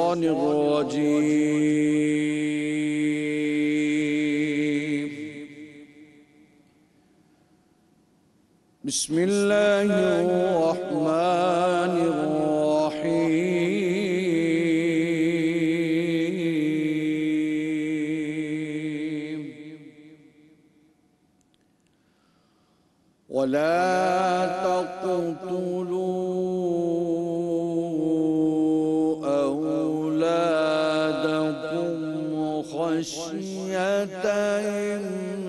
शैतानिर रजीम। बिस्मिल्लाहिर रहमानिर रहीम। वला तक़तुलू खश्यत इम्लाक़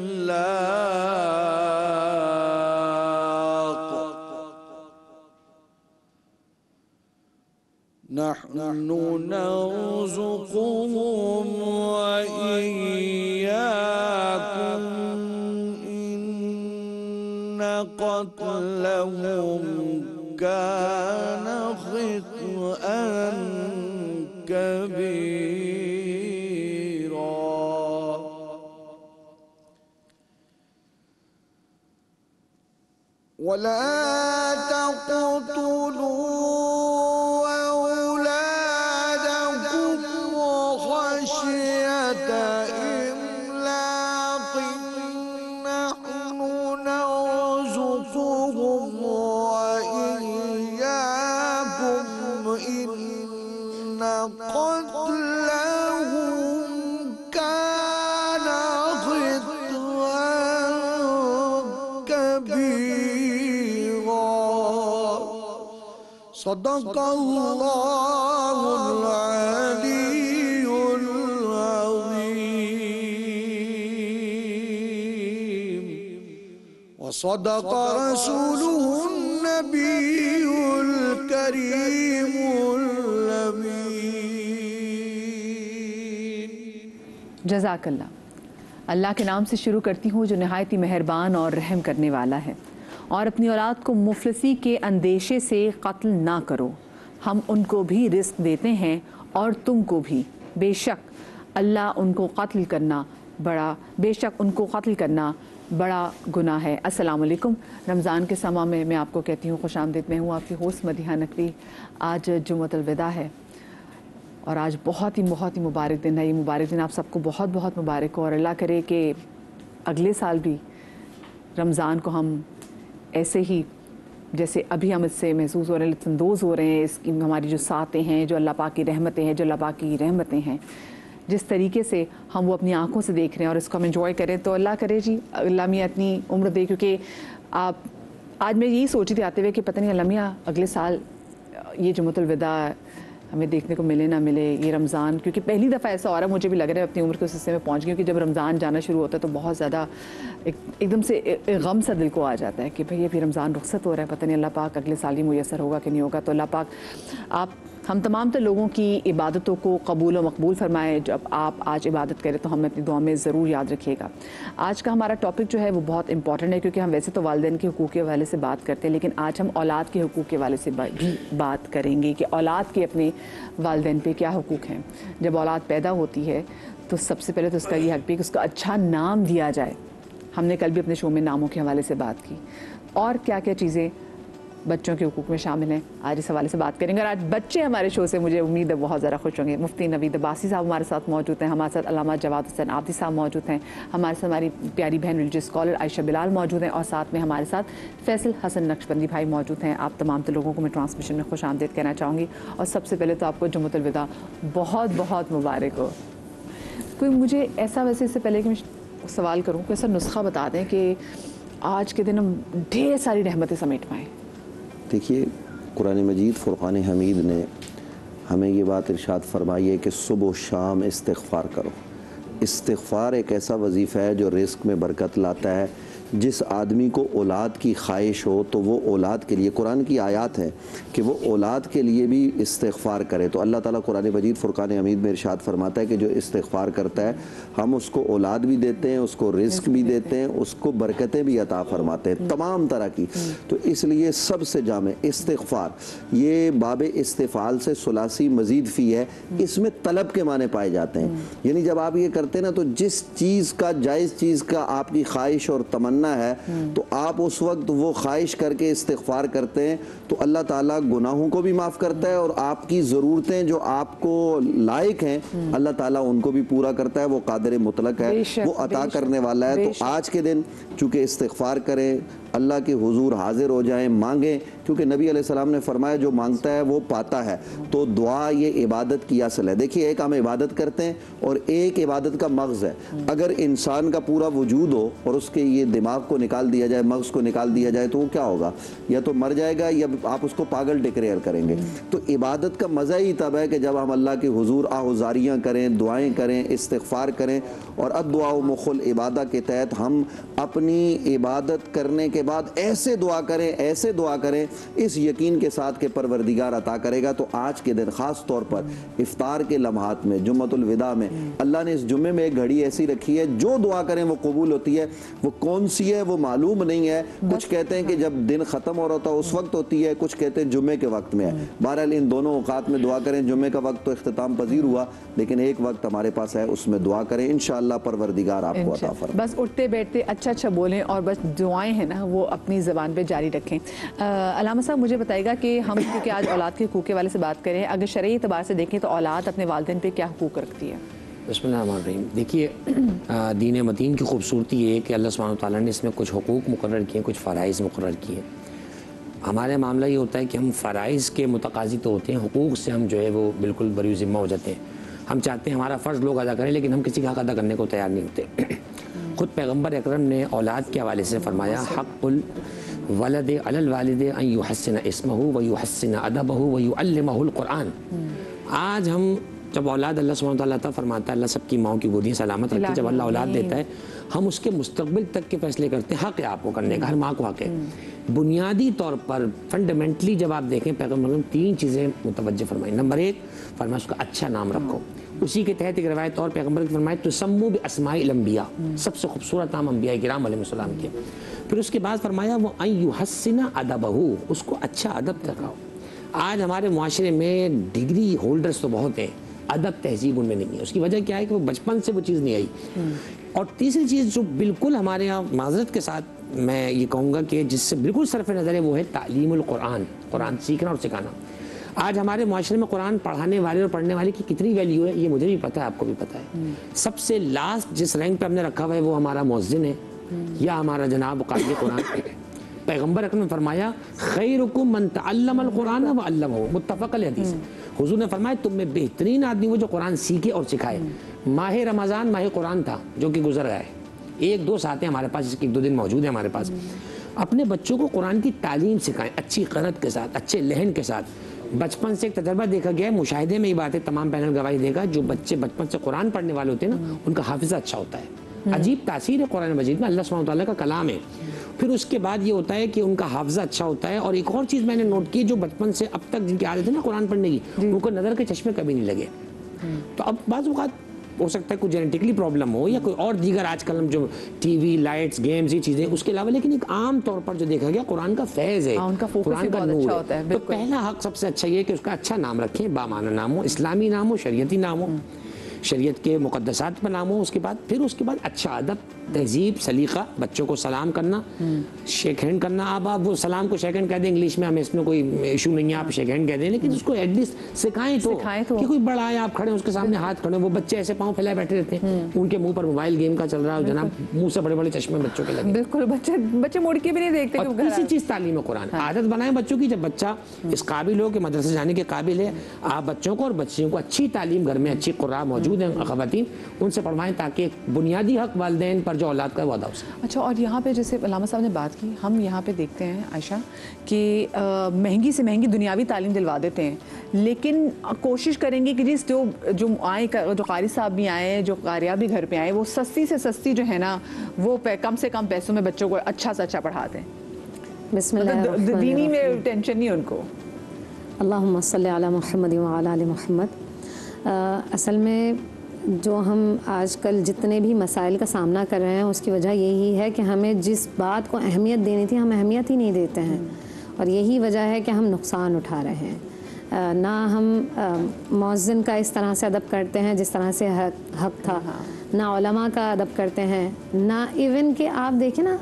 नहनु नर्ज़ुक़ुहुम व इय्याकुम इन्न क़त्लहुम कान ख़ित्अन कबीरा। वला तक़तुलू औलादकुम खश्यत इम्लाक़ नहनु नर्ज़ुक़ुहुम व इय्याकुम इन्न क़त्लहुम कान ख़ित्अन कबीरा। सदक़ल्लाहुल अलीयुल अज़ीम व सदक़ रसूलुहुन नबियुल करीमुल अमीन। जज़ाकल्लाह। अल्लाह के नाम से शुरू करती हूँ जो नहायत ही मेहरबान और रहम करने वाला है। और अपनी औलाद को मुफलिसी के अंदेशे से कत्ल ना करो, हम उनको भी रिस्क देते हैं और तुमको भी। बेशक उनको कत्ल करना बड़ा गुनाह है। अस्सलाम वालेकुम। रमज़ान के समा में मैं आपको कहती हूँ खुश आमदीद। मैं हूँ आपकी होस्ट मदीहा नकवी। आज जुम्मतुल विदा है और आज बहुत ही मुबारक दिन है। ये मुबारक दिन आप सबको बहुत बहुत मुबारक हो और अल्लाह करे कि अगले साल भी रमज़ान को हम ऐसे ही जैसे अभी हम इससे महसूस हो रहे हैं, लुत्फ़अंदोज़ हो रहे हैं। इसकी हमारी जो सातें हैं, जो अल्लाह पाक की रहमतें हैं, जो अल्लाह पाक की रहमतें हैं, जिस तरीके से हम वो अपनी आँखों से देख रहे हैं और इसको हम एंजॉय करें, तो अल्लाह करे जी अल्लाह मियाँ इतनी उम्र दे। क्योंकि आप आज मैं यही सोच रही थी आते हुए कि पता नहीं अल्लाह मियाँ अगले साल ये जुम्मतुल विदा हमें देखने को मिले ना मिले, ये रमज़ान। क्योंकि पहली दफ़ा ऐसा हो रहा है, मुझे भी लग रहा है अपनी उम्र के उस हिस्से में पहुँच गई। क्योंकि जब रमज़ान जाना शुरू होता है तो बहुत ज़्यादा एकदम से एक गम सा दिल को आ जाता है कि भाई ये भी रमज़ान रुखसत हो रहा है, पता नहीं अल्लाह पाक अगले साल ही मुयस्सर होगा कि नहीं होगा। तो अल्लाह पाक हम तमाम तो लोगों की इबादतों को कबूल व मकबूल फरमाए। जब आप आज इबादत करें तो हमें अपनी दुआ में ज़रूर याद रखिएगा। आज का हमारा टॉपिक जो है वो बहुत इंपॉर्टेंट है, क्योंकि हम वैसे तो वालिदैन के हुकूक़ के हवाले से बात करते हैं, लेकिन आज हम औलाद के हुकूक़ के हवाले से भी बात करेंगे कि औलाद के अपने वालिदैन पे क्या हुकूक़ हैं। जब औलाद पैदा होती है तो सबसे पहले तो उसका ये हक़ भी कि उसका अच्छा नाम दिया जाए। हमने कल भी अपने शो में नामों के हवाले से बात की और क्या क्या चीज़ें बच्चों के हुकूक़ में शामिल हैं, आज इस हवाले से बात करेंगे। और आज बच्चे हमारे शो से मुझे उम्मीद है बहुत ज़्यादा खुश होंगे। मुफ्ती नवीद अब्बासी साहब हमारे साथ मौजूद हैं, हमारे साथ अल्लामा जवाद हुसैन आबदी साहब मौजूद हैं, हमारे साथ हमारी प्यारी बहन रिलीजियस स्कॉलर आयशा बिलाल मौजूद हैं और साथ में हमारे साथ फैसल हसन नक्शबंदी भाई मौजूद हैं। आप तमाम तो लोगों को मैं ट्रांसमिशन में खुश आमदीद कहना चाहूँगी। और सबसे पहले तो आपको जुम्मतुल विदा बहुत बहुत मुबारक हो। कोई मुझे ऐसा, वैसे इससे पहले कि मैं सवाल करूँ, कोई ऐसा नुस्खा बता दें कि आज के दिन हम ढेर सारी रहमतें समेट पाएँ। देखिए, कुरान मजीद फ़ुरक़ान हमीद ने हमें ये बात इरशाद फरमाई है कि सुबह शाम इस्तिग़फ़ार करो। इस्तिग़फ़ार एक ऐसा वजीफ़ा है जो रिज़्क़ में बरकत लाता है। जिस आदमी को औलाद की ख्वाहिश हो तो वो औलाद के लिए, कुरान की आयत है कि वो औलाद के लिए भी इस्तिग़फ़ार करे। तो अल्लाह ताला कुरान मजीद फ़ुरक़ान हमीद में इरशाद फरमाता है कि जो इस्तिग़फ़ार करता है हम उसको औलाद भी देते हैं, उसको रिज़्क़ भी देते हैं, उसको बरकतें भी अता फरमाते हैं तमाम तरह की। तो इसलिए सबसे जामे इस्तिग़फ़ार, ये बाब इस्तिफ़ाल से सुलासी मज़ीद फ़ी है, इसमें तलब के माने पाए जाते हैं। यानी जब आप ये करते हैं ना, तो जिस चीज़ का, जायज़ चीज़ का आपकी ख्वाहिश और तमन्ना मानना है तो आप उस वक्त वो ख्वाहिश करके इस्तिग़फ़ार करते हैं तो अल्लाह ताला गुनाहों को भी माफ़ करता है और आपकी ज़रूरतें जो आपको लायक हैं अल्लाह ताला उनको भी पूरा करता है। वो कादिर मुतलक है, वो अता करने वाला है। तो आज के दिन चूँकि इस्तिग़फ़ार करें, अल्लाह के हुजूर हाजिर हो जाएं, मांगें, क्योंकि नबी अलैहिस्सलाम ने फरमाया जो मांगता है वो पाता है। तो दुआ ये इबादत की असल है। देखिए, एक हम इबादत करते हैं और एक इबादत का मग़ज़ है। अगर इंसान का पूरा वजूद हो और उसके ये दिमाग को निकाल दिया जाए, मग़ज़ को निकाल दिया जाए, तो वो क्या होगा? या तो मर जाएगा या आप उसको पागल डिक्लेयर करेंगे। तो इबादत का मज़ा ही तब है कि जब हम अल्लाह के हुजूर आहुज़ारियाँ करें, दुआएँ करें, इस्तिग़फ़ार करें। और अद्दुआ मुख़ुल इबादा के तहत हम अपनी इबादत करने के बाद ऐसे दुआ करें, ऐसे दुआ करें इस यकीन के साथ कि परवरदिगार अता करेगा। तो आज के दिन ख़ास तौर पर इफ्तार के लम्हात में, जुम्मतुल विदा में, अल्लाह ने इस जुम्मे में एक घड़ी ऐसी रखी है जो दुआ करें वो कबूल होती है। वो कौन सी है वो मालूम नहीं है। कुछ कहते हैं कि जब दिन ख़त्म हो रहा था उस वक्त होती है, कुछ कहते हैं जुम्मे के वक्त में है। बहरहाल इन दोनों औक़ात में दुआ करें। जुम्मे का वक्त तो इख्तिताम पजीर हुआ, लेकिन एक वक्त हमारे पास है, उसमें दुआ करें। इंशाअल्लाह परवरदिगार आपको अता फरमाए। बस उठते बैठते अच्छा अच्छा बोलें और बस दुआएं हैं ना वो अपनी ज़बान पे जारी रखें। अलामा साहब, मुझे बताइएगा कि हम क्योंकि आज औलाद के हुकूक़ के वाले से बात करें, अगर शरई एतबार से देखें तो औलाद अपने वालिदैन पे क्या हुकूक़ रखती है? बिस्मिल्लाहिर्रहमानिर्रहीम। देखिए, दीन मतीन की खूबसूरती ये है कि अल्लाह सुब्हानहू व तआला ने इसमें कुछ हुकूक़ मुकर्रर किए, कुछ फ़राइज़ मुकर्रर किए। हमारे मामला ये होता है कि हम फ़राइज़ के मुतकाज़ी तो होते हैं, हुकूक़ से हम जो है वो बिल्कुल बरी ज़िम्मा हो जाते हैं। हम चाहते हैं हमारा फ़र्ज़ लोग अदा करें, लेकिन हम किसी का हक़ अदा करने को तैयार नहीं होते। ख़ुद पैगम्बर अकरम ने औलाद के हवाले से फ़रमाया, हक़्क़ुल वलद अलल वालिद अन युहस्सिन इस्महु व युहस्सिन अदबहु व युअल्लिमहुल क़ुरआन। आज हम जब औलाद अल्लाह सुब्हानहू व तआला अता फरमाता है, अल्लाह सबकी माओं की गोदियाँ सलामत रखती है, जब अल्लाह औलाद देता है हम उसके मुस्तक़बिल तक के फ़ैसले करते हैं। हक़ है आपको करने का, हर माँ को हक़ है। बुनियादी तौर पर फंडामेंटली जब आप देखें, पैगम्बर ने 3 चीज़ें मुतवज्जो फरमाई। नंबर 1 फरमाया उसका अच्छा नाम रखो। उसी के तहत एक रवायत और पैगम्बर ने फरमाया तो सम्मू बिअस्माइल अंबिया, सबसे खूबसूरत नाम अंबिया किराम अलैहिस्सलाम के। फिर उसके बाद फरमाया वो अन युहस्सिना अदबहु, उसको अच्छा अदब सिखाओ। आज हमारे मुआशरे में डिग्री होल्डर्स तो बहुत हैं, अदब तहजीब उनमें नहीं है। उसकी वजह क्या है कि वो बचपन से वो चीज़ नहीं आई। और तीसरी चीज़ जो बिल्कुल हमारे यहाँ माज़रत के साथ मैं ये कहूँगा कि जिससे बिल्कुल सरफ़ नज़र है, वो है तालीमुल कुरान, कुरान सीखना और सिखाना। आज हमारे मुआशरे में कुरान पढ़ाने वाले और पढ़ने वाले की कितनी वैल्यू है ये मुझे भी पता है, आपको भी पता है। सबसे लास्ट जिस रैंक पे हमने रखा हुआ है वो हमारा मुअज़्ज़िन है या हमारा जनाब क़ारी कुरान। पैगम्बर अकरम ने फरमाया खैरुकुम मन तअल्लमल कुरान व अल्लमहु, मुत्तफ़क़ अलैह हदीस है। हुज़ूर ने फरमाया तुम में बेहतरीन आदमी वो जो कुरान सीखे और सिखाए। माह रमज़ान माह कुरान था जो कि गुजर गया है। 1-2 सातें हमारे पास, इसके 1-2 दिन मौजूद है हमारे पास। अपने बच्चों को कुरान की तालीम सिखाएं, अच्छी क़रत के साथ, अच्छे लहन के साथ। बचपन से एक तजर्बा देखा गया है, मुशाहिदे में ये बातें तमाम पैनल गवाही देगा, जो बच्चे बचपन से कुरान पढ़ने वाले होते हैं ना, उनका हाफिज़ा अच्छा होता है। अजीब तासीर है कुरान मजीद में, अल्लाह सुब्हानहू व तआला का कलाम है। फिर उसके बाद ये होता है कि उनका हाफिज़ा अच्छा होता है। और एक और चीज़ मैंने नोट की, जो बचपन से अब तक जिनकी आदत है ना कुरान पढ़ने की, उनको नज़र के चश्मे कभी नहीं लगे। तो अब बाज़ औक़ात हो सकता है कोई जेनेटिकली प्रॉब्लम हो या कोई और दीगर आजकल हम जो टीवी, लाइट्स, गेम्स, ये चीज़ें उसके अलावा, लेकिन एक आम तौर पर जो देखा गया कुरान का फैज़ है, कुरान का नूर है। तो पहला हक़ सबसे अच्छा ये है कि उसका अच्छा नाम रखें, बामाना नाम हो, इस्लामी नाम हो, शरीयती नाम हो, शरीयत के मुक़द्दसात पर नाम हो। उसके बाद अच्छा अदब, तहजीब, सलीक़ा, बच्चों को सलाम करना, शेक हैंड करना। अब आप वो सलाम को शेक हैंड कह दें इंग्लिश में, हमें इसमें कोई इशू नहीं है, आप शेक हैंड कह दें, लेकिन उसको एटलीस्ट सिखाएं तो कि कोई बड़ा है, आप खड़े हैं उसके सामने हाथ खड़े, वो बच्चे ऐसे पाँव फैलाए बैठे रहते हैं, उनके मुंह पर मोबाइल गेम का चल रहा है, जनाब मुंह से बड़े बड़े चश्मे बच्चों के लगे। बिल्कुल, बच्चे मुड़ के भी नहीं देखते। और तीसरी चीज़ तालीम कुरान, आदत बनाएं बच्चों की। जब बच्चा इस काबिल हो कि मदरसे जाने के काबिल है, आप बच्चों को और बच्चियों को अच्छी तालीम, घर में अच्छी कुर्रा मौजूद हैं ख़वातीन, उनसे पढ़वाएं ताकि बुनियादी हक़ वालिदैन पर जो औलाद का वादा हो। अच्छा, और यहाँ पे जैसे अलामा साहब ने बात की, हम यहाँ पे देखते हैं आयशा कि महंगी से महंगी दुनियावी तालीम दिलवा देते हैं, लेकिन कोशिश करेंगे कि जो आए, जो क़ारी साहब भी आए, जो क़ारिया भी घर पे आए, वो सस्ती से सस्ती जो है ना वो कम से कम पैसों में बच्चों को अच्छा से अच्छा पढ़ाते हैं। मतलब दीनी में टेंशन नहीं उनको। अल्लाहुम्मा सल्ली अला मुहम्मद व अला आलि मुहम्मद। असल में जो हम आजकल जितने भी मसाइल का सामना कर रहे हैं उसकी वजह यही है कि हमें जिस बात को अहमियत देनी थी हम अहमियत ही नहीं देते हैं, और यही वजह है कि हम नुकसान उठा रहे हैं। ना हम मौज़िन का इस तरह से अदब करते हैं जिस तरह से हक था, ना उलमा का अदब करते हैं, ना इवन कि आप देखें ना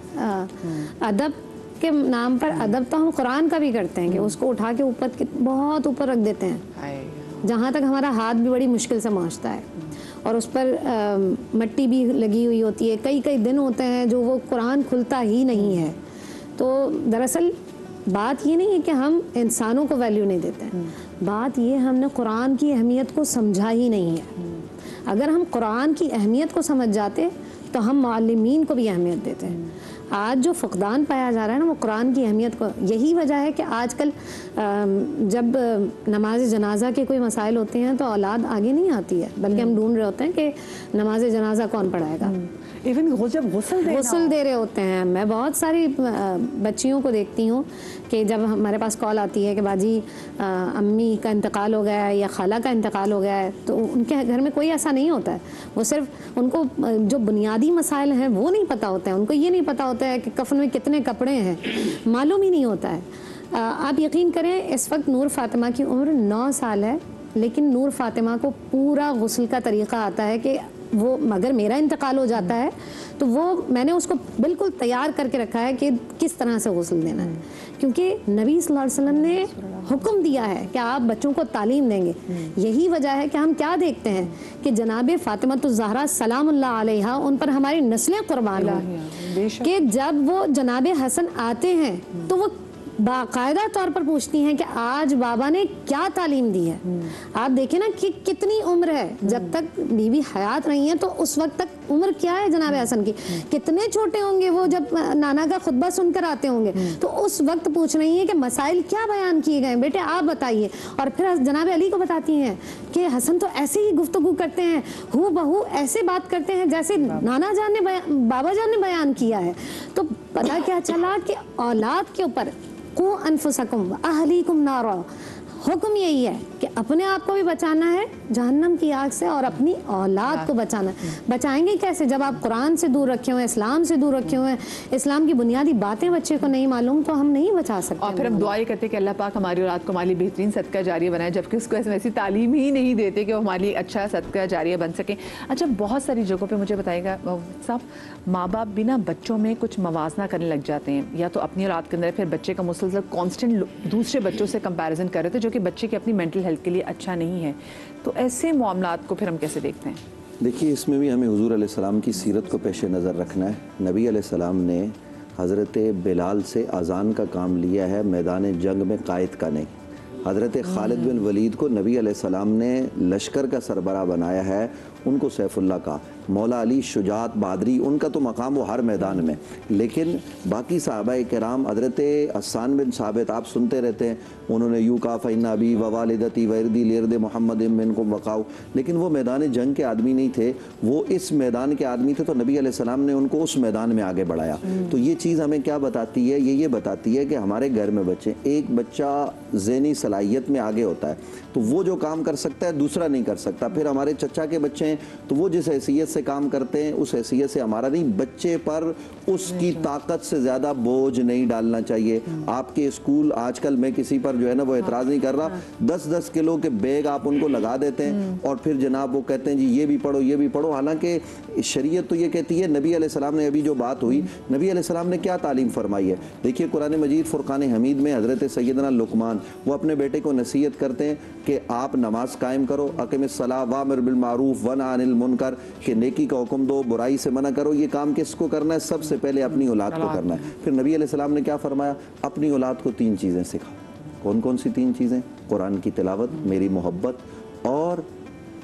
अदब के नाम पर अदब तो हम कुरान का भी करते हैं कि उसको उठा के ऊपर बहुत ऊपर रख देते हैं, जहाँ तक हमारा हाथ भी बड़ी मुश्किल से पहुँचता है, और उस पर मिट्टी भी लगी हुई होती है। कई कई दिन होते हैं जो वो कुरान खुलता ही नहीं है। तो दरअसल बात ये नहीं है कि हम इंसानों को वैल्यू नहीं देते हैं, बात ये हमने कुरान की अहमियत को समझा ही नहीं है। अगर हम कुरान की अहमियत को समझ जाते तो हम मुअल्लिमीन को भी अहमियत देते हैं। आज जो फ़ुक़दान पाया जा रहा है ना, वो कुरान की अहमियत को, यही वजह है कि आजकल जब नमाज जनाजा के कोई मसाइल होते हैं तो औलाद आगे नहीं आती है, बल्कि हम ढूंढ रहे होते हैं कि नमाज जनाजा कौन पढ़ाएगा। इवन जब गुस्ल दे रहे होते हैं, मैं बहुत सारी बच्चियों को देखती हूँ कि जब हमारे पास कॉल आती है कि बाजी अम्मी का इंतकाल हो गया है या खाला का इंतकाल हो गया है, तो उनके घर में कोई ऐसा नहीं होता है। वो सिर्फ उनको जो बुनियादी मसाइल हैं वो नहीं पता होता है। उनको ये नहीं पता होता है कि कफन में कितने कपड़े हैं, मालूम ही नहीं होता है। आप यकीन करें, इस वक्त नूर फातिमा की उम्र 9 साल है, लेकिन नूर फातिमा को पूरा गुस्ल का तरीक़ा आता है कि वो अगर मेरा इंतकाल हो जाता है तो वो मैंने उसको बिल्कुल तैयार करके रखा है कि किस तरह से गुस्ल देना है, क्योंकि नबी सल्लल्लाहु अलैहि वसल्लम ने हुक्म दिया है कि आप बच्चों को तालीम देंगे। यही वजह है कि हम क्या देखते हैं कि जनाब फातिमातुज़ ज़हरा सलामुल्लाह अलैहा, उन पर हमारी नस्लें कुर्बान हों, कि जब वो जनाब हसन आते हैं तो वो बाकायदा तौर पर पूछती हैं कि आज बाबा ने क्या तालीम दी है। आप देखें ना कि कितनी उम्र है, जब तक बीवी हयात रही हैं तो उस वक्त तक उम्र क्या है जनाब हसन की, कितने छोटे होंगे वो जब नाना का खुतबा सुनकर आते होंगे, तो उस वक्त पूछ रही हैं कि मसाइल क्या बयान किए गए, बेटे आप बताइए। और फिर जनाब अली को बताती हैं कि हसन तो ऐसे ही गुफ्तगू करते हैं, हू बहू ऐसे बात करते हैं जैसे नाना जान ने बाबा जान ने बयान किया है। तो पता क्या चला कि औलाद के ऊपर कु अनफुसकुम व अहलीकुम नारा, हुक्म यही है कि अपने आप को भी बचाना है जहन्नम की आग से और अपनी औलाद को बचाना है। बचाएंगे कैसे जब आप कुरान से दूर रखे हुए हैं, इस्लाम से दूर रखे हुए हैं, इस्लाम की बुनियादी बातें बच्चे को नहीं मालूम, तो हम नहीं बचा सकते। और फिर हम दुआ ये करते हैं कि अल्लाह पाक हमारी औलाद को हमारी बेहतरीन सदका जारिया बनाए, जबकि उसको ऐसी तालीम ही नहीं देते कि वो हमारी अच्छा सदका जारिया बन सके। अच्छा, बहुत सारी जगहों पर मुझे बताइएगा साहब, माँ बाप भी ना बच्चों में कुछ मवाजना करने लग जाते हैं, या तो अपनी औलाद के अंदर, फिर बच्चे का मुसलसल कॉन्स्टेंट दूसरे बच्चों से कंपैरिजन कर रहे थे, जो कि बच्चे की अपनी मेंटल हेल्थ के लिए अच्छा नहीं है। तो ऐसे मामलात को फिर हम कैसे देखते हैं? देखिए, इसमें भी हमें हुजूर अलैहिस्सलाम की सीरत को पेश नज़र रखना है। नबी अलैहिस्सलाम ने हज़रत बिलाल से अज़ान का काम लिया है, मैदान जंग में कायद का नहीं। हज़रत खालिद बिन वलीद को नबी अलैहिस्सलाम ने लश्कर का सरबराह बनाया है, उनको सैफुल्लाह का। मौला अली शुजात बहादरी, उनका तो मकाम वो हर मैदान में। लेकिन बाकी सहाबा किराम, हज़रत हस्सान बिन साबित आप सुनते रहते हैं, उन्होंने यूँ कहा फ़इन्ना अबी व वालिदती वरदी लिर्द मोहम्मद मिनकुम वक़ाउ, लेकिन वो मैदान जंग के आदमी नहीं थे, वो इस मैदान के आदमी थे। तो नबी अलैहिस्सलाम ने उनको उस मैदान में आगे बढ़ाया। तो ये चीज़ हमें क्या बताती है? ये बताती है कि हमारे घर में बच्चे, एक बच्चा ज़हनी सलाहियत में आगे होता है तो वो जो काम कर सकता है दूसरा नहीं कर सकता। फिर हमारे चचा के बच्चे हैं तो वो जिस हैसियत से काम करते हैं उस हैसियत से हमारा नहीं, बच्चे पर उसकी ताकत से ज़्यादा बोझ नहीं डालना चाहिए। आपके स्कूल आजकल, मैं किसी पर जो है ना वो एतराज़ नहीं कर रहा, 10-10 किलो के बैग आप उनको लगा देते हैं और फिर जनाब वो कहते हैं जी ये भी पढ़ो ये भी पढ़ो। हालांकि शरीयत तो ये कहती है, नबी अलैहिस्सलाम ने अभी जो बात हुई, नबी अलैहिस्सलाम ने क्या तालीम फरमाई है। देखिए कुरान मजीद फुरकान हमीद में हज़रत सैयदना लुकमान वो अपने बेटे को नसीहत करते हैं कि आप नमाज कायम करो, अक़िमिस्सलाह वामिर बिल मारूफ वन्हा अनिल मुनकर, कि नेकी का हुक्म दो बुराई से मना करो। ये काम किसको करना है? सबसे पहले अपनी औलाद को करना है। फिर नबी अलैहिस्सलाम ने क्या फरमाया? अपनी औलाद को 3 चीज़ें सिखाओ। कौन कौन सी 3 चीज़ें? कुरान की तिलावत, मेरी मोहब्बत और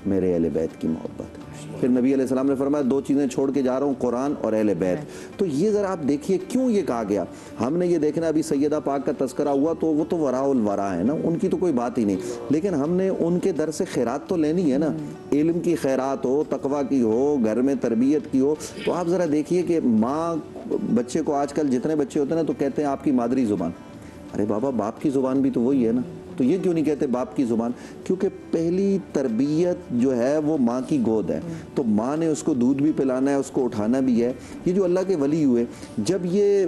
मेरे अहले बैत की मोहब्बत। फिर नबी अलैहिस्सलाम ने फरमाया 2 चीज़ें छोड़ के जा रहा हूँ, कुरान और अहले बैत। तो ये ज़रा आप देखिए क्यों ये कहा गया। हमने ये देखना, अभी सैयदा पाक का तज़किरा हुआ तो वो तो वराउल वरा है ना, उनकी तो कोई बात ही नहीं, लेकिन हमने उनके दर से खैरात तो लेनी है ना। इल्म की खैरात हो, तकवा की हो, घर में तरबियत की हो। तो आप ज़रा देखिए कि माँ बच्चे को, आजकल जितने बच्चे होते हैं ना तो कहते हैं आपकी मादरी ज़ुबान। अरे बाबा, बाप की ज़ुबान भी तो वही है ना। तो ये क्यों नहीं कहते बाप की ज़ुबान? क्योंकि पहली तरबियत जो है वो माँ की गोद है, तो माँ ने उसको दूध भी पिलाना है, उसको उठाना भी है। ये जो अल्लाह के वली हुए, जब ये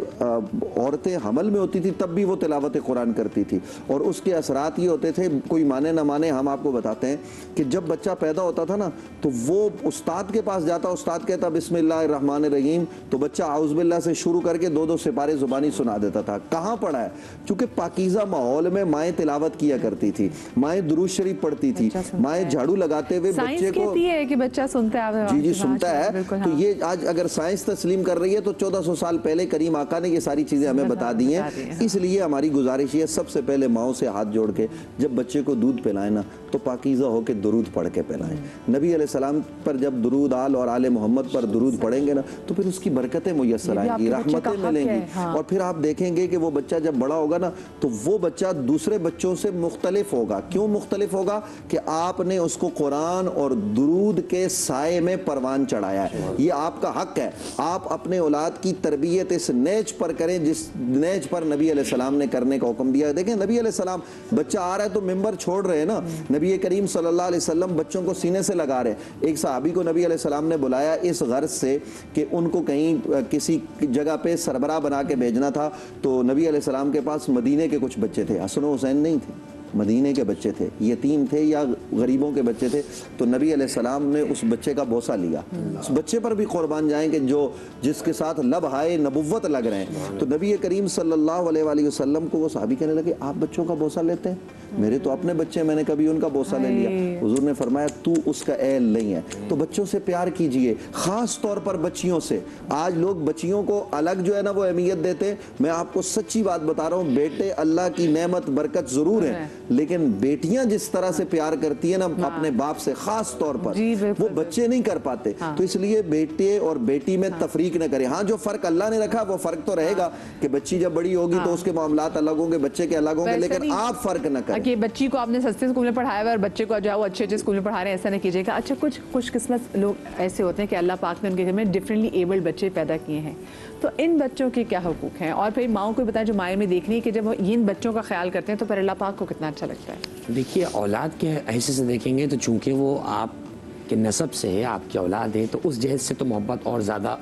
औरतें हमल में होती थी तब भी वो तिलावत कुरान करती थी, और उसके असरात ये होते थे, कोई माने ना माने, हम आपको बताते हैं कि जब बच्चा पैदा होता था ना तो वो उस्ताद के पास जाता, उस्ताद कहता बिस्मिल्लाहिर्रहमानिर्रहीम, तो बच्चा आउज़बिल्लाह से शुरू करके 2-2 सिपारे ज़ुबानी सुना देता था। कहाँ पढ़ा है? चूँकि पाकीज़ा माहौल में माएँ तिलावत किया करती थी, माएँ दुरूद शरीफ पढ़ती थी, माएँ झाड़ू लगाते हुए बच्चे को, है कि बच्चा सुनता है, जी जी सुनता है। तो ये आज अगर साइंस तस्लीम कर रही है तो 1400 साल पहले करीम आका ने ये सारी चीज़ें हमें बता दी हैं। इसलिए हमारी गुजारिश है सबसे पहले माओ से हाथ जोड़ के जब बच्चे को दूध पिलाएं ना तो पाकीज़ा होकर दुरूद पढ़ के पिलाएं। नबी अलैहिस्सलाम पर जब दुरूद आल और आले मोहम्मद पर दुरूद पढ़ेंगे ना तो फिर उसकी बरकतें मुयस्सर आएंगी, रहमतें मिलेंगी। और फिर आप देखेंगे कि वो बच्चा जब बड़ा होगा ना तो वो बच्चा दूसरे बच्चों से मुख्तलिफ होगा। क्यों मुख्तलिफ होगा? कि आपने उसको कुरान और दुरूद के साए में परवान चढ़ाया है। ये आपका हक है। आप अपने औलाद की तरबियत इस नेज पर करें जिस नेज पर नबी अलैहिस्सलाम ने करने का हुक्म दिया। देखें नबी अलैहिस्सलाम, बच्चा आ रहा है तो मिंबर छोड़ रहे हैं ना, नबी करीम सल्लल्लाहु अलैहि वसल्लम बच्चों को सीने से लगा रहे। एक सहाबी को नबी अलैहिस्सलाम ने बुलाया इस गर्ज से कि उनको कहीं किसी जगह पे सरबराह बना के भेजना था, तो नबी अलैहिस्सलाम के पास मदीने के कुछ बच्चे थे, हसन हुसैन नहीं थे, मदीने के बच्चे थे, यतीम थे या गरीबों के बच्चे थे। तो नबी अलैहिस्सलाम ने उस बच्चे का बोसा लिया। उस बच्चे पर भी कुर्बान जाएंगे जो जिसके साथ लब हाय नबुव्वत लग रहे हैं। तो नबी करीम सल्लल्लाहु अलैहि वसल्लम को वो सहाबी कहने लगे आप बच्चों का बोसा लेते हैं? मेरे तो अपने बच्चे, मैंने कभी उनका बोसा ले लिया। हुजूर ने फरमाया तू उसका एल नहीं है। तो बच्चों से प्यार कीजिए, खास तौर पर बच्चियों से। आज लोग बच्चियों को अलग जो है ना वो अहमियत देते हैं। मैं आपको सच्ची बात बता रहा हूँ, बेटे अल्लाह की नेमत बरकत जरूर है, लेकिन बेटियां जिस तरह से प्यार करती है ना अपने बाप से, खास तौर पर वो बच्चे नहीं कर पाते। तो इसलिए बेटे और बेटी में तफरीक न करें। हाँ, जो फर्क अल्लाह ने रखा वो फर्क तो रहेगा कि बच्ची जब बड़ी होगी तो उसके मामलात अलग होंगे, बच्चे के अलग होंगे, लेकिन आप फर्क न करें कि बच्ची को आपने सस्ते स्कूल में पढ़ाया हुआ और बच्चे को जाओ अच्छे स्कूल में पढ़ा रहे हैं, ऐसा नहीं कीजिएगा। अच्छा, कुछ खुशकिस्मत लोग ऐसे होते हैं कि अल्लाह पाक ने उनके घर में डिफरेंटली एबल्ड बच्चे पैदा किए हैं, तो इन बच्चों के क्या हुकूक हैं? और फिर माओ को बताएं जो माएँ में देख रही है कि जब इन बच्चों का ख्याल करते हैं तो फिर अल्लाह पाक को कितना अच्छा लगता है। देखिए, औलाद के हैसियत से देखेंगे तो चूँकि वो आपके नसब से है, आपकी औलाद है, तो उस जहद से तो मोहब्बत और ज़्यादा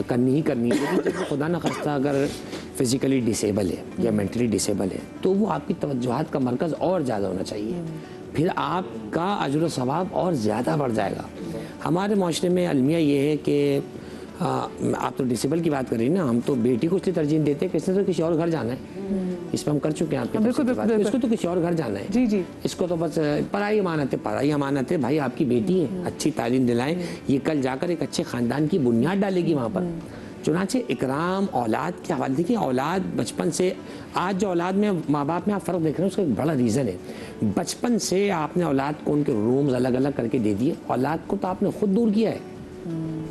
करनी ही करनी है। लेकिन जब खुदा न खास्ता अगर फिज़िकली डिसेबल है या मेंटली डिसेबल है तो वो आपकी तवज्जुहात का मरकज़ और ज़्यादा होना चाहिए, फिर आपका अजर व सवाब और ज़्यादा बढ़ जाएगा। हमारे माशरे में अलमिया ये है कि आप तो डिसेबल की बात कर रही हैं ना, हम तो बेटी को इसलिए तरजीह देते हैं कि इसने तो किसी और घर जाना है। इस पर हम कर चुके हैं आपके, इसको तो किसी और घर जाना है, जी जी, इसको तो बस पढ़ाई अमानत है, पढ़ाई अमानत है। भाई आपकी बेटी है, अच्छी तालीम दिलाएं, ये कल जाकर एक अच्छे ख़ानदान की बुनियाद डालेगी वहाँ पर। चुनांचे इकराम औलाद के हवाले, देखिए औलाद बचपन से, आज जो औलाद में माँ बाप में आप फ़र्क देख रहे हैं उसका एक बड़ा रीज़न है। बचपन से आपने औलाद को उनके रूम्स अलग अलग करके दे दिए, औलाद को तो आपने खुद दूर किया है।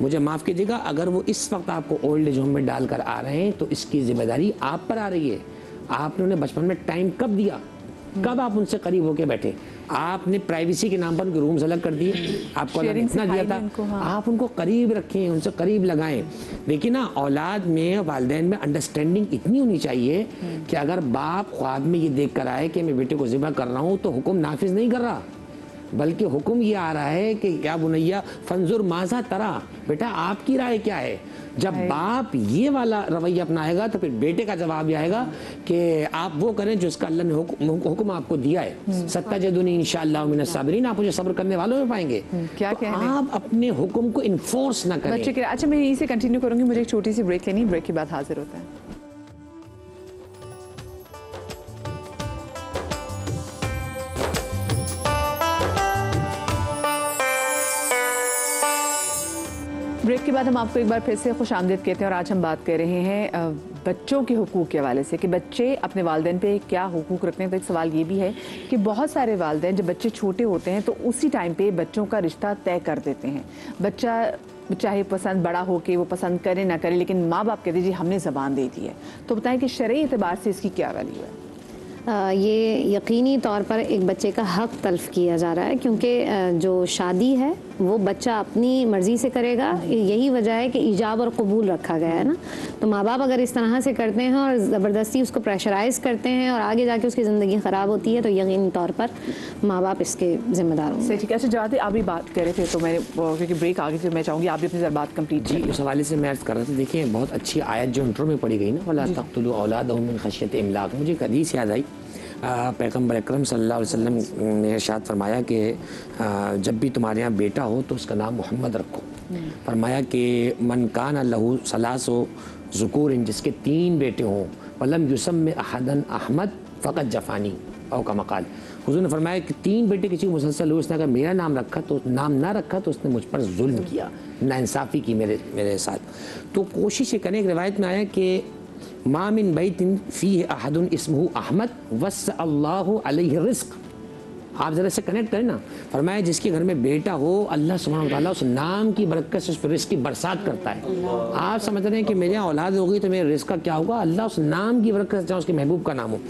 मुझे माफ़ कीजिएगा, अगर वो इस वक्त आपको ओल्ड एज होम में डालकर आ रहे हैं तो इसकी जिम्मेदारी आप पर आ रही है। आपने उन्हें बचपन में टाइम कब दिया, कब आप उनसे करीब होकर बैठे? आपने प्राइवेसी के नाम पर उनके रूम्स अलग कर दिए, आपको इतना दिया था, आप उनको करीब रखें, उनसे करीब लगाएं। देखिए ना, औलाद में, वालिदैन में अंडरस्टैंडिंग इतनी होनी चाहिए कि अगर बाप ख्वाब में ये देख कर आए कि मैं बेटे को ज़िबा कर रहा हूँ तो हुक्म नाफिज नहीं कर रहा, बल्कि हुक्म ये आ रहा है कि क्या बुनैया फंजुर माज़ा तरा, बेटा आपकी राय क्या है। जब बाप ये वाला रवैया अपनाएगा तो फिर बेटे का जवाब ये आएगा कि आप वो करें जो इसका अल्लाह ने हुक्म आपको दिया है। सत्ताजदुनी इंशाअल्लाह मिनस साबिरीन, आप मुझे सब्र करने वालों में पाएंगे। क्या तो आप अपने हुक्म को इन्फोर्स ना करें। अच्छा, मैं यहीं से कंटिन्यू करूंगी, मुझे एक छोटी सी ब्रेक लेनी, ब्रेक के बाद हाजिर होता है। ब्रेक के बाद हम आपको एक बार फिर से खुशामदीद कहते हैं और आज हम बात कर रहे हैं बच्चों के हुकूक के हवाले से कि बच्चे अपने वालिदैन पे क्या हुकूक रखते हैं। तो एक सवाल ये भी है कि बहुत सारे वालिदैन जब बच्चे छोटे होते हैं तो उसी टाइम पे बच्चों का रिश्ता तय कर देते हैं। बच्चा चाहे पसंद बड़ा हो के वो पसंद करे ना करे, लेकिन माँ बाप कहते जी हमने ज़बान दे दी है। तो बताएं कि शरई एतबार से इसकी क्या वैल्यू है? ये यकीनी तौर पर एक बच्चे का हक तल्फ किया जा रहा है, क्योंकि जो शादी है वो बच्चा अपनी मर्ज़ी से करेगा। यही वजह है कि ईजाब और कबूल रखा गया है ना। तो माँ बाप अगर इस तरह से करते हैं और ज़बरदस्ती उसको प्रेशराइज़ करते हैं और आगे जाके उसकी ज़िंदगी ख़राब होती है, तो यकीनी तौर पर माँ बाप इसके ज़िम्मेदार होंगे। सही, ठीक है। अच्छा जाते आप भी बात कर रहे थे तो मैंने क्योंकि ब्रेक आ गई थी, मैं चाहूँगी आप भी अपनी बात कंप्लीट जी, उस हवाले से मैं अर्ज़ कर रहा था, देखिए बहुत अच्छी आयत जो इंट्रो में पढ़ी गई ना, वला तक़्तुलू औलादहुम मिन खश्यति इमलाक़, मुझे एक हदीस याद आई। पैगम्बर अकरम सल्लल्लाहु अलैहि वसल्लम ने इरशाद फरमाया कि जब भी तुम्हारे यहाँ बेटा हो तो उसका नाम मोहम्मद रखो। फरमाया कि मन कान लहू सलासो ज़ुकूरिन, जिसके 3 बेटे हों, वलम युसम्मि अहदन अहमद फ़क़त जफ़ानी औ का मकाल। हुज़ूर ने फरमाया कि 3 बेटे किसी को मुसलसल हुए, उसने अगर मेरा नाम रखा तो नाम ना रखा तो उसने मुझ पर जुल्म किया, नाइंसाफ़ी की मेरे साथ। तो कोशिश ये करें, एक रिवायत में आया कि मा मिन बैतिन फ़ीहि अहदुन इस्मुहु अहमद वस्सअल्लाहु अलैहि रिज़्क़। आप ज़रा से कनेक्ट करें ना। फरमाया जिसके घर में बेटा हो, अल्लाह सुब्हानहू व तआला उस नाम की बरकत से उस रिज़्क़ की बरसात करता है। आप समझ रहे हैं कि मेरे यहाँ औलाद हो गई तो मेरे रिज़्क़ का क्या होगा? अल्लाह उस नाम की बरकत से, चाहे उसके महबूब का नाम हो।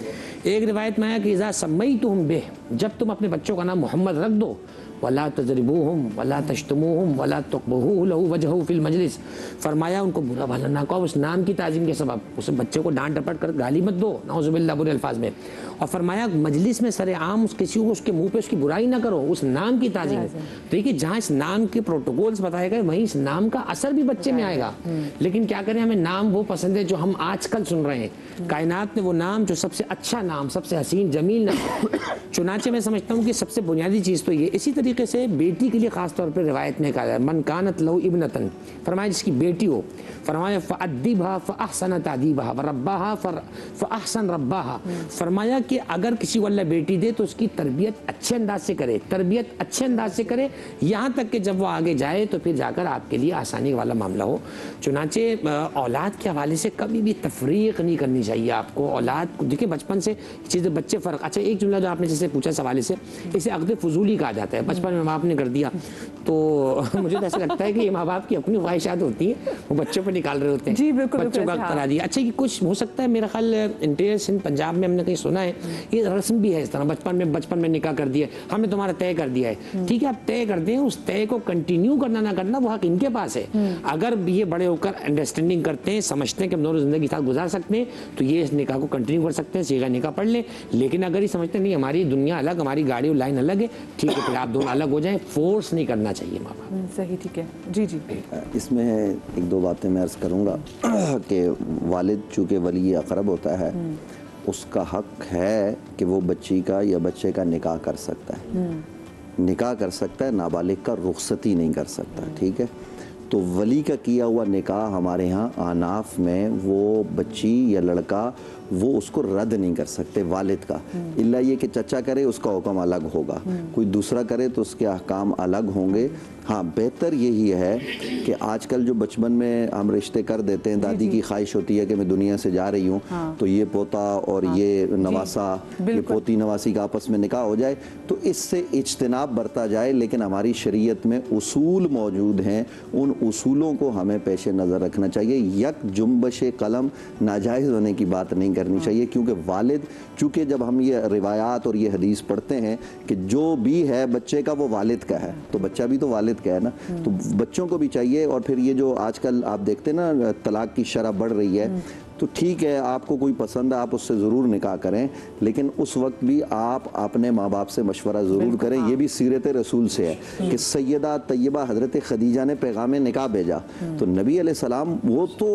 एक रिवायत में आया कि इज़ा सम्मैतुहुम बिह, जब तुम अपने बच्चों का नाम मोहम्मद रख दो, वला तजरिबूहुम वला तशतमूहुम वला तुक़बहू लहू वजहू फिल मजलिस। फरमाया उनको बुरा भला ना कहो उस नाम की ताज़ीम के सबब, उस बच्चे को डांट डपट कर गाली मत दो, नाउज़ुबिल्लाह बुरे अल्फाज में। और फरमाया मजलिस में सरेआम किसी को उसके मुंह पे उसकी बुराई ना करो, उस नाम की ताज़ीम। देखिए जहाँ इस नाम के प्रोटोकॉल्स बताए गए वहीं इस नाम का असर भी बच्चे में आएगा। लेकिन क्या करें, हमें नाम वो पसंद है जो हम आजकल सुन रहे हैं। कायनात में वो नाम जो सबसे अच्छा नाम, सबसे हसीन जमील नाम, चुनाचे मैं समझता हूँ कि सबसे बुनियादी चीज़ तो ये। इसी तरीके से बेटी के लिए ख़ास तौर पर रिवायत में कहा है मन कानत लहू इब्नतन, फरमाया जिसकी बेटी हो, फरमाया फ़अद्दिबहा फ़अहसन तादीबहा वरब्बाहा फ़अहसन रब्बाहा। फरमाया कि अगर किसी को अल्लाह बेटी दे तो उसकी तरबियत अच्छे अंदाज से करे, तरबियत अच्छे अंदाज से करे, यहाँ तक कि जब वो आगे जाए तो फिर जाकर आपके लिए आसानी वाला मामला हो। चुनाचे औलाद के हवाले से कभी भी तफरीक नहीं करनी चाहिए आपको। औलाद को देखिए बचपन से चीज़ें बच्चे फ़र्क। अच्छा एक जुमला जो आपने जैसे पूछा इस हवाले से, इसे अक़द फजूली कहा जाता है। बचपन में माँ बाप ने कर दिया तो मुझे तो ऐसा लगता है कि ये माँ बाप की अपनी ख्वाहिशात होती हैं, वो बच्चों पर निकाल रहे होते हैं। जी बिल्कुल, बच्चों का करा दिया। अच्छा कि कुछ हो सकता है, मेरा ख्याल इंटीरियर सिंध पंजाब में हमने कहीं सुना है, ये रस्म भी है इस तरह, बचपन में निकाह कर दिया, हमने तुम्हारा तय कर दिया है। ठीक है, आप तय कर दें, उस तय को कंटिन्यू करना ना करना वो हक इनके पास है। अगर ये बड़े होकर अंडरस्टैंडिंग करते हैं, समझते हैं कि हम दोनों जिंदगी साथ गुजार सकते हैं, तो ये इस निकाह को कंटिन्यू कर सकते हैं, सीधा निकाह पढ़ लें। लेकिन अगर ये समझते नहीं हमारी दुनिया अलग, हमारी गाड़ी और लाइन अलग है, ठीक है, फिर आप दोनों अलग हो जाएं। फोर्स नहीं करना चाहिए माँ बाप। सही, ठीक है। जी जी, इसमें 1-2 बातें मैं अर्ज़ करूँगा कि वालिद चूँकि वली अक़रब होता है, उसका हक है कि वो बच्ची का या बच्चे का निकाह कर सकता है, निकाह कर सकता है, नाबालिग का रुखसती नहीं कर सकता। ठीक है, तो वली का किया हुआ निकाह हमारे यहाँ आनाफ में वो बच्ची या लड़का वो उसको रद्द नहीं कर सकते वालिद का, इल्ला ये कि चचा करे उसका हुक्म अलग होगा, कोई दूसरा करे तो उसके अहकाम अलग होंगे। हाँ, बेहतर यही है कि आजकल जो बचपन में हम रिश्ते कर देते हैं, दादी की ख्वाहिश होती है कि मैं दुनिया से जा रही हूँ, तो ये पोता और ये नवासा, ये पोती नवासी का आपस में निकाह हो जाए, तो इससे इज्तिनाब बरता जाए। लेकिन हमारी शरीयत में उसूल मौजूद हैं, उन उसूलों को हमें पेश नज़र रखना चाहिए। यक जुम्बश कलम नाजायज़ होने की बात नहीं करनी चाहिए, क्योंकि वालिद, चूँकि जब हम ये रिवायात और ये हदीस पढ़ते हैं कि जो भी है बच्चे का वो वालिद का है, तो बच्चा भी तो वालिद का है ना, तो बच्चों को भी चाहिए। और फिर ये जो आजकल आप देखते हैं ना तलाक की शरह बढ़ रही है, तो ठीक है आपको कोई पसंद है आप उससे ज़रूर निकाह करें, लेकिन उस वक्त भी आप अपने माँ बाप से मशवरा ज़रूर करें। ये भी सीरत रसूल से है कि सैयदा तैयबा हज़रत खदीजा ने पैगाम निकाह भेजा, तो नबी अलैहिस्सलाम वो तो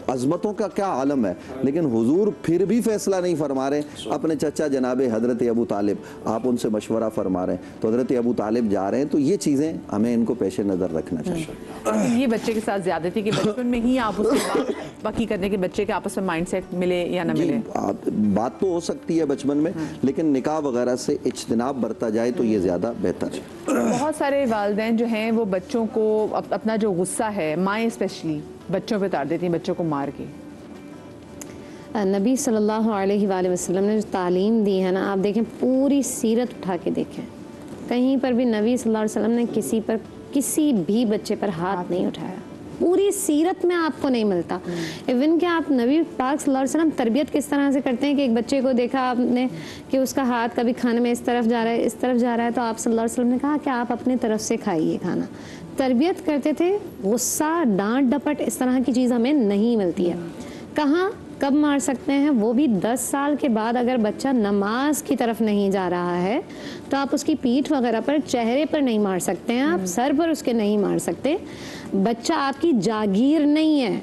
अज़मतों का क्या आलम है, लेकिन हुजूर फिर भी फैसला नहीं फरमा रहे। अपने चचा जनाब हज़रत अबू तालिब, आप उनसे मशवरा फरमा रहे हैं, तो हज़रत अबू तालिब जा रहे हैं, तो ये चीज़ें हमें इनको पेश नज़र रखना चाहिए। ये बच्चे के साथ ज़्यादती कि बचपन में ही आप उससे बाकी करने के बच्चे के आपस में माइंडसेट मिले या ना मिले, बात तो हो सकती है बचपन में, लेकिन निकाह वगैरह से इज्तिनाब बरता जाए तो ये ज़्यादा बेहतर है। बहुत सारे वालिदैन जो हैं वो बच्चों को अपना जो गुस्सा है, माएँ स्पेशली बच्चों पे उतार देती हैं, बच्चों को मार के। नबी सल्लल्लाहु अलैहि वसल्लम ने जो तालीम दी है ना, आप देखें पूरी सीरत उठा के देखें, कहीं पर भी नबी सल्लल्लाहु अलैहि वसल्लम ने किसी भी बच्चे पर हाथ नहीं उठाया। पूरी सीरत में आपको नहीं मिलता। इवन कि आप नबी पाक सल्लल्लाहु अलैहि वसल्लम तरबियत किस तरह से करते हैं कि एक बच्चे को देखा आपने कि उसका हाथ कभी खाने में इस तरफ जा रहा है, इस तरफ जा रहा है, तो आप सल्लल्लाहु अलैहि वसल्लम ने कहा कि आप अपनी तरफ से खाइए खाना। तरबियत करते थे। गुस्सा, डांट डपट इस तरह की चीज़ हमें नहीं मिलती है। कहाँ कब मार सकते हैं? वो भी 10 साल के बाद। अगर बच्चा नमाज की तरफ नहीं जा रहा है तो आप उसकी पीठ वगैरह पर, चेहरे पर नहीं मार सकते हैं, आप सर पर उसके नहीं मार सकते। बच्चा आपकी जागीर नहीं है,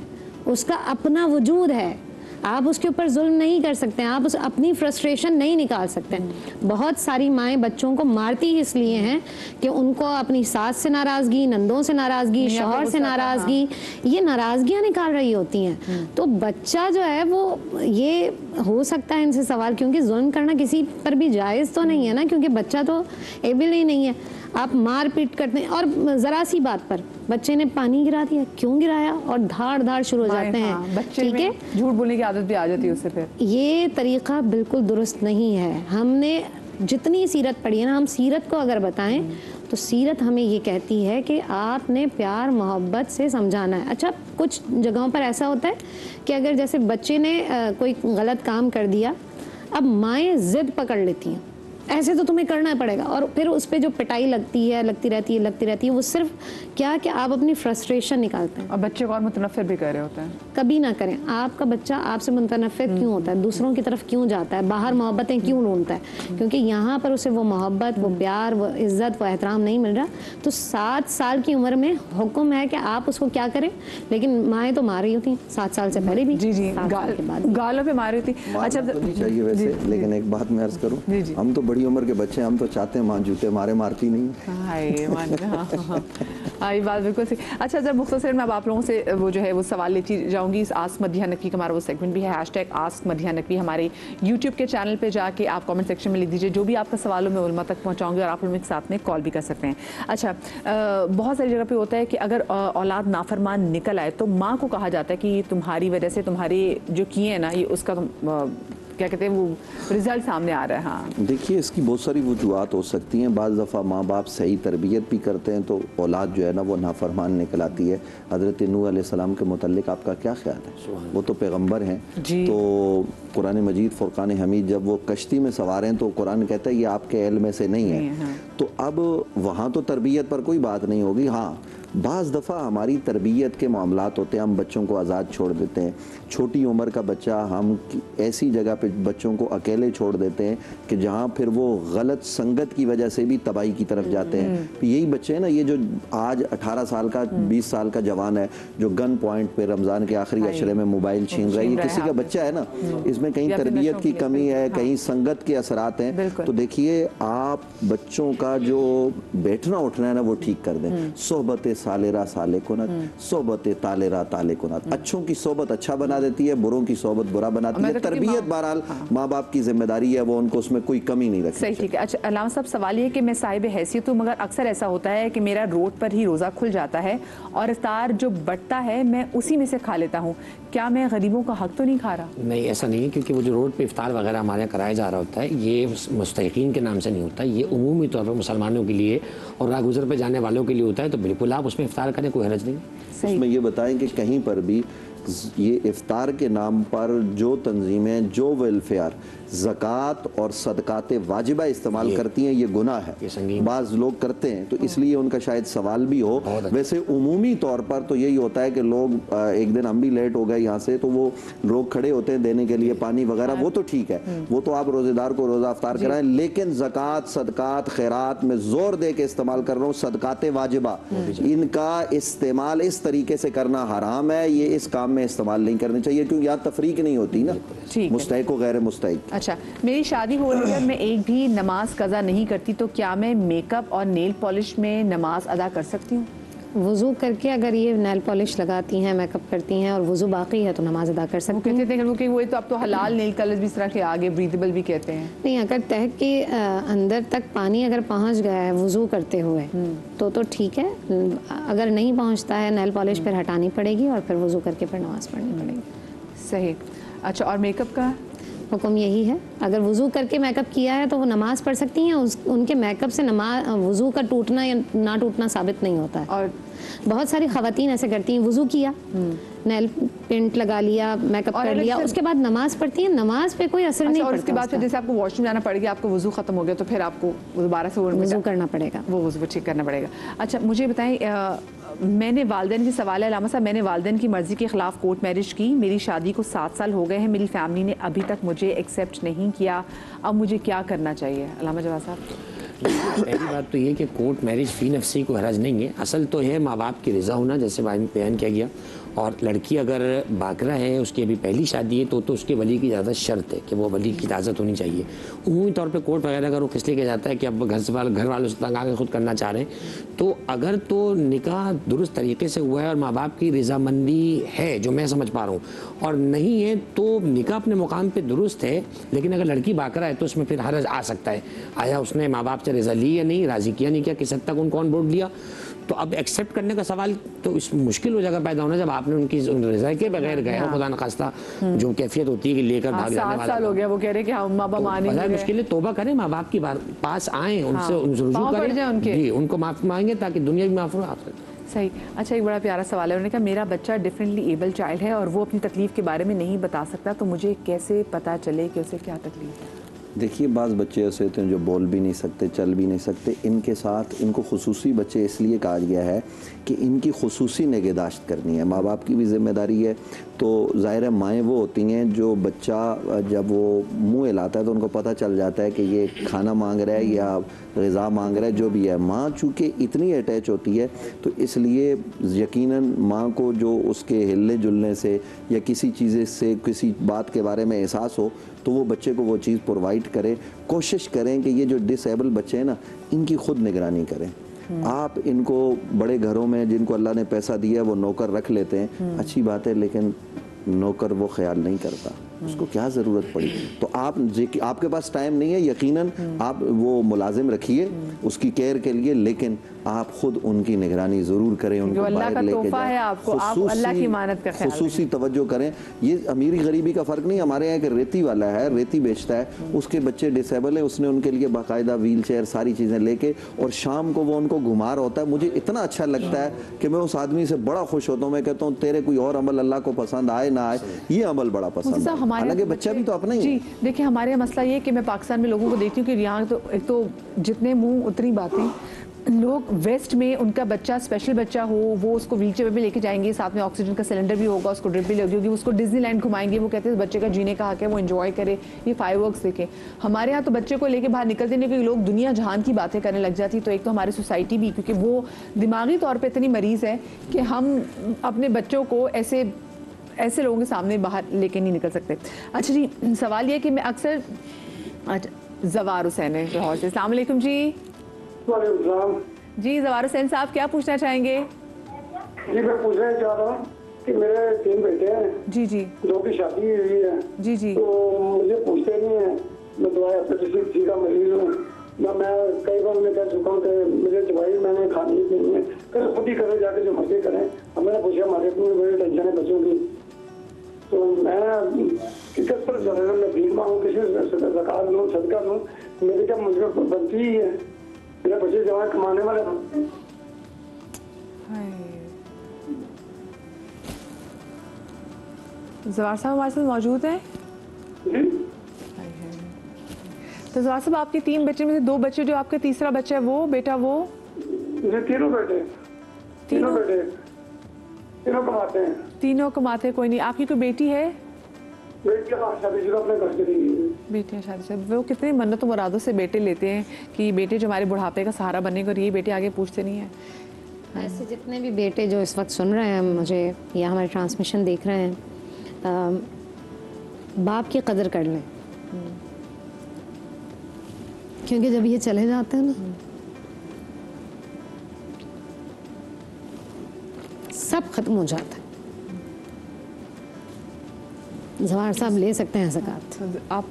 उसका अपना वजूद है, आप उसके ऊपर जुल्म नहीं कर सकते हैं, आप उस अपनी फ्रस्ट्रेशन नहीं निकाल सकते हैं। बहुत सारी माएँ बच्चों को मारती ही इसलिए हैं कि उनको अपनी सास से नाराज़गी, नंदों से नाराज़गी, शौहर से नाराज़गी, ये नाराज़गियाँ निकाल रही होती हैं। तो बच्चा जो है वो, ये हो सकता है इनसे सवाल, क्योंकि जुल्म करना किसी पर भी जायज़ तो नहीं है ना, क्योंकि बच्चा तो एबल ही नहीं है। आप मार पीट करते हैं और ज़रा सी बात पर बच्चे ने पानी गिरा दिया, क्यों गिराया, और धाड़ धाड़ शुरू हो जाते हैं। बच्चे ठीक है, झूठ बोलने की आदत भी आ जाती है उससे। फिर ये तरीक़ा बिल्कुल दुरुस्त नहीं है। हमने जितनी सीरत पढ़ी है ना, हम सीरत को अगर बताएं तो सीरत हमें ये कहती है कि आपने प्यार मोहब्बत से समझाना है। अच्छा, कुछ जगहों पर ऐसा होता है कि अगर जैसे बच्चे ने कोई गलत काम कर दिया, अब माएँ ज़िद पकड़ लेती हैं, ऐसे तो तुम्हें करना पड़ेगा, और फिर उस पर जो पिटाई लगती रहती है, वो सिर्फ क्या कि आप अपनी फ्रस्ट्रेशन निकालते हैं। और बच्चे को और मुतनफ़िर भी कर रहे होते हैं। कभी ना करें। आपका बच्चा आपसे मुतनफ़िर क्यों होता है, दूसरों की तरफ क्यों जाता है, बाहर मोहब्बतें क्यों ढूंढता है? क्योंकि यहाँ पर उसे वो मोहब्बत, वो प्यार, वो इज़्ज़त, वो एहतराम नहीं मिल रहा। तो 7 साल की उम्र में हुक्म है कि आप उसको क्या करें, लेकिन माएँ तो मार रही होती हैं 7 साल से पहले भी। जी, 7 साल के बाद गालों पे मार रही थी। अच्छा, तो नहीं चाहिए वैसे, लेकिन एक बात मैं अर्ज़ करूँ, हम तो बड़ी उम्र के बच्चे, हम तो चाहते हैं माँ जूते मारे, मारती नहीं। हाँ, ये बात बिल्कुल सही। अच्छा, जब मुख्तसर मैं अब आप लोगों से वो जो है वो सवाल लेती जाऊँगी। इस आस्क मदीहा नकवी का हमारा वो सेगमेंट भी है, #आस्क मदीहा नकवी। हमारे यूट्यूब के चैनल पे जाके आप कमेंट सेक्शन में लिख दीजिए जो भी आपका सवाल हो, मैं उलमा तक पहुँचाऊँगी और आप लोग एक साथ में कॉल भी कर सकते हैं। अच्छा, बहुत सारी जगह पे होता है कि अगर औलाद नाफरमान निकल आए तो माँ को कहा जाता है कि तुम्हारी वजह से, तुम्हारे जो किए हैं ना, ये उसका क्या कहते हैं, वो रिजल्ट सामने आ रहा है। हाँ, देखिए, इसकी बहुत सारी वजूहत हो सकती हैं। बाज़ दफ़ा माँ बाप सही तरबियत भी करते हैं तो औलाद जो है ना वो नाफरमान निकल आती है। हज़रत नूह अलैहिस्सलाम के मुतल्लिक़ आपका क्या ख्याल है? वो तो पैगम्बर हैं, तो कुरान मजीद फ़ुरक़ान हमीद जब वो कश्ती में सवार हैं तो कुरान कहता है ये आपके इल्म में से नहीं है। तो अब वहाँ तो तरबियत पर कोई बात नहीं होगी। हाँ, बाज़ दफ़ा हमारी तरबियत के मामलात होते हैं, हम बच्चों को आज़ाद छोड़ देते हैं। छोटी उम्र का बच्चा हम ऐसी जगह पे बच्चों को अकेले छोड़ देते हैं कि जहाँ फिर वो गलत संगत की वजह से भी तबाही की तरफ जाते हैं। यही बच्चे हैं ना, ये जो आज 18 साल का 20 साल का जवान है जो गन पॉइंट पे रमज़ान के आखिरी अशरे में मोबाइल छीन रहा है, ये किसी का बच्चा है ना। इसमें कहीं तरबियत की कमी है, कहीं संगत के असरात हैं। तो देखिए, आप बच्चों का जो बैठना उठना है ना वो ठीक कर दें। सोहबत सालेरा साले कुनत, सोहबत तालेरा ताले कुनत। अच्छों की सोहबत अच्छा बना देती है, बुरों की सोहबत बुरा बनाती है। तरबियत बहरहाल माँ बाप की जिम्मेदारी है, वो उनको उसमें कोई कमी नहीं रखती। सही, ठीक है। अच्छा, अल्लामा साहब, सवाल ये कि मैं साहिब हैसियत हूँ, मगर अक्सर ऐसा होता है कि मेरा रोड पर ही रोज़ा खुल जाता है और इफ्तार जो बटता है मैं उसी में से खा लेता हूँ। क्या मैं गरीबों का हक तो नहीं खा रहा? नहीं, ऐसा नहीं है, क्योंकि वो जो रोड पे इफ्तार वगैरह हमारे यहाँ कराया जा रहा होता है, ये मुस्तहिकीन के नाम से नहीं होता, ये उमूमी तौर पर मुसलमानों के लिए और राहगुजर पे जाने वालों के लिए होता है। तो बिल्कुल आप उसमें इफ्तार करें, कोई हरज नहीं। उसमें ये बताएं कि कहीं पर भी ये इफ्तार के नाम पर जो तंजीमें, जो वेलफेयर ज़कात और सदकात वाजिबा इस्तेमाल करती हैं, ये गुनाह है। बाज़ लोग करते हैं तो इसलिए उनका शायद सवाल भी हो। वैसे उमूमी तौर पर तो यही होता है कि लोग, एक दिन हम भी लेट हो गए यहाँ से, तो वो लोग खड़े होते हैं देने के लिए पानी वगैरह, वो तो ठीक है, वो तो आप रोज़ेदार को रोज़ा इफ्तार कराएं। लेकिन ज़कात, सदकात, खैरात में ज़ोर दे के इस्तेमाल कर रहा हूँ, सदकात वाजिबा, इनका इस्तेमाल इस तरीके से करना हराम है। ये इस काम में इस्तेमाल नहीं करने चाहिए, क्योंकि यहाँ तफरीक नहीं होती ना, मुस्तहिक व गैर मुस्तहिक। अच्छा, मेरी शादी हो रही है, मैं एक भी नमाज कज़ा नहीं करती, तो क्या मैं मेकअप और नेल पॉलिश में नमाज अदा कर सकती हूँ? वज़ू करके अगर ये नेल पॉलिश लगाती हैं, मेकअप करती हैं और वज़ू बाकी है तो नमाज अदा कर सकती हैं। कहते थे कि वो तो अब तो हलाल नेल कलर्स भी इस तरह के आगे ब्रीदेबल भी कहते हैं। नहीं, अगर तह के अंदर तक पानी अगर पहुंच गया है वज़ू करते हुए तो ठीक है। अगर नहीं पहुंचता है, नेल पॉलिश फिर हटानी पड़ेगी और फिर वज़ू करके फिर नमाज पढ़नी पड़ेगी। सही। अच्छा, और मेकअप का? हुक्म यही है। अगर वज़ू करके मेकअप किया है तो वो नमाज पढ़ सकती हैं। उनके मेकअप से नमाज वज़ू का टूटना या ना टूटना साबित नहीं होता है। और बहुत सारी ख़वातीन ऐसे करती हैं, वज़ू किया, नेल पेंट लगा लिया, मेकअप कर लिया, उसके बाद नमाज पढ़ती हैं, नमाज पे कोई असर नहीं और पड़ता। उसके बाद फिर जैसे आपको वॉशरूम जाना पड़ गया, आपको वज़ू ख़त्म हो गया, तो फिर आपको दोबारा से वज़ू करना पड़ेगा, वो वज़ू ठीक करना पड़ेगा। अच्छा, मुझे बताएं, मैंने वालिदैन की सवाल है अलामा साहब, मैंने वालिदैन की मर्ज़ी के ख़िलाफ़ कोर्ट मैरिज की, मेरी शादी को 7 साल हो गए हैं, मेरी फैमिली ने अभी तक मुझे एक्सेप्ट नहीं किया, अब मुझे क्या करना चाहिए? अलामा जवाद साहब। पहली बात तो ये कि कोर्ट मैरिज फ़ी नफ्सी को हरज नहीं है, असल तो है माँ बाप की रज़ा होना, जैसे बयान किया गया। और लड़की अगर बाकरा है, उसकी अभी पहली शादी है, तो उसके वली की ज़्यादा शर्त है कि वो वली की इजाज़त होनी चाहिए। उमूमी तौर पे कोर्ट वगैरह अगर वो इसलिए किया जाता है कि अब घर वालों से तंग आकर खुद करना चाह रहे हैं, तो अगर तो निकाह दुरुस्त तरीके से हुआ है और माँ बाप की रज़ामंदी है, जो मैं समझ पा रहा हूँ, और नहीं है तो निकाह अपने मुकाम पर दुरुस्त है, लेकिन अगर लड़की बाकरा है तो उसमें फिर हरज आ सकता है। आया उसने माँ बाप से रज़ा ली या नहीं, राज़ी किया नहीं किया, किस हद तक उनको ऑन बोर्ड लिया, तो अब एक्सेप्ट करने का सवाल तो इस मुश्किल हो जाएगा पैदा होना जब आपने उनकी रज़ा के बगैर गए हो, खुदा न खास्ता जो कैफियत होती है कि लेकर भाग जाने वाला। 7 साल हो गया, वो कह रहे कि हम माँ बाप माने नहीं, मुश्किल है। तौबा करें, माँ बाप की पास आए, उनसे रुजू करें, जी उनको माफ़ मांगे ताकि दुनिया भी माफ़ हो। सही। अच्छा, एक बड़ा प्यारा सवाल है, उन्होंने कहा मेरा बच्चा डिफरेंटली एबल चाइल्ड है और वो अपनी तकलीफ़ के बारे में नहीं बता सकता, तो मुझे कैसे पता चले कि उसे क्या तकलीफ है? देखिए, बाज़ बच्चे ऐसे होते हैं जो बोल भी नहीं सकते, चल भी नहीं सकते। इनके साथ इनको खुसूसी बच्चे इसलिए कहा गया है कि इनकी खुसूसी निगहदाश्त करनी है, माँ बाप की भी जिम्मेदारी है। तो ज़ाहिर है माएँ वो होती हैं जो बच्चा जब वो मुँह हिलाता है तो उनको पता चल जाता है कि ये खाना मांग रहा है या ग़िज़ा मांग रहा है, जो भी है। माँ चूँकि इतनी अटैच होती है तो इसलिए यकीनन माँ को जो उसके हिलने जुलने से या किसी चीज़ से, किसी बात के बारे में एहसास हो, तो वो बच्चे को वो चीज़ प्रोवाइड करें। कोशिश करें कि ये जो डिसेबल बच्चे हैं ना, इनकी खुद निगरानी करें। आप इनको बड़े घरों में जिनको अल्लाह ने पैसा दिया वो नौकर रख लेते हैं, अच्छी बात है, लेकिन नौकर वो ख्याल नहीं करता, उसको क्या ज़रूरत पड़ी। तो आपके पास टाइम नहीं है, यकीनन आप वो मुलाजिम रखिए उसकी केयर के लिए, लेकिन आप खुद उनकी निगरानी ज़रूर करें, उनको बाहर लेके जाएं, आपको आप अल्लाह की इमानत का ख्याल खुसूसी तवज्जो करें। ये अमीरी गरीबी का फ़र्क नहीं, हमारे यहाँ एक रेती वाला है, रेती बेचता है, उसके बच्चे डिसेबल है, उसने उनके लिए बाकायदा व्हील चेयर सारी चीज़ें लेके, और शाम को वो उनको घुमा रहा होता है। मुझे इतना अच्छा लगता है कि मैं उस आदमी से बड़ा खुश होता हूँ। मैं कहता हूँ तेरे कोई और अमल अल्लाह को पसंद आए ना आए, ये अमल बड़ा पसंद है, हालांकि बच्चा भी तो अपना ही है। देखिए, हमारे यहाँ मसला ये है कि मैं पाकिस्तान में लोगों को देखती हूँ कि यहाँ तो एक तो जितने मुंह उतनी बातें। लोग वेस्ट में उनका बच्चा स्पेशल बच्चा हो, वो उसको व्हील चेयर पे लेके जाएंगे, साथ में ऑक्सीजन का सिलेंडर भी होगा, उसको ड्रिप भी लगी होगी, उसको डिज्नीलैंड घुमाएंगे। वो कहते हैं बच्चे का जीने का हक है, वो एंजॉय करे, ये फायरवर्क्स देखे। हमारे यहाँ तो बच्चे को लेके बाहर निकलते नहीं, क्योंकि लोग दुनिया जहान की बातें करने लग जाती। तो एक तो हमारी सोसाइटी भी, क्योंकि वो दिमागी तौर पर इतनी मरीज़ है कि हम अपने बच्चों को ऐसे लोगों के सामने बाहर लेके नहीं निकल सकते। अच्छा जी, सवाल ये कि मैं अक्सर जवार हुसैन है लाहौर से। अस्सलाम वालेकुम जी। जी जवार हुसैन साहब, क्या पूछना चाहेंगे? जी मैं पूछना चाह रहा हूँ कि मेरे 3 बेटे हैं। जी जी। 2 की शादी हुई है। जी जी। तो मुझे पूछते नहीं है, मैं दवाई हेपेटाइटिस का मरीज हूँ ना। मैं कई बार मैं कह चुका हूँ कि मुझे दवाई मैंने खानी नहीं है, कर खुद ही करें, जाके जो मर्जी करें। अब मैंने पूछा हमारे को बड़ी टेंशन है बच्चों की, तो मैं किस पर मैं भीख मांगूँ, किसी ज़कात लूँ, सदका लूँ, मेरी क्या मुझे बनती ही है, मेरे बच्चे जवान कमाने वाले हैं। जवार साहब हमारे साथ मौजूद हैं? तो जवार साहब, आपके 3 बच्चे में से 2 बच्चे, जो आपका तीसरा बच्चा है वो बेटा, वो तीनों बेटे तीनों कमाते हैं। तीनों कमाते हैं, कोई नहीं। आपकी कोई बेटी है? बेटी अपने घर से बेटी है शादी से। वो कितनी मन्नतों मुरादों से बेटे लेते हैं कि बेटे जो हमारे बुढ़ापे का सहारा बनेगा, और ये बेटे आगे पूछते नहीं है। ऐसे जितने भी बेटे जो इस वक्त सुन रहे हैं मुझे या हमारे ट्रांसमिशन देख रहे हैं, बाप की कदर कर लें, क्योंकि जब ये चले जाते हैं ना, सब खत्म हो जाता है। जवार साहब ले सकते हैं ज़कात। आप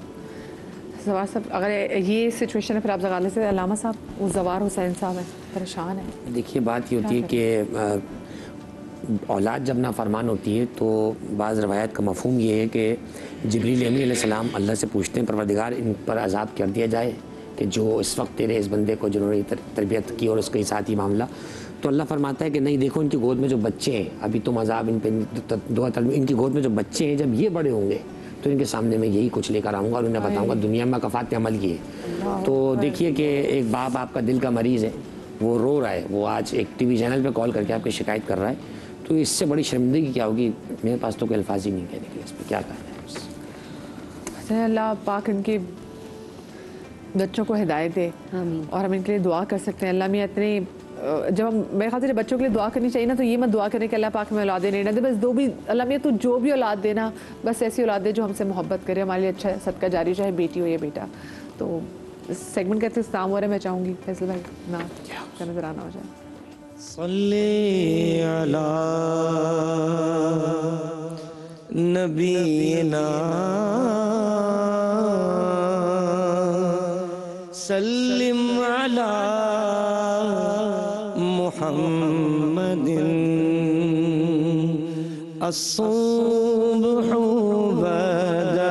जवार साहब, अगर ये सिचुएशन है फिर आप ज़कात ले सकते हैं। अल्लामा साहब, वो जवार हुसैन साहब है, परेशान है। देखिए, बात ये होती है कि औलाद जब नाफरमान होती है तो बाज़ रवायत का मफ़हूम ये है कि जिब्रील अमीन अलैहिस्सलाम अल्लाह से पूछते हैं परवरदिगार इन पर अज़ाब कर दिया जाए कि जो इस वक्त तेरे इस बंदे को जिन्होंने तरबियत की और उसके साथ ही मामला, तो अल्लाह फरमाता है कि नहीं, देखो इनकी गोद में जो बच्चे हैं, अभी तुम अज़ाब इन पर दुआ तलब, इनकी गोद में जो बच्चे हैं जब ये बड़े होंगे तो इनके सामने मैं यही कुछ लेकर आऊँगा और उन्हें बताऊँगा दुनिया में कफ़ात अमल की है। तो देखिए कि एक बाप आपका दिल का मरीज़ है, वो रो रहा है, वो आज एक टीवी चैनल पे कॉल करके आपकी शिकायत कर रहा है, तो इससे बड़ी शर्मिंदगी क्या होगी? मेरे पास तो कोई अल्फाज ही नहीं कहने के लिए इस पर क्या कहना है। अल्लाह पाक इनके बच्चों को हिदायत दे और हम इनके लिए दुआ कर सकते हैं। अल्लाह मियाँ इतने जब हम मेरे ख्याल से बच्चों के लिए दुआ करनी चाहिए ना, तो ये मत दुआ करें कि अल्लाह पाक में औलादे नहीं दे, बस दो भी अल्लाह मियाँ तू जो भी औलाद देना, बस ऐसी औलाद दे जो हमसे मोहब्बत करे, हमारे लिए अच्छा सदका जारी, चाहे बेटी हो या बेटा। तो सेगमेंट कहते इस्तेमाल हो रहा है, मैं चाहूँगी फैसल भाई ना का नजर आना हो जाए। सल्ले अला नबीना सल्लिम अला मुहम्मदिन अस्सुब्हु बदा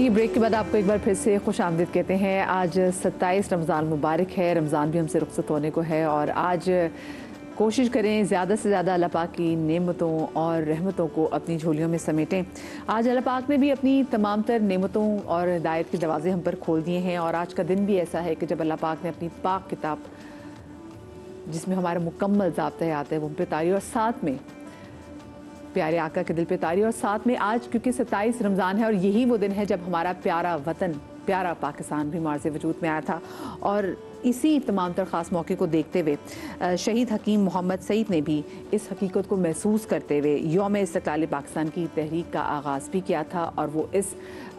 ब्रेक के बाद आपको एक बार फिर से खुश आमदीद कहते हैं। आज 27 रमज़ान मुबारक है, रमज़ान भी हमसे रुखसत होने को है और आज कोशिश करें ज़्यादा से ज़्यादा अल्लाह पाक की नेमतों और रहमतों को अपनी झोलियों में समेटें। आज अल्लाह पाक ने भी अपनी तमाम तर नेमतों और हिदायत के दरवाजे हम पर खोल दिए हैं और आज का दिन भी ऐसा है कि जब अल्लाह पाक ने अपनी पाक किताब जिसमें हमारे मुकम्मल ज़ाब्ते आते हैं वो हम पे तारी और साथ में प्यारे आका के दिल पे तारी और साथ में आज क्योंकि 27 रमज़ान है और यही वो दिन है जब हमारा प्यारा वतन प्यारा पाकिस्तान भी मार्ज़ वजूद में आया था और इसी तमाम तर ख़ास मौके को देखते हुए शहीद हकीम मोहम्मद सईद ने भी इस हकीकत को महसूस करते हुए यौम इस्तिक़लाल पाकिस्तान की तहरीक का आगाज़ भी किया था और वो इस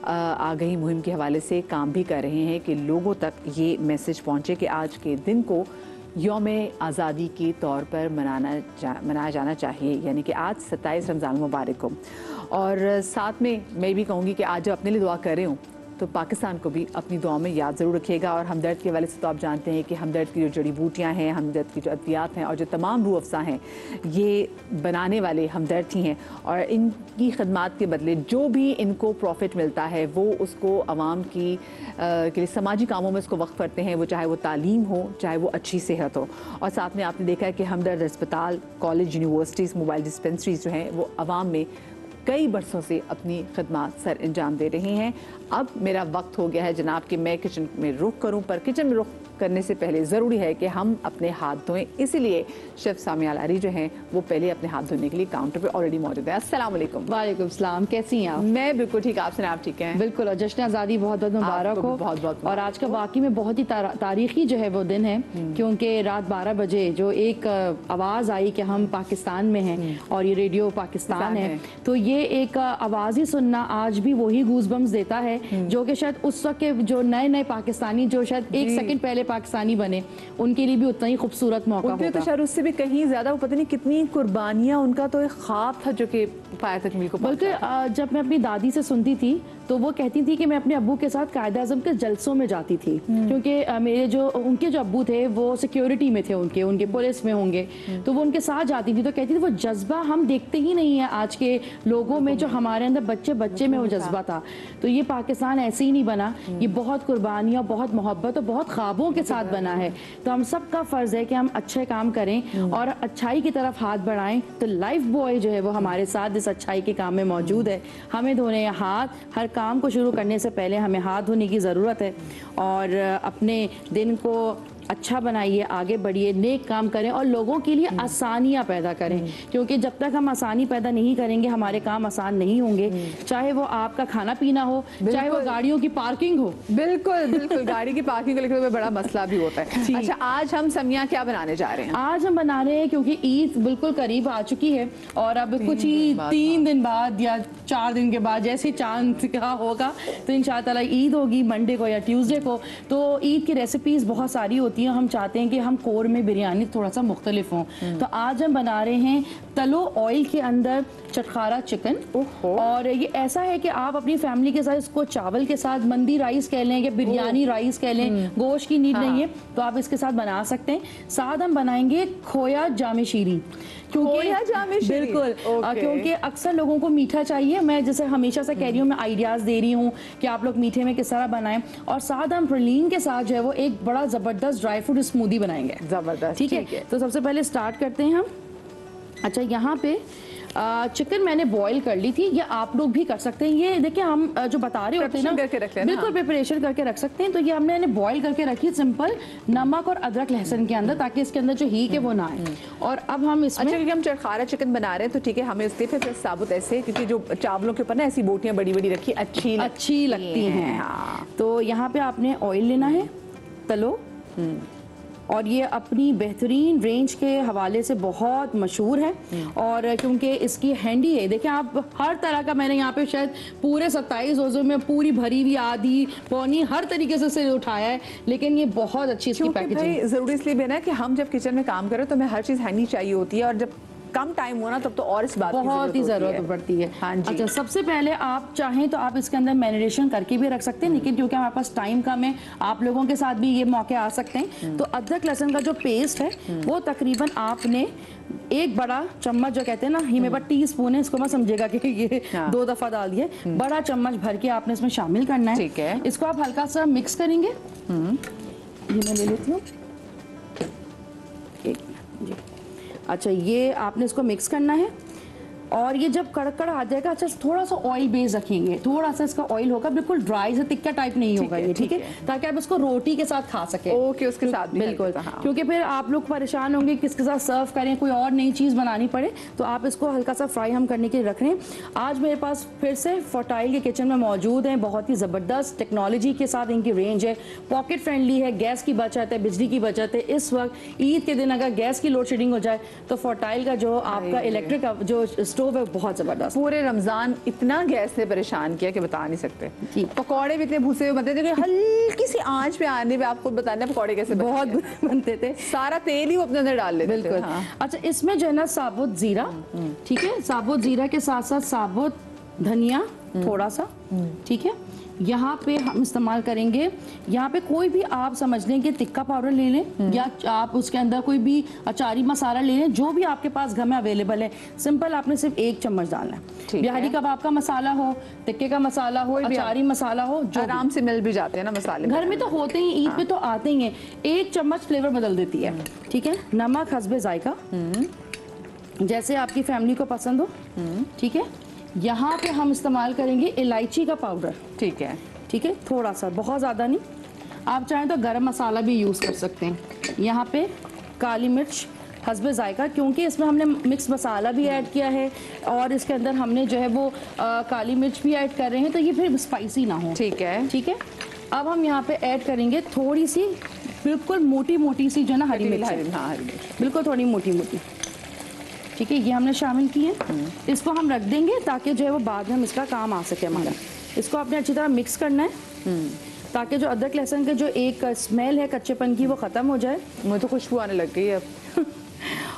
आगही मुहिम के हवाले से काम भी कर रहे हैं कि लोगों तक ये मैसेज पहुँचे कि आज के दिन को यौम आज़ादी के तौर पर मनाया जाना चाहिए, यानी कि आज 27 रमज़ान मुबारक को। और साथ में मैं भी कहूँगी कि आज जब अपने लिए दुआ कर रहे हूँ तो पाकिस्तान को भी अपनी दुआओं में याद ज़रूर रखिएगा। और हमदर्द के हवाले से तो आप जानते हैं कि हमदर्द की जो जड़ी बूटियाँ हैं, हमदर्द की जो अद्वियात हैं और जो तमाम रूह अफ़ज़ा हैं, ये बनाने वाले हमदर्द ही हैं। और इनकी खदमात के बदले जो भी इनको प्रॉफिट मिलता है वो उसको आवाम के लिए समाजी कामों में उसको वक्फ करते हैं, वो चाहे वो तालीम हो, चाहे वो अच्छी सेहत हो। और साथ में आपने देखा है कि हमदर्द अस्पताल, कॉलेज, यूनिवर्सिटीज़, मोबाइल डिस्पेंसरीज जो हैं वो आवाम में कई बरसों से अपनी खदमात सर अंजाम दे रही हैं। अब मेरा वक्त हो गया है जनाब कि मैं किचन में रुख करूं, पर किचन में रुख करने से पहले ज़रूरी है कि हम अपने हाथ धोएं। इसीलिए शेफ़ सामिया लारी जो हैं वो पहले अपने हाथ धोने के लिए काउंटर पे ऑलरेडी मौजूद है। अस्सलाम वालेकुम। वालेकुम सलाम, कैसी हैं आप? मैं बिल्कुल ठीक, आप सुनाएं, आप ठीक हैं? बिल्कुल, और जश्न आज़ादी बहुत बहुत मुबारक हो। बहुत बहुत। और आज का वाकई में बहुत ही तारीखी जो है वो दिन है, क्योंकि रात 12 बजे जो एक आवाज़ आई कि हम पाकिस्तान में हैं और ये रेडियो पाकिस्तान है, तो ये एक आवाज़ ही सुनना आज भी वही गूज़बम्स देता है जो कि शायद उस वक्त के जो नए नए पाकिस्तानी जो शायद एक सेकंड पहले पाकिस्तानी बने, उनके लिए भी उतना ही खूबसूरत मौका होगा। तो शायद उससे भी कहीं ज़्यादा, वो पता नहीं कितनी कुर्बानियाँ, उनका तो एक ख्वाब था जो कि पाया तकमील को। बल्कि जब मैं अपनी दादी से सुनती थी तो वो कहती थी कि मैं अपने अब्बू के साथ कायद-ए-आज़म के जलसों में जाती थी, क्योंकि मेरे जो उनके जो अब्बू थे वो सिक्योरिटी में थे, उनके पुलिस में होंगे, तो वो उनके साथ जाती थी। तो कहती थी वो जज्बा हम देखते ही नहीं है आज के लोगों में, जो हमारे अंदर बच्चे बच्चे में वो जज्बा था। तो ये पाकिस्तान ऐसे ही नहीं बना, ये बहुत कुर्बानियाँ, बहुत मोहब्बत और बहुत ख्वाबों के साथ बना है। तो हम सब का फ़र्ज़ है कि हम अच्छे काम करें और अच्छाई की तरफ हाथ बढ़ाएं। तो लाइफ बॉय जो है वो हमारे साथ इस अच्छाई के काम में मौजूद है। हमें धोने हाथ, हर काम को शुरू करने से पहले हमें हाथ धोने की ज़रूरत है। और अपने दिन को अच्छा बनाइए, आगे बढ़िए, नेक काम करें और लोगों के लिए आसानियाँ पैदा करें, क्योंकि जब तक हम आसानी पैदा नहीं करेंगे हमारे काम आसान नहीं होंगे। चाहे वो आपका खाना पीना हो, चाहे वो गाड़ियों की पार्किंग हो। बिल्कुल बिल्कुल, गाड़ी की पार्किंग को लेकर बड़ा मसला भी होता है। अच्छा, आज हम समिया क्या बनाने जा रहे हैं? आज हम बना रहे हैं, क्योंकि ईद बिल्कुल करीब आ चुकी है और अब कुछ ही 3 दिन बाद या 4 दिन के बाद जैसे चांद का होगा तो इंशाअल्लाह ईद होगी, मंडे को या ट्यूसडे को। तो ईद की रेसिपीज बहुत सारी होती, हम चाहते हैं कि हम कोर में बिरयानी थोड़ा सा मुख्तलिफ हों। तो आज हम बना रहे हैं तलो ऑयल के अंदर चटखारा चिकन। और ये ऐसा है कि आप अपनी फैमिली के साथ इसको चावल के साथ मंदी राइस कह लें या बिरयानी राइस कह लें, गोश्त की नीड नहीं है तो आप इसके साथ बना सकते हैं। साथ हम बनाएंगे खोया जामे शीरी, क्योंकि बिल्कुल क्योंकि अक्सर लोगों को मीठा चाहिए। मैं जैसे हमेशा से कह रही हूँ, मैं आइडियाज दे रही हूँ कि आप लोग मीठे में किस तरह बनाएं। और साथ हम प्रलीन के साथ जो है वो एक बड़ा जबरदस्त ड्राई फ्रूट स्मूदी बनाएंगे। जबरदस्त, ठीक है। तो सबसे पहले स्टार्ट करते हैं हम। अच्छा, यहाँ पे चिकन मैंने बॉईल कर ली थी, ये आप लोग भी कर सकते हैं। ये देखिए हम जो बता रहे होते हैं ना, बिल्कुल प्रिपरेशन करके रख सकते हैं। तो ये हमने बॉईल करके रखी सिंपल नमक और अदरक लहसुन के अंदर, ताकि इसके अंदर जो हीक है वो ना आए। और अब हम इसमें, अच्छा, क्योंकि हम चटखारा चिकन बना रहे हैं तो ठीक है, हमें उसके फिर साबुत ऐसे, क्योंकि जो चावलों के ऊपर ना ऐसी बोटियां बड़ी बड़ी रखी अच्छी लगती हैं। हाँ। तो यहाँ पे आपने ऑयल लेना है, तलो, और ये अपनी बेहतरीन रेंज के हवाले से बहुत मशहूर है। और क्योंकि इसकी हैंडी है, देखिए आप हर तरह का, मैंने यहाँ पे शायद पूरे 27 रोज़ों में पूरी भरी हुई, आधी पौनी, हर तरीके से उठाया है, लेकिन ये बहुत अच्छी इसकी पैकेजिंग। ज़रूरी इसलिए भी ना कि हम जब किचन में काम करें तो हमें हर चीज़ हैंडी चाहिए होती है, और जब कम टाइम होना तब तो और इस बात बहुत ही ज़रूरत पड़ती है। हाँ जी। अच्छा, सबसे पहले आप चाहें तो आप इसके अंदर मैरिनेशन करके भी रख सकते हैं, लेकिन क्योंकि हमारे पास टाइम कम है, आप लोगों के साथ भी ये मौके आ सकते हैं। तो अदरक लहसुन का जो पेस्ट है वो तकरीबन आपने 1 बड़ा चम्मच, जो कहते हैं ना, ही मेरे पास टीस्पून है, इसको मत समझेगा कि ये 2 दफ़ा डाल दिए, बड़ा चम्मच भर के आपने इसमें शामिल करना है। ठीक है। इसको आप हल्का सा मिक्स करेंगे। ये मैं ले लेती हूँ। अच्छा, ये आपने इसको मिक्स करना है और ये जब कड़कड़ आ जाएगा, अच्छा थोड़ा सा ऑयल बेस रखेंगे, थोड़ा सा इसका ऑयल होगा, बिल्कुल ड्राई से तिक्का टाइप नहीं होगा ये, ठीक है, ताकि आप इसको रोटी के साथ खा सकें। ओके, उसके साथ भी बिल्कुल, क्योंकि फिर आप लोग परेशान होंगे किसके साथ सर्व करें, कोई और नई चीज़ बनानी पड़े, तो आप इसको हल्का सा फ्राई हम करने के लिए रख रहे हैं। आज मेरे पास फिर से फर्टाइल के किचन में मौजूद हैं, बहुत ही ज़बरदस्त टेक्नोलॉजी के साथ इनकी रेंज है, पॉकेट फ्रेंडली है, गैस की बचत है, बिजली की बचत है। इस वक्त ईद के दिन अगर गैस की लोड शेडिंग हो जाए तो फर्टाइल का जो आपका इलेक्ट्रिक जो स्टोव है बहुत ज़बरदस्त। पूरे रमजान इतना गैस ने परेशान किया कि बता नहीं सकते। पकौड़े भी इतने भूसे हुए बनते थे कि हल्की सी आंच पे आने पे आपको बताना पकौड़े कैसे बहुत बनते थे, सारा तेल ही वो अपने अंदर डाल लेते थे। बिल्कुल। अच्छा, इसमें जो है ना साबुत जीरा, ठीक है, साबुत जीरा के साथ साथ साबुत धनिया थोड़ा सा, ठीक है, यहाँ पे हम इस्तेमाल करेंगे, यहाँ पे कोई भी आप समझ लें कि टिक्का पाउडर ले लें या आप उसके अंदर कोई भी अचारी मसाला ले लें, जो भी आपके पास घर में अवेलेबल है। सिंपल आपने सिर्फ 1 चम्मच डालना है। बिहारी कबाब का मसाला हो, टिक्के का मसाला हो, अचारी मसाला हो, जो आराम से मिल भी जाते हैं ना मसाले घर में तो होते ही, ईद पे तो आते ही हैं। 1 चम्मच फ्लेवर बदल देती है। ठीक है, नमक हस्बे जायका, जैसे आपकी फैमिली को पसंद हो। ठीक है, यहाँ पे हम इस्तेमाल करेंगे इलायची का पाउडर। ठीक है, ठीक है, थोड़ा सा, बहुत ज़्यादा नहीं। आप चाहें तो गरम मसाला भी यूज़ कर सकते हैं। यहाँ पे काली मिर्च हस्बे जायका, क्योंकि इसमें हमने मिक्स मसाला भी ऐड किया है और इसके अंदर हमने जो है वो काली मिर्च भी ऐड कर रहे हैं, तो ये फिर स्पाइसी ना हो। ठीक है, ठीक है। अब हम यहाँ पे ऐड करेंगे थोड़ी सी, बिल्कुल मोटी मोटी सी जो है ना हरी मिर्च, बिल्कुल थोड़ी मोटी मोटी। ठीक है, ये हमने शामिल की है। इसको हम रख देंगे ताकि जो है वो बाद में हम इसका काम आ सके हमारा। इसको आपने अच्छी तरह मिक्स करना है ताकि जो अदरक लहसुन का जो एक स्मेल है कच्चेपन की वो ख़त्म हो जाए। मुझे तो खुशबू आने लग गई है अब।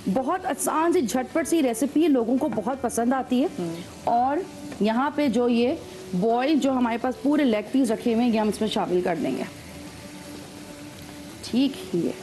बहुत आसान सी झटपट सी रेसिपी है, लोगों को बहुत पसंद आती है। और यहाँ पे जो ये बॉयल जो हमारे पास पूरे लेग पीस रखे हुए हैं, ये हम इसमें शामिल कर देंगे। ठीक है,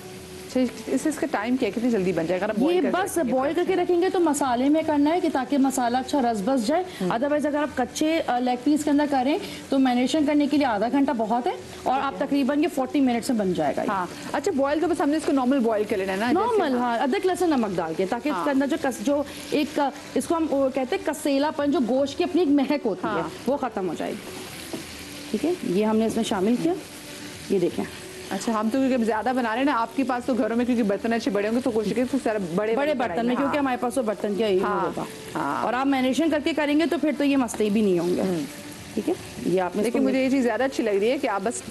इसका टाइम क्या, कितनी जल्दी बन जाएगा? ये बस बॉईल करके रखेंगे तो मसाले में करना है कि ताकि मसाला अच्छा रस बस जाए। अदरवाइज अगर आप कच्चे लेग पीस के अंदर करें तो मैरिनेशन करने के लिए आधा घंटा बहुत है और आप तकरीबन ये 40 मिनट में बन जाएगा। हाँ, अच्छा, बॉईल तो बस हमने इसको नॉर्मल बॉईल कर लेना है ना, नॉर्मल। हाँ, अदरक लहसुन नमक डाल के, ताकि इसके अंदर जो एक इसको हम कहते हैं कसेलापन, जो गोश्त की अपनी एक महक होती है, वो खत्म हो जाएगी। ठीक है, ये हमने इसमें शामिल किया, ये देखें। अच्छा, हम तो क्योंकि ज्यादा बना रहे हैं ना, आपके पास तो घरों में क्योंकि बर्तन अच्छे बड़े होंगे तो कोशिश करें सारे बड़े बर्तन में, क्योंकि हमारे पास वो बर्तन क्या होगा। और आप मैरिनेशन करके करेंगे तो फिर तो ये मसले भी नहीं होंगे। ठीक है, ये आपने, लेकिन मुझे ये चीज़ ज़्यादा अच्छी लग रही है कि आप बस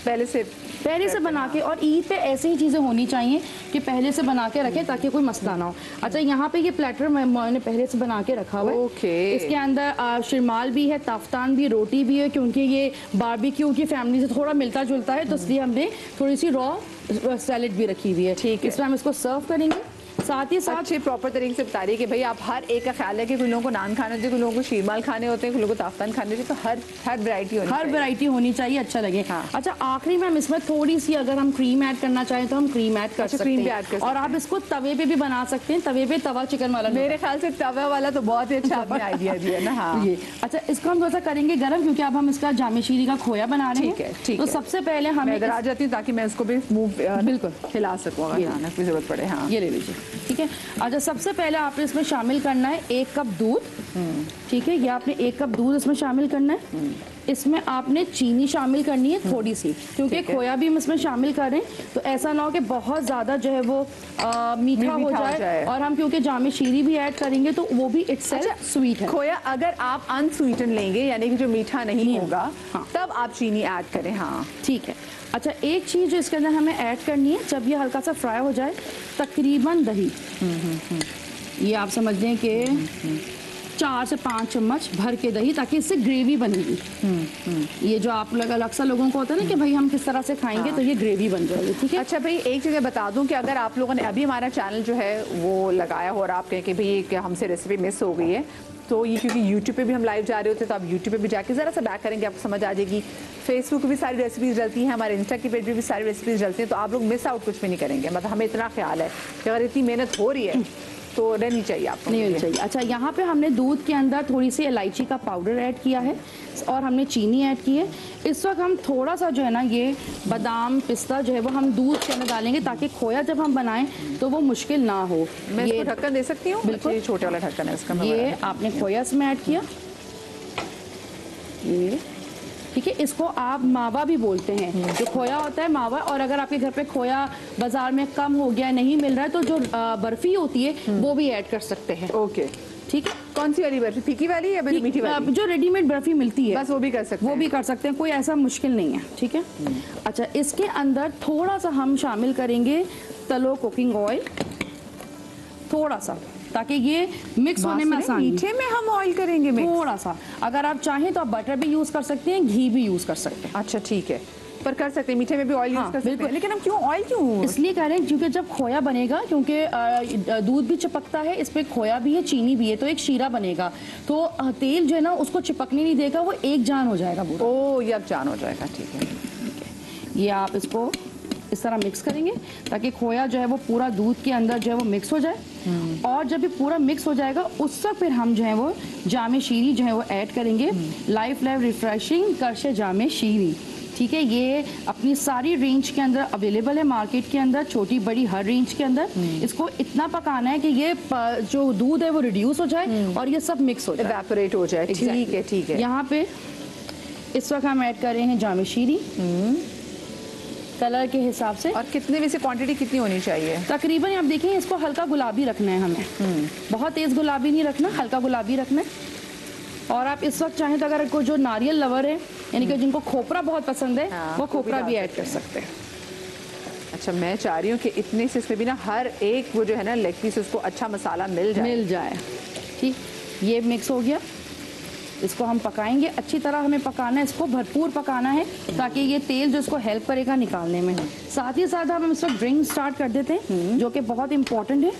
पहले से बना के, और ईद पे ऐसी ही चीज़ें होनी चाहिए कि पहले से बना के रखें ताकि कोई मसला ना हो। अच्छा, यहाँ पे ये प्लेटर मैंने पहले से बना के रखा हुआ है। ओके। इसके अंदर शिरमाल भी है, ताफ्तान भी, रोटी भी है, क्योंकि ये बारबेक्यू की फैमिली से थोड़ा मिलता जुलता है, तो इसलिए हमने थोड़ी सी रॉ सैलेड भी रखी हुई है। ठीक है, इसमें हम इसको सर्व करेंगे। साथ ही साथ अच्छे प्रॉपर तरीके से बता रही है कि भाई आप हर एक का ख्याल है कि कुछ लोगों को नान खाने होते हैं, कुछ लोगों को शीरमाल खाने होते हैं, कुछ लोगों को ताफ्तान खाने होते हैं, तो हर वैरायटी होनी चाहिए, अच्छा लगे। हाँ। अच्छा, आखिरी में हम इसमें थोड़ी सी अगर हम क्रीम ऐड करना चाहें तो हम क्रीम ऐड कर सकते हैं। और आप इसको तवे पे भी बना सकते हैं, तवे पे तवा चिकन वाला। मेरे ख्याल से तवा वाला तो बहुत ही अच्छा आपने आइडिया दिया ना। हाँ, ये अच्छा, इसको हम थोड़ा सा करेंगे गर्म, क्योंकि अब हम इसका जामे शीरी का खोया बना रहे हैं। ठीक है, ठीक तो है। सबसे पहले हम इधर आ जाती हूँ ताकि मैं इसको भी बिल्कुल खिला सकूँ अगर खाने की जरूरत पड़े। हाँ, ये ले लीजिए। ठीक है, अच्छा, सबसे पहले आपने इसमें शामिल करना है 1 कप दूध। ठीक है, ये आपने 1 कप दूध इसमें शामिल करना है। इसमें आपने चीनी शामिल करनी है थोड़ी सी, क्योंकि खोया भी हम इसमें शामिल करें तो ऐसा ना हो कि बहुत ज़्यादा जो है वो मीठा हो जाए। और हम क्योंकि जामे शीरी भी ऐड करेंगे तो वो भी इटसेल्फ स्वीट है। खोया अगर आप अनस्वीटन लेंगे, यानी कि जो मीठा नहीं होगा, तब आप चीनी ऐड करें। हाँ, ठीक है। अच्छा, एक चीज़ जो इसके अंदर हमें ऐड करनी है, जब ये हल्का सा फ्राई हो जाए, तकरीबन दही, ये आप समझ लें कि 4 से 5 चम्मच भर के दही, ताकि इससे ग्रेवी बनेगी। ये जो आप लोग अक्सर लोगों को होता है ना कि भाई हम किस तरह से खाएंगे, तो ये ग्रेवी बन जाएगी। ठीक है। अच्छा भाई, एक चीज़ बता दूं कि अगर आप लोगों ने अभी हमारा चैनल जो है वो लगाया हो और आप कहें कि भाई कि हमसे रेसिपी मिस हो गई है, तो ये क्योंकि यूट्यूब पे भी हम लाइव जा रहे होते हैं, तो आप यूट्यूब पे भी जाके ज़रा सा बैक करेंगे, आपको समझ आ जाएगी। फेसबुक पे भी सारी रेसिपीज़ डलती हैं, हमारे इंस्टा की पेज पे भी सारी रेसिपीज़ डलती हैं, तो आप लोग मिस आउट कुछ भी नहीं करेंगे। मतलब हमें इतना ख्याल है कि अगर इतनी मेहनत हो रही है तो रहनी चाहिए, आपको नहीं होनी चाहिए। अच्छा, यहाँ पे हमने दूध के अंदर थोड़ी सी इलायची का पाउडर ऐड किया है और हमने चीनी ऐड की है। इस वक्त हम थोड़ा सा जो है ना ये बादाम पिस्ता जो है वो हम दूध के अंदर डालेंगे, ताकि खोया जब हम बनाएं तो वो मुश्किल ना हो। मैं इसको ढक्कन दे सकती हूँ? बिल्कुल, छोटे वाला ढक्कन है इसका। ये आपने खोया इसमें ऐड किया, ये ठीक है। इसको आप मावा भी बोलते हैं, जो खोया होता है मावा। और अगर आपके घर पे खोया बाजार में कम हो गया, नहीं मिल रहा है, तो जो बर्फी होती है वो भी ऐड कर सकते हैं। ओके, ठीक है। कौन सी वाली बर्फी, फीकी वाली या मीठी वाली? जो रेडीमेड बर्फी मिलती है बस वो भी कर सकते हैं, वो भी कर सकते हैं, कोई ऐसा मुश्किल नहीं है। ठीक है। अच्छा, इसके अंदर थोड़ा सा हम शामिल करेंगे तलो कुकिंग ऑयल, थोड़ा सा, ताकि ये मिक्स होने में आसानी। मीठे में हम ऑयल करेंगे मिक्स? थोड़ा सा। अगर आप चाहें तो आप बटर भी यूज़ कर सकते हैं, घी भी यूज़ कर सकते हैं। अच्छा, ठीक है। पर कर सकते हैं, मीठे में भी ऑयल यूज हाँ, कर सकते हैं, बिल्कुल। लेकिन हम क्यों ऑयल क्यों? इसलिए कह रहे हैं क्योंकि जब खोया बनेगा, क्योंकि दूध भी चिपकता है, इस पे खोया भी है, चीनी भी है, तो एक शीरा बनेगा, तो तेल जो है ना उसको चिपकने नहीं देगा, वो एक जान हो जाएगा पूरा। ओ यकजान हो जाएगा, ठीक है। ये आप इसको इस तरह मिक्स करेंगे ताकि खोया जो है वो पूरा दूध के अंदर जो है वो मिक्स हो जाए। और जब ये पूरा मिक्स हो जाएगा उस वक्त फिर हम जो है वो जामे शीरी जो है वो ऐड करेंगे। लाइफ रिफ्रेशिंग करशे जामे शीरी, ठीक है। ये अपनी सारी रेंज के अंदर अवेलेबल है मार्केट के अंदर, छोटी बड़ी हर रेंज के अंदर। इसको इतना पकाना है कि ये जो दूध है वो रिड्यूस हो जाए और ये सब मिक्स हो जाए, इवेपोरेट हो जाए। ठीक है, ठीक है। यहाँ पे इस वक्त हम ऐड कर रहे हैं जामे शीरी कलर के हिसाब से। और कितने में से क्वांटिटी कितनी होनी चाहिए? तकरीबन आप देखें इसको हल्का गुलाबी रखना है हमें, बहुत तेज गुलाबी नहीं रखना, हल्का गुलाबी रखना है। और आप इस वक्त चाहें तो अगर कोई जो नारियल लवर है, यानी कि जिनको खोपरा बहुत पसंद है, हाँ, वो खोपरा भी ऐड कर सकते हैं। अच्छा, मैं चाह रही हूँ कि इतने से इसमें भी ना हर एक वो जो है ना लेग पीस उसको अच्छा मसाला मिल जाए। ठीक, ये मिक्स हो गया। इसको हम पकाएंगे अच्छी तरह, हमें पकाना है, इसको भरपूर पकाना है ताकि ये तेल जो इसको हेल्प करेगा निकालने में। साथ ही साथ हम इसको ड्रिंक स्टार्ट कर देते हैं जो कि बहुत इंपॉर्टेंट है।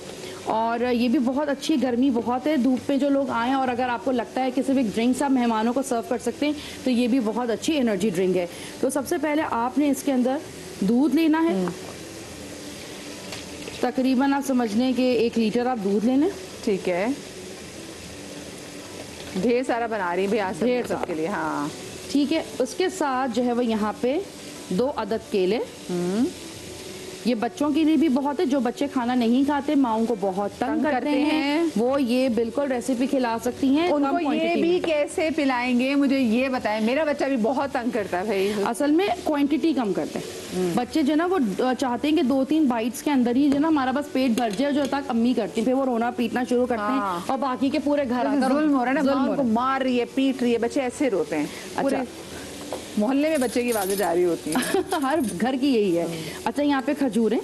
और ये भी बहुत अच्छी, गर्मी बहुत है, धूप पे जो लोग आए और अगर आपको लगता है कि सिर्फ एक ड्रिंक्स आप मेहमानों को सर्व कर सकते हैं तो ये भी बहुत अच्छी एनर्जी ड्रिंक है। तो सबसे पहले आपने इसके अंदर दूध लेना है, तकरीबन आप समझ लें कि 1 लीटर आप दूध लेना। ठीक है, ढेर सारा बना रही है भैया, ढेर सबके लिए। हाँ ठीक है। उसके साथ जो है वो यहाँ पे 2 अदद केले, ये बच्चों के लिए भी बहुत है, जो बच्चे खाना नहीं खाते, माओं को बहुत तंग करते हैं, वो ये बिल्कुल रेसिपी खिला सकती हैं। उनको ये भी कैसे पिलाएंगे मुझे ये बताएं, मेरा बच्चा भी बहुत तंग करता है भाई। असल में क्वांटिटी कम करते हैं बच्चे, जो ना वो चाहते हैं कि 2-3 बाइट्स के अंदर ही जो ना हमारा बस पेट भर जाए, जो तक अम्मी करती है, फिर वो रोना पीटना शुरू करते हैं और बाकी के पूरे घर आकर जुल्म हो रहा है ना, माँ उनको मार रही है, पीट रही है, बच्चे ऐसे रोते हैं। अच्छा, मोहल्ले में बच्चे की आवाजें जारी होती हैं। हर घर की यही है। अच्छा, यहाँ पे खजूर है,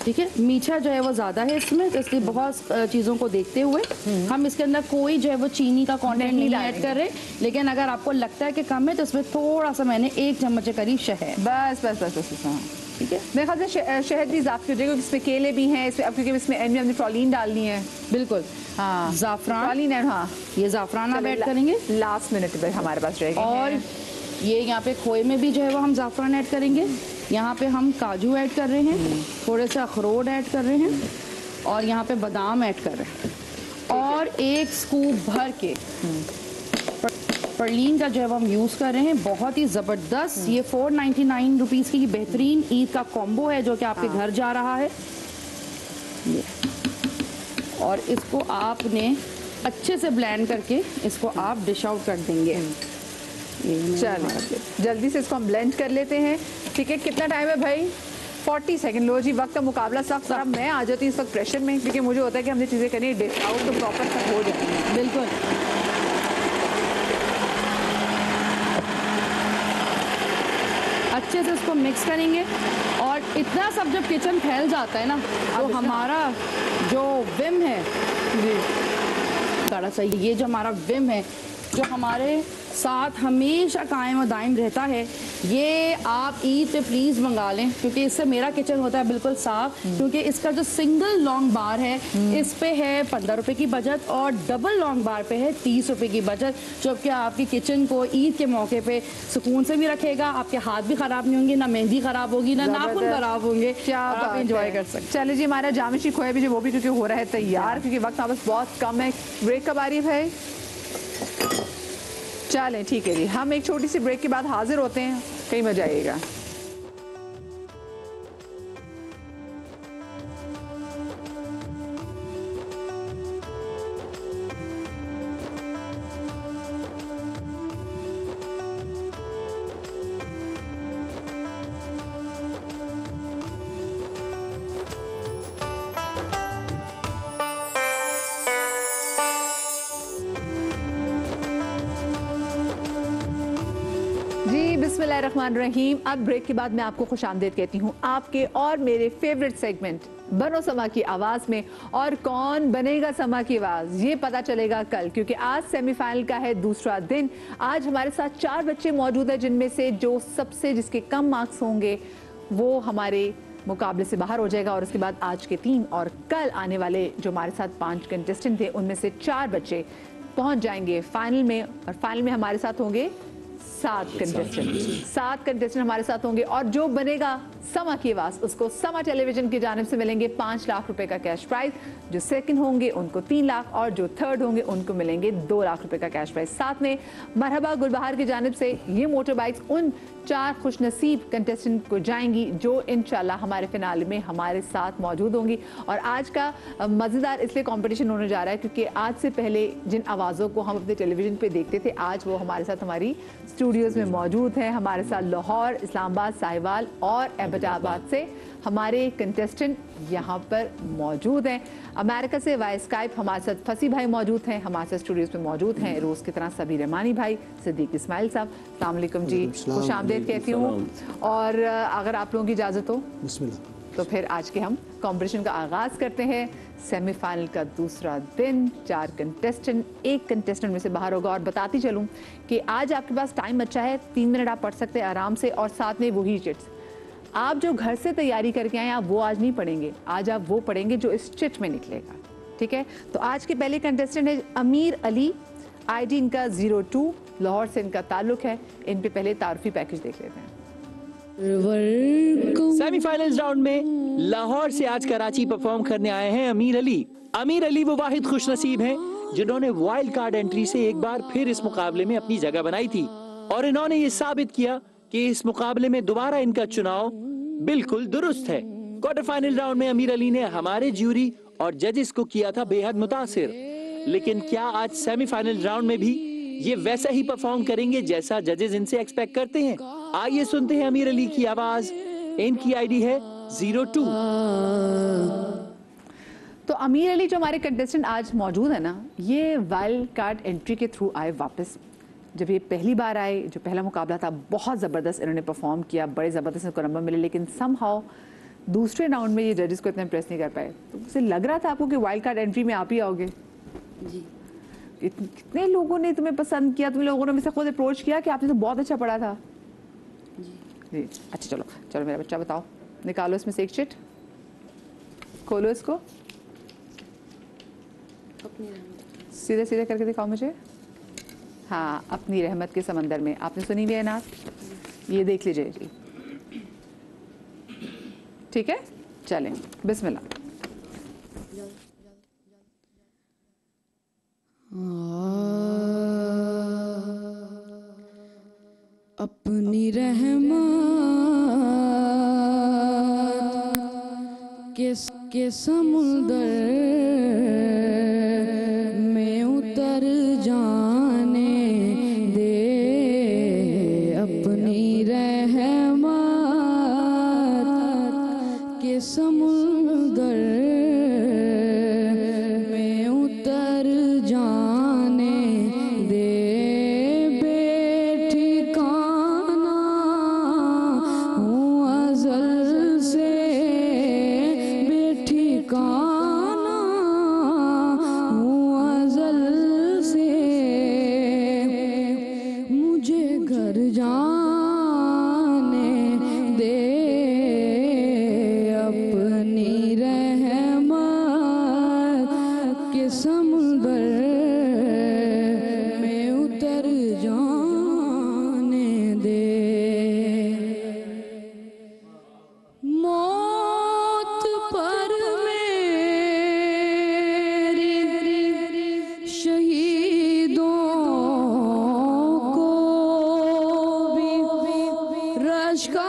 ठीक है। मीठा जो है वो ज़्यादा है इसमें, तो इसलिए बहुत चीज़ों को देखते हुए हम इसके अंदर कोई जो है वो चीनी का कंटेंट नहीं ऐड कर रहे, लेकिन अगर आपको लगता है कि कम है तो इसमें थोड़ा सा मैंने 1 चम्मच के करीब शहद, बस बस बस बस, हाँ ठीक है। मेरे ख्याल से शहद भी इजाफा हो जाएगा, इसमें केले भी हैं इसमें, अब क्योंकि इसमें एंड में हमने फ्रॉलीन डालनी है। बिल्कुल, हाँ, ज़ाफ़रान, फ्रॉलीन है, हाँ ये ज़ाफ़रान आप ऐड करेंगे लास्ट मिनट पर हमारे पास रहेगा। और ये यहाँ पे खोए में भी जो है वो हम ज़ाफ़रान ऐड करेंगे। यहाँ पे हम काजू ऐड कर रहे हैं, थोड़े से अखरोट ऐड कर रहे हैं और यहाँ पे बादाम ऐड कर रहे हैं और 1 स्कूप भर के परलीन का जो है हम यूज़ कर रहे हैं। बहुत ही ज़बरदस्त, ये 499 रुपीज़ की बेहतरीन ईद का कॉम्बो है जो कि आपके घर जा रहा है। ये, और इसको आपने अच्छे से ब्लेंड करके इसको आप डिश आउट कर देंगे। चलो जल्दी से इसको हम ब्लेंड कर लेते हैं, ठीक है। कितना टाइम है भाई? 40 सेकंड। लो जी, वक्त का मुकाबला सख्त। अब मैं आ जाती हूँ इस वक्त प्रेशर में, क्योंकि मुझे होता है कि हमने चीज़ें करनी है डिश आउट तो प्रॉपर सब हो जाए। बिल्कुल, अच्छे से इसको मिक्स करेंगे और इतना सब जब किचन फैल जाता है ना तो हमारा जो विम है जी बड़ा सही, ये जो हमारा विम है जो हमारे साथ हमेशा कायम और दायम रहता है, ये आप ईद पे प्लीज़ मंगा लें, क्योंकि इससे मेरा किचन होता है बिल्कुल साफ। क्योंकि इसका जो सिंगल लॉन्ग बार है इस पे है 15 रुपए की बचत और डबल लॉन्ग बार पे है 30 रुपए की बचत, जो कि आपकी किचन को ईद के मौके पे सुकून से भी रखेगा, आपके हाथ भी ख़राब नहीं होंगे, ना मेहंदी ख़राब होगी, ना नाखून ख़राब होंगे, क्या आप एंजॉय कर सकते। चलिए जी, हमारा जामशी खोया भी जो वो भी क्योंकि हो रहा है तैयार, क्योंकि वक्त बस बहुत कम है। ब्रेक कब आ रही है भाई? चलें ठीक है जी, हम एक छोटी सी ब्रेक के बाद हाजिर होते हैं, कहीं मजा आएगा। जी बिस्मिल्लाहिर्रहमानिर्रहीम। अब ब्रेक के बाद मैं आपको खुशामदीद कहती हूँ आपके और मेरे फेवरेट सेगमेंट बनो समा की आवाज़ में। और कौन बनेगा समा की आवाज़ ये पता चलेगा कल, क्योंकि आज सेमीफाइनल का है दूसरा दिन। आज हमारे साथ 4 बच्चे मौजूद हैं, जिनमें से जो सबसे जिसके कम मार्क्स होंगे वो हमारे मुकाबले से बाहर हो जाएगा। और उसके बाद आज के 3 और कल आने वाले जो हमारे साथ 5 कंटेस्टेंट थे उनमें से 4 बच्चे पहुंच जाएंगे फाइनल में। और फाइनल में हमारे साथ होंगे 7 कंटेस्टेंट हमारे साथ होंगे। और जो बनेगा समा की आवाज़ उसको समा टेलीविजन की जानिब से मिलेंगे 5 लाख रुपए का कैश प्राइज। जो सेकंड होंगे उनको 3 लाख और जो थर्ड होंगे उनको मिलेंगे 2 लाख रुपए का कैश प्राइज। साथ में मरहबा गुलबहार की जानिब से ये मोटर बाइक्स उन 4 खुशनसीब कंटेस्टेंट को जाएंगी जो इंशाल्लाह हमारे फिनाले में हमारे साथ मौजूद होंगी। और आज का मज़ेदार इसलिए कंपटीशन होने जा रहा है क्योंकि आज से पहले जिन आवाज़ों को हम अपने टेलीविज़न पे देखते थे आज वो हमारे साथ हमारी स्टूडियोज़ में मौजूद हैं। हमारे साथ लाहौर, इस्लामाबाद, साहिवाल और एबटाबाद से हमारे कंटेस्टेंट यहाँ पर मौजूद हैं। अमेरिका से वाया स्काइप हमारे साथ फसी भाई मौजूद हैं, हमारे साथ स्टूडियोज़ में मौजूद हैं रोज़ की तरह सबीर रहमानी भाई, सिद्दीक इस्माइल साहब। अस्सलाम वालेकुम जी, खुशामदीद कहती हूँ। और अगर आप लोगों की इजाज़त हो तो फिर आज के हम कंपटीशन का आगाज़ करते हैं। सेमीफाइनल का दूसरा दिन, 4 कंटेस्टेंट, 1 कंटेस्टेंट में से बाहर होगा। और बताती चलूँ कि आज आपके पास टाइम अच्छा है, 3 मिनट आप पढ़ सकते हैं आराम से। और साथ में वही चिट्स आप जो घर से तैयारी करके आए आप वो आज नहीं पढ़ेंगे, आज आप वो पढ़ेंगे जो इस चिट में निकलेगा, ठीक है। तो आज के पहले कंटेस्टेंट है अमीर अली, ID इनका 02, लाहौर से इनका ताल्लुक है। इन पे पहले तारुफी पैकेज देख लेते हैं। सेमीफाइनल राउंड में लाहौर से आज कराची परफॉर्म करने आए हैं अमीर अली। अमीर अली वो वाहिद खुशनसीब हैं जिन्होंने वाइल्ड कार्ड एंट्री से एक बार फिर इस मुकाबले में अपनी जगह बनाई थी और इन्होंने ये साबित किया कि इस मुकाबले में दोबारा इनका चुनाव बिल्कुल दुरुस्त है। क्वार्टर फाइनल राउंड में अमीर अली ने हमारे ज्यूरी और जजेस को किया था बेहद मुतासिर, लेकिन क्या आज सेमीफाइनल राउंड में भी ये वैसा ही परफॉर्म करेंगे जैसा जजेस इनसे एक्सपेक्ट करते हैं? आइए सुनते हैं अमीर अली की आवाज। इनकी ID है 02। तो अमीर अली जो हमारे कंटेस्टेंट आज मौजूद है ना, ये वाइल्ड कार्ड एंट्री के थ्रू आए वापस। जब ये पहली बार आए, जो पहला मुकाबला था बहुत ज़बरदस्त इन्होंने परफॉर्म किया, बड़े ज़बरदस्त इनको नंबर मिले, लेकिन समहाउ दूसरे राउंड में ये जजेस को इतना इम्प्रेस नहीं कर पाए। तो मुझे लग रहा था आपको कि वाइल्ड कार्ड एंट्री में आप ही आओगे जी। कितने लोगों ने तुम्हें पसंद किया, तुम लोगों ने मुझसे खुद अप्रोच किया कि आपने तो बहुत अच्छा पढ़ा था जी। अच्छा चलो चलो मेरा बच्चा बताओ, निकालो इसमें से एक चिट, खोलो इसको, सीधे सीधे करके दिखाओ मुझे। हाँ, अपनी रहमत के समंदर में, आपने सुनी हुई है ना, ये देख लीजिए जी, ठीक है। चलें बिस्मिल्लाह। अपनी रहमत के समुंदर में उतर जाने दे, अपनी रहमत के समुंदर में उतर जाने दे, बेठिकाना हूँ अज़ल से, बेठिकाना हूँ अज़ल से, मुझे घर जाने दे, अपनी रहमत के समुंदर में उतर जाने दे। मौत पर मेरी शहीदों को भी रश्क आएगा,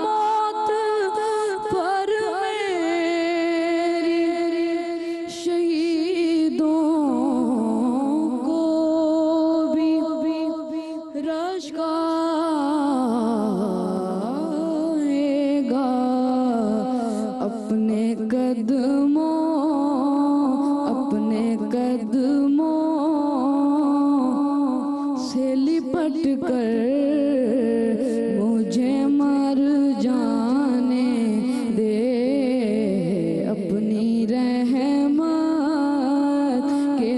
मौत पर मेरी शहीदों को भी रश्क आएगा, अपने कदमों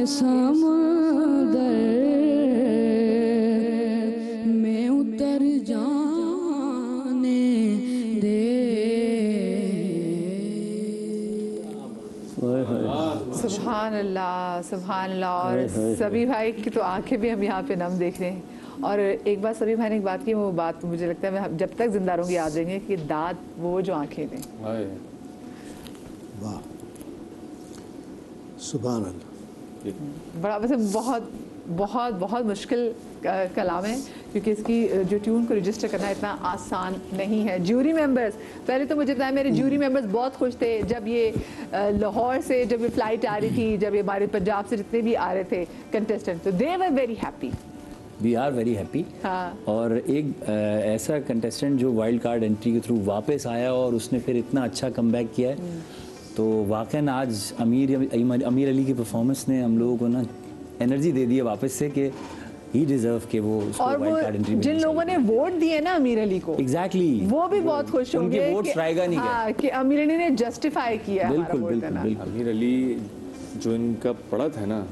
समुंदर में उतर जाने दे। सुभान अल्लाह, सुभान अल्लाह। और सभी भाई की तो आंखें भी हम यहाँ पे नम देख रहे हैं। और एक बार सभी भाई ने एक बात की, वो बात मुझे लगता है मैं जब तक जिंदा रहूंगी याद रहेंगे कि दाद वो जो आंखें थी। वाह, सुभान अल्लाह। बड़ा वैसे बहुत बहुत बहुत मुश्किल कलाम है, क्योंकि इसकी जो ट्यून को रजिस्टर करना इतना आसान नहीं है। ज्यूरी मेंबर्स, पहले तो मुझे बताया मेरे ज्यूरी मेंबर्स बहुत खुश थे जब ये लाहौर से जब ये फ्लाइट आ रही थी, जब ये हमारे पंजाब से जितने भी आ रहे थे कंटेस्टेंट, तो they were very happy. We are very happy. हाँ। और एक ऐसा कंटेस्टेंट जो वाइल्ड कार्ड एंट्री के थ्रू वापस आया और उसने फिर इतना अच्छा कमबैक किया है, तो वाकई आज अमीर अली की परफॉर्मेंस ने हम लोगों को ना एनर्जी दे दी है वापस से कि ही डिजर्व के वो और वो जिन लोगों ने वोट दिए ना अमीर अली को, एग्जैक्टली वो भी बहुत खुश होंगे उनके वोट ट्राइगा नहीं हाँ, कि अमीर अली ने जस्टिफाई किया हमारा वोट देना। अमीर अली जो इनका पढ़त है ना,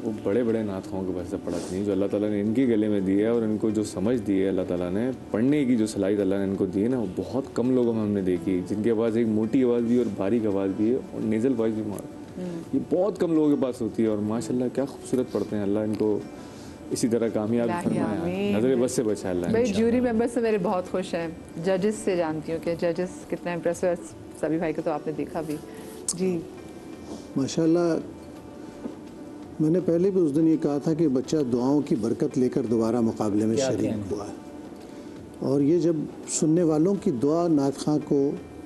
वो बड़े बड़े नाथों के वैसे पढ़त नहीं, जो अल्लाह ताला ने इनके गले में दी है और इनको जो समझ दी है अल्लाह ताला ने, पढ़ने की जो सलाहियत अल्लाह ने इनको दी है ना, वो बहुत कम लोगों में हमने देखी, जिनके पास एक मोटी आवाज़ भी और बारीक आवाज़ भी है और नेज़ल वॉइस भी ये बहुत कम लोगों के पास होती है। और माशाल्लाह क्या खूबसूरत पढ़ते हैं। अल्लाह इनको इसी तरह कामयाब फरमाया, नजर बस से बचाया अल्लाह। भाई ज्यूरी मेंबर्स से मेरे बहुत खुश हैं। जजेस से जानती हूँ कि जजेस कितना इम्प्रेसिव है। सभी भाई को तो आपने देखा भी जी, माशाल्लाह। मैंने पहले भी उस दिन ये कहा था कि बच्चा दुआओं की बरकत लेकर दोबारा मुकाबले में शरीक हुआ है। और ये जब सुनने वालों की दुआ नात खां को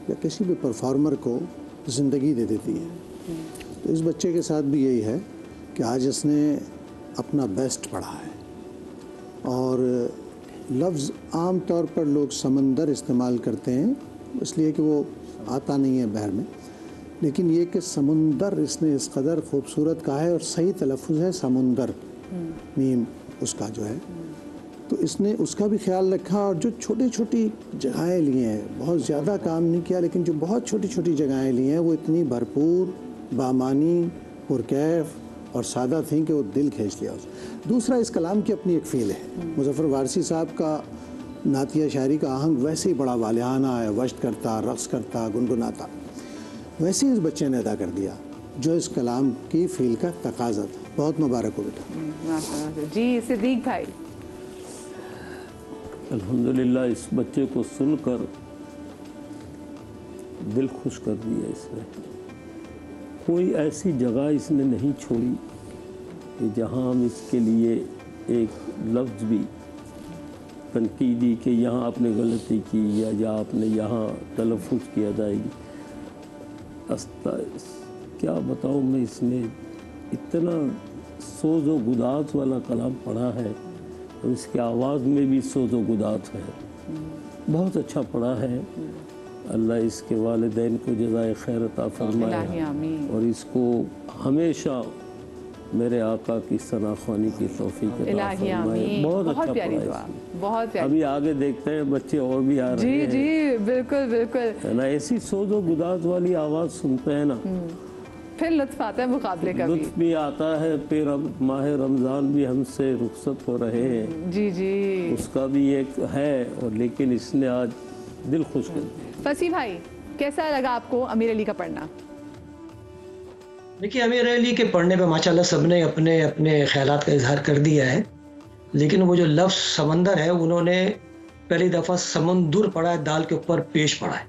या किसी भी परफॉर्मर को ज़िंदगी दे देती है, तो इस बच्चे के साथ भी यही है कि आज इसने अपना बेस्ट पढ़ा है। और लफ्ज़ आम तौर पर लोग समंदर इस्तेमाल करते हैं इसलिए कि वो आता नहीं है बहर में, लेकिन ये कि समुंदर इसने इस कदर खूबसूरत कहा है और सही तलफ़ुज़ है समुंदर, मीम उसका जो है, तो इसने उसका भी ख्याल रखा। और जो छोटी छोटी जगहें ली हैं, बहुत ज़्यादा काम नहीं किया, लेकिन जो बहुत छोटी छोटी जगहें ली हैं वो इतनी भरपूर, बामानी, पुरकैफ और सादा थी कि वो दिल खींच लिया। दूसरा, इस कलाम की अपनी एक फ़ील है। मुज़फ़्फ़र वारसी साहब का नातिया शायरी का आहंग वैसे ही बड़ा वालिहाना है, वश्त करता, रक़्स करता, गुनगुनाता, वैसे ही इस बच्चे ने अदा कर दिया जो इस कलाम की फ़ील का तकाज़ा था। बहुत मुबारक हो बेटा। जी सिद्दीक भाई। अल्हम्दुलिल्लाह, इस बच्चे को सुनकर दिल खुश कर दिया इसने। कोई ऐसी जगह इसने नहीं छोड़ी कि जहाँ हम इसके लिए एक लफ्ज़ भी तनकीदी कि यहाँ आपने गलती की या आपने यहाँ तलफ़ुज़ की अदायगी, क्या बताऊँ मैं, इसने इतना सोज़ व गुदात वाला कलाम पढ़ा है और इसकी आवाज़ में भी सोज़ व गुदात है। बहुत अच्छा पढ़ा है। अल्लाह इसके वालिदैन को जज़ाए खैर अता फरमाए और इसको हमेशा मेरे आका की सनाख़्वानी की तौफ़ीक़ अता फरमाए। बहुत अच्छा प्यारी दुआ, बहुत प्यारी। अभी आगे देखते हैं, बच्चे और भी आ रहे हैं। जी जी, बिल्कुल बिल्कुल है ना। ऐसी सोज़ व गुदात वाली आवाज़ सुनते हैं ना, फिर लुत्फ़ आता है मुकाबले का, लुत्फ़ भी आता है। फिर अब माह रमज़ान भी हमसे रुखसत हो रहे हैं, जी जी, उसका भी एक है। और लेकिन इसने आज दिल खुश कर दिया। फसी भाई, कैसा लगा आपको अमीर अली का पढ़ना? देखिए, अमीर अली के पढ़ने पे माशाल्लाह सबने अपने अपने ख्यालात का इजहार कर दिया है, लेकिन वो जो लफ्ज़ समंदर है, उन्होंने पहली दफ़ा समंदर पढ़ा है, दाल के ऊपर पेश पढ़ा है।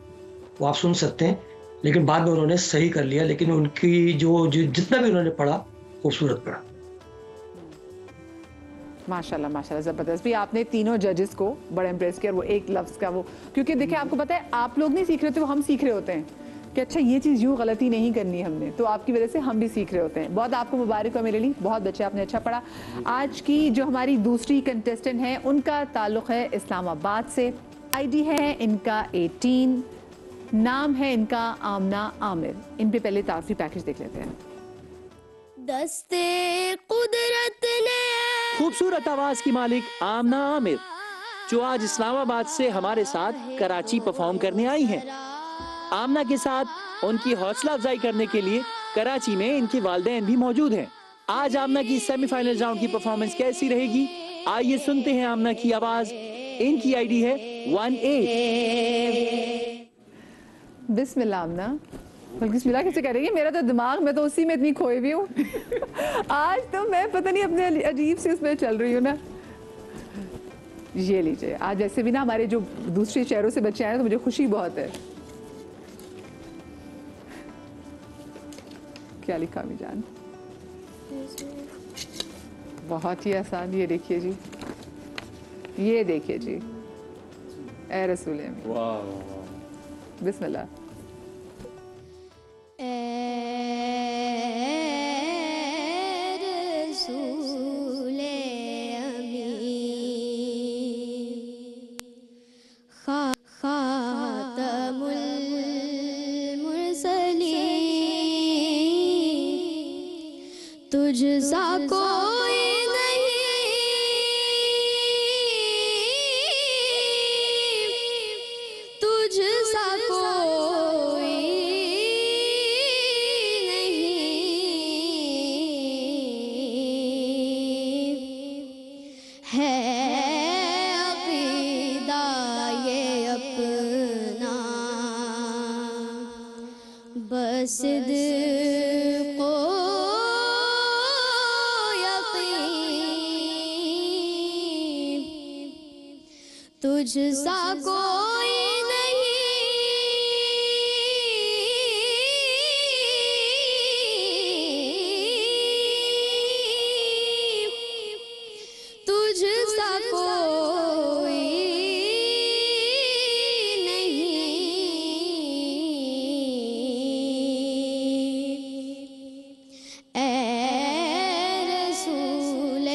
वो आप सुन सकते हैं, लेकिन बाद में उन्होंने सही कर लिया। लेकिन उनकी जो जितना भी उन्होंने पढ़ा, खूबसूरत पढ़ा। माशाल्लाह माशाल्लाह, ज़बरदस्त। भी आपने तीनों जजेस को बड़ा इम्प्रेस किया। वो एक लफ्ज़ का वो, क्योंकि देखिए आपको पता है आप लोग नहीं सीख रहे होते, वो हम सीख रहे होते हैं कि अच्छा ये चीज़ यूँ गलती नहीं करनी हमने, तो आपकी वजह से हम भी सीख रहे होते हैं। बहुत आपको मुबारक हो मेरे लिए, बहुत बच्चे आपने अच्छा पढ़ा। आज की जो हमारी दूसरी कंटेस्टेंट हैं, उनका ताल्लुक़ है इस्लामाबाद से। ID है इनका 18, नाम है इनका आमना आमिर। इन पे पहले तारीफ़ी पैकेज देख लेते हैं। दस्ते कुदरत ने खूबसूरत आवाज की मालिक आमना आमिर, जो आज इस्लामाबाद से हमारे साथ कराची परफॉर्म करने आई हैं। आमना के साथ उनकी हौसला अफजाई करने के लिए कराची में इनके वालिदैन भी मौजूद हैं। आज आमना की सेमीफाइनल राउंड की परफॉर्मेंस कैसी रहेगी, आइए सुनते हैं आमना की आवाज। इनकी आईडी है 18। बिस्मिल्लाह आमना। बल्कि बिस्मिल्लाह कैसे करेंगे, मेरा तो दिमाग, मैं तो उसी में इतनी खोई हुई हूँ आज तो मैं पता नहीं अपने अजीब से उसमें चल रही हूँ ना। ये लीजिए, आज वैसे भी ना हमारे जो दूसरे शहरों से बच्चे आए हैं तो मुझे खुशी बहुत है। क्या लिखा मीजान, बहुत ही आसान। ये देखिए जी, ये देखिए जी, ए रसूल अमीन। वाह बिस्मिल्लाह। तुझसा कोई नहीं, तुझसा कोई नहीं है, अक़ीदा ये अपना बस दिल तुझसा कोई नहीं, तुझसा कोई नहीं, ए रसूल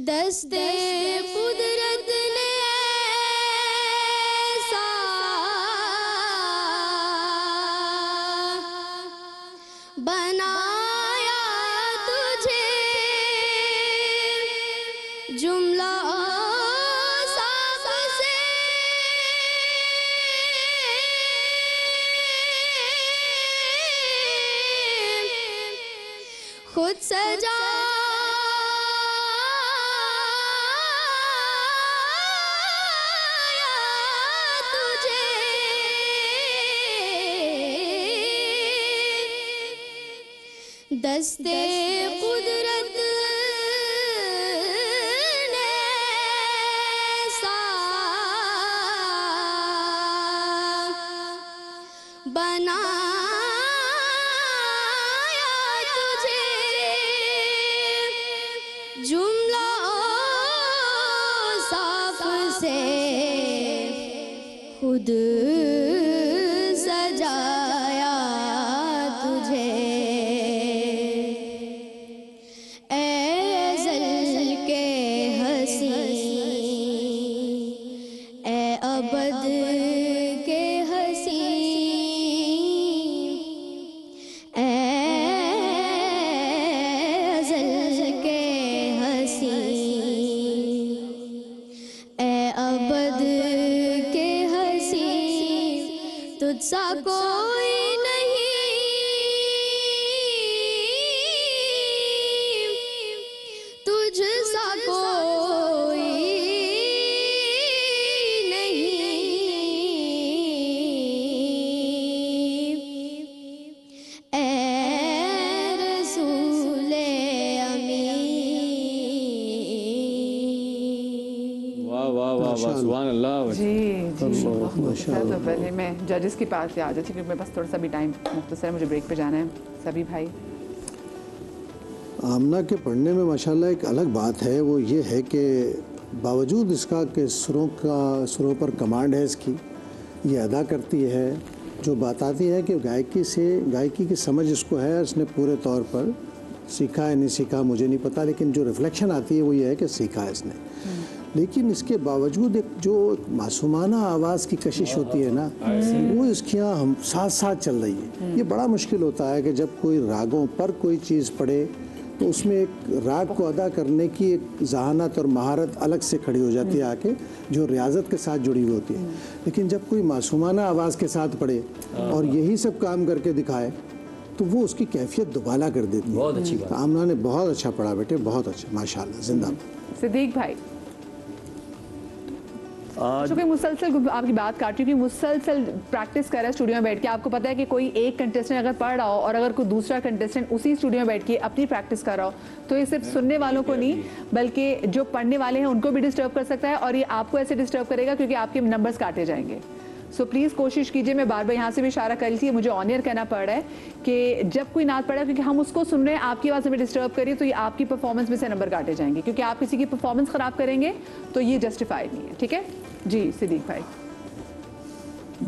दस्ते कुदरत ने ऐसा बनाया तुझे, जुमला साफ से खुद सजा दस्ते कुदरत ने ऐसा बनाया तुझे, जुमला साफ से खुद सजाया तुझे, अबद के हसी, ए अज़ल के हसी, ए अबद के हसी, तुझसा कोई नहीं, तुझसा कोई तो पहले मैं जजेस के पास आ जाती क्योंकि मेरे पास थोड़ा सा भी टाइम मुख्तसर है, मुझे ब्रेक पे जाना है। सभी भाई, आमना के पढ़ने में माशाल्लाह एक अलग बात है, वो ये है कि बावजूद इसका कि सुरों पर कमांड है इसकी, ये अदा करती है, जो बात आती है कि गायकी की समझ इसको है, इसने पूरे तौर पर सीखा है, नहीं सीखा मुझे नहीं पता, लेकिन जो रिफ्लेक्शन आती है वो ये है कि सीखा है इसने। लेकिन इसके बावजूद एक जो मासूमाना आवाज़ की कशिश होती है ना, वो इसके यहाँ हम साथ साथ चल रही है। ये बड़ा मुश्किल होता है कि जब कोई रागों पर कोई चीज़ पढ़े तो उसमें एक राग को अदा करने की एक जहानत और महारत अलग से खड़ी हो जाती है आके, जो रियाजत के साथ जुड़ी हुई होती है। लेकिन जब कोई मासूमाना आवाज़ के साथ पढ़े और यही सब काम करके दिखाए तो वो उसकी कैफियत दुबाला कर देती है। बहुत अच्छी बात। आमना ने बहुत अच्छा पढ़ा बेटे, बहुत अच्छा, माशाल्लाह, जिंदाबाद। सिद्दीक भाई, क्योंकि मुसलसल आपकी बात काट रही हूँ, कि मुसलसल प्रैक्टिस कर रहा है स्टूडियो में बैठ के, आपको पता है कि कोई एक कंटेस्टेंट अगर पढ़ रहा हो और अगर कोई दूसरा कंटेस्टेंट उसी स्टूडियो में बैठ के अपनी प्रैक्टिस कर रहा हो, तो ये सिर्फ सुनने वालों को नहीं बल्कि जो पढ़ने वाले हैं उनको भी डिस्टर्ब कर सकता है, और ये आपको ऐसे डिस्टर्ब करेगा क्योंकि आपके नंबर्स काटे जाएंगे। सो प्लीज़ कोशिश कीजिए, मैं बार बार यहाँ से भी इशारा कर लीजिए, मुझे ऑन एयर कहना पड़ रहा है कि जब कोई नात पड़ा क्योंकि हम उसको सुन रहे हैं, आपकी आवाज़ में डिस्टर्ब करिए तो ये आपकी परफॉर्मेंस में से नंबर काटे जाएंगे, क्योंकि आप किसी की परफॉर्मेंस ख़राब करेंगे तो ये जस्टिफाइड नहीं है। ठीक है जी सिद्दीक भाई।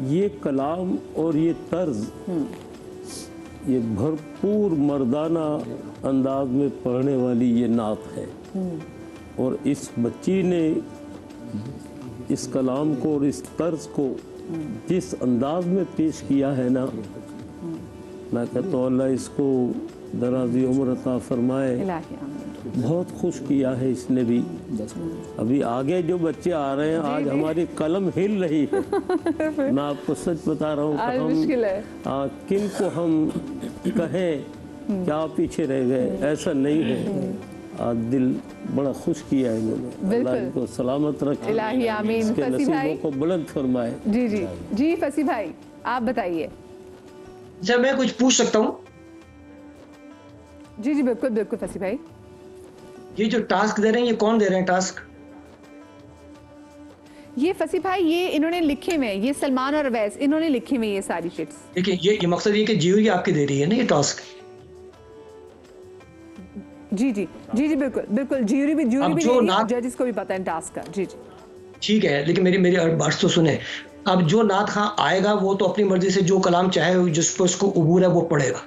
ये कलाम और ये तर्ज, ये भरपूर मर्दाना अंदाज में पढ़ने वाली ये नात है, और इस बच्ची ने इस कलाम को और इस तर्ज को जिस अंदाज में पेश किया है ना, मैं कहता हूँ अल्लाह इसको दराज़ी उम्र अता फरमाए। बहुत खुश किया है इसने भी। अभी आगे जो बच्चे आ रहे हैं, आज हमारी कलम हिल रही है। मैं आपको सच बता रहा हूँ कि हम किन को हम कहें क्या पीछे रह गए, ऐसा नहीं है। आज दिल बड़ा खुश किया है इन्होंने। अल्लाह इनको सलामत रखे, इलाही आमीन। इसके नसीबों को बुलंद फरमाए। जी जी जी फसी भाई आप बताइए। जब मैं कुछ पूछ सकता हूँ? जी जी बिल्कुल बिल्कुल फसी भाई। ये जो टास्क दे रहे हैं, ये कौन दे रहे हैं टास्क? ये फसी भाई ये इन्होंने लिखे हुए, ये सलमान और अवैस इन्होंने लिखे हुए ये सारी शिट्स। देखिए ये मकसद ये कि ज्यूरी आपकी दे रही है ना ये टास्क। जी जी जी जी बिल्कुल बिल्कुल, ज्यूरी भी जजेस को भी पता है टास्क का। जी जी ठीक है, लेकिन मेरी बात तो सुने। अब जो नात खां आएगा वो तो अपनी मर्जी से जो कलाम चाहे जिस पर उसको उबूर है वो पढ़ेगा।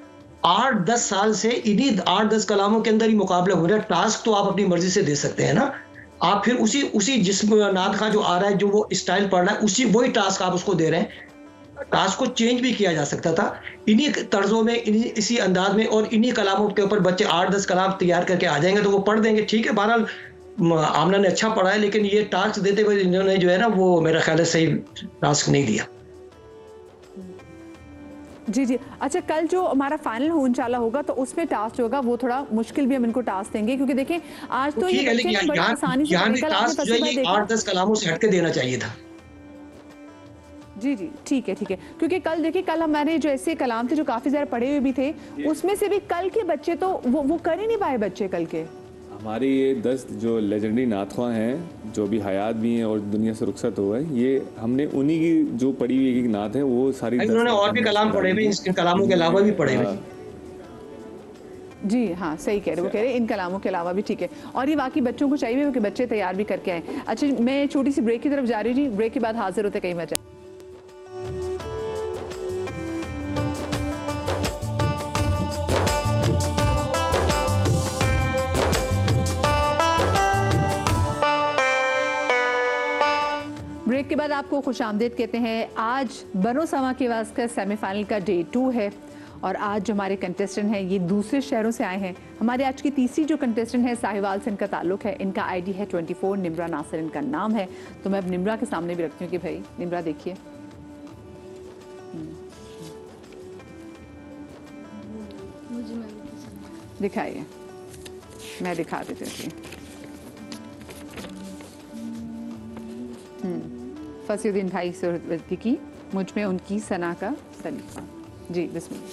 8-10 साल से इन्हीं 8-10 कलामों के अंदर ही मुकाबला हो रहा है। टास्क तो आप अपनी मर्जी से दे सकते हैं ना। आप फिर उसी जिस नात खां जो आ रहा है, जो वो स्टाइल पढ़ रहा है, वही टास्क आप उसको दे रहे हैं। टास्क को चेंज भी किया जा सकता था इन्हीं तर्जों में, इसी अंदाज में, और इन्हीं कलामों के ऊपर बच्चे 8-10 कलाम तैयार करके आ जाएंगे तो वो पढ़ देंगे। ठीक है, बहरहाल आमना ने अच्छा पढ़ा है, लेकिन ये टास्क देते हुए इन्होंने जो है ना वो मेरा ख्याल है सही टास्क नहीं दिया। जी जी अच्छा, कल जो हमारा फाइनल हो इंशाल्लाह होगा तो उसमें टास्क होगा वो थोड़ा मुश्किल भी हम इनको टास्क देंगे, क्योंकि देखें आज तो ये बच्चे बड़ी आसानी से 8-10 कलामों से हटके देना चाहिए था। जी जी ठीक है क्योंकि कल देखिए, कल हमारे जो ऐसे कलाम थे जो काफी ज्यादा पढ़े हुए भी थे, उसमें से भी कल के बच्चे तो वो कर ही नहीं पाए बच्चे कल के। हमारी ये 10 जो लेजेंडरी नातख्वां हैं जो भी हयात भी हैं और दुनिया से रुखसत हुए हैं, ये हमने उन्हीं की जो पढ़ी हुई एक नात है वो सारी उन्होंने और भी कलाम पढ़े हुए, इन कलामों के अलावा भी पढ़े हुए। जी हाँ सही कह रहे, वो कह रहे इन कलामों के अलावा भी। ठीक है, और ये वाकई बच्चों को चाहिए कि बच्चे तैयार भी करके आए। अच्छा मैं छोटी सी ब्रेक की तरफ जा रही हूँ जी, ब्रेक के बाद हाजिर होते कई मजा। ब्रेक के बाद आपको खुशामदीद कहते हैं। आज बनो समा की आवाज़ का सेमीफाइनल का डे 2 है, और आज जो हमारे कंटेस्टेंट हैं ये दूसरे शहरों से आए हैं। हमारे आज की तीसरी जो कंटेस्टेंट है साहिवाल से इनका ताल्लुक है, इनका आईडी है 24, निम्रा नासिर इनका नाम है। तो मैं अब निम्रा के सामने भी रखती हूँ कि भाई निम्रा देखिए, दिखाइए, मैं दिखा देती हूँ। फसीउद्दीन भाई सुहरवर्दी की मुझ में उनकी सना का सलीफा। जी बिस्मिल्लाह।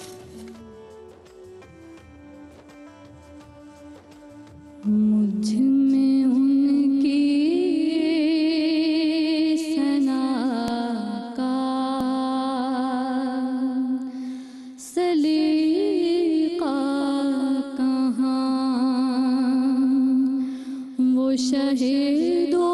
मुझ में उनकी सना का सलीका कहाँ, वो शहीदों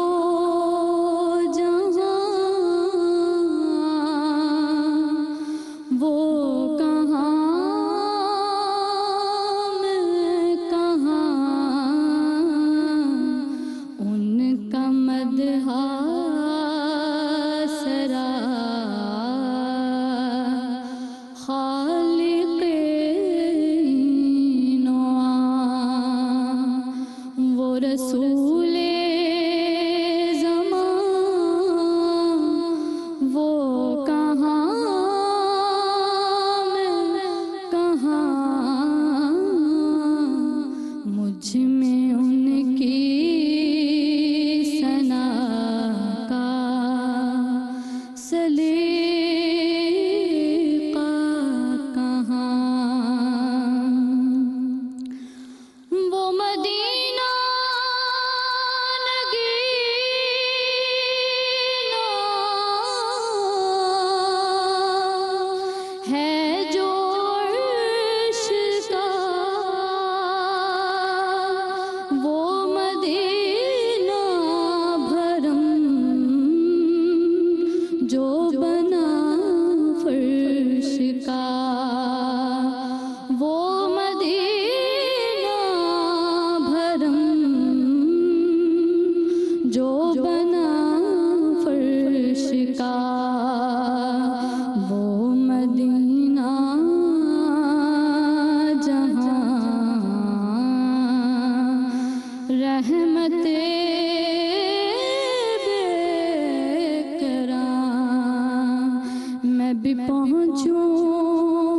पहुँचूं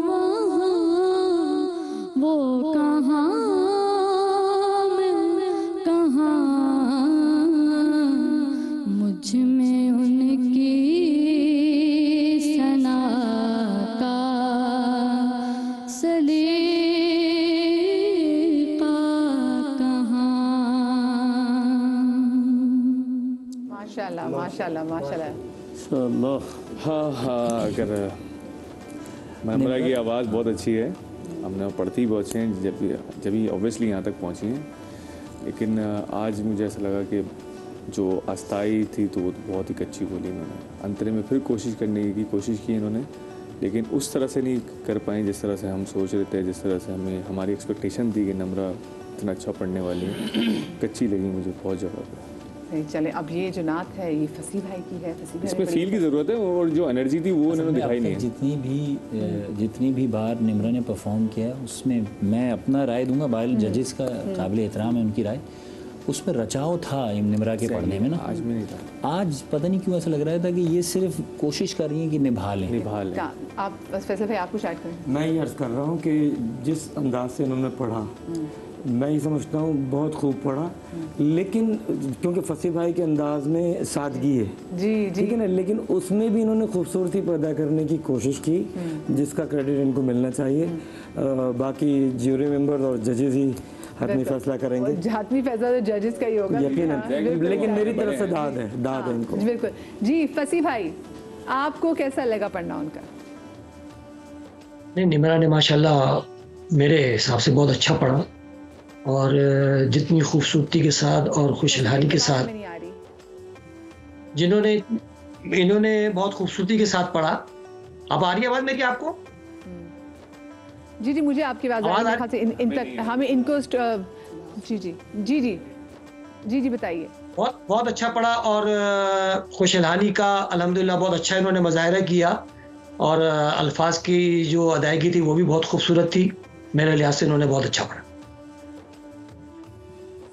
वहाँ वो कहाँ मैं कहाँ, मुझ में उनकी सना का सलीका कहाँ। माशाल्लाह माशाल्लाह माशाल्लाह। हाँ हाँ, अगर मनमरा की आवाज़ बहुत अच्छी है, हमने पढ़ती बहुत अच्छे हैं जब ही ऑब्वियसली यहाँ तक पहुँची हैं, लेकिन आज मुझे ऐसा लगा कि जो अस्थाई थी तो वो बहुत ही कच्ची बोली इन्होंने। अंतरे में फिर कोशिश करने की कोशिश की इन्होंने, लेकिन उस तरह से नहीं कर पाई जिस तरह से हम सोच रहे थे, जिस तरह से हमारी एक्सपेक्टेशन थी कि नम्रा इतना अच्छा पढ़ने वाली है। कच्ची लगी मुझे बहुत ज़्यादा। चले, अब ये जो नात है ये फसी भाई की है। फसी भाई इसमें फील की ज़रूरत है और जो एनर्जी थी वो उन्होंने दिखाई नहीं है। जितनी भी बार निम्रा ने परफॉर्म किया है उसमें मैं अपना राय दूंगा, बाहर जजेस का काबिल एहतराम है उनकी राय, उसमें रचाव था निम्रा के पढ़ने में ना। आज में नहीं था। आज पता नहीं क्यों ऐसा लग रहा था कि ये सिर्फ कोशिश कर रही हैं कि निभा लें। आप फैसल भाई आपको शायद करें। मैं ये अर्ज़ कर रहा हूँ कि जिस अंदाज से इन्होंने पढ़ा, मैं ये समझता हूँ बहुत खूब पढ़ा, लेकिन क्योंकि फसी भाई के अंदाज में सादगी है जी, ठीक है ना, लेकिन उसमें भी इन्होंने खूबसूरती पैदा करने की कोशिश की जिसका क्रेडिट इनको मिलना चाहिए। बाकी ज्यूरी मेंबर और जजेस ही हतमी फैसला करेंगे। हतमी फैसला तो जजेस का ही होगा यकीनन, लेकिन मेरी तरफ से दाद है इनको। बिल्कुल जी। फसी भाई आपको कैसा लगा पढ़ना उनका? नहीं, निम्रा ने माशाल्लाह मेरे हिसाब से बहुत अच्छा पढ़ा और जितनी खूबसूरती के साथ और खुशहाली के साथ इन्होंने बहुत खूबसूरती के साथ पढ़ा। अब आ रही है आवाज़ मेरी आपको? जी जी, मुझे आपकी आवाज़ आ रही है। इन तक हमें इनको जी जी जी जी जी जी बताइए। बहुत अच्छा पढ़ा और खुशहाली का अल्हम्दुलिल्लाह बहुत अच्छा इन्होंने मुजाहिरा किया और अल्फाज की जो अदायगी थी वो भी बहुत खूबसूरत थी। मेरे लिहाज से इन्होंने बहुत अच्छा पढ़ा।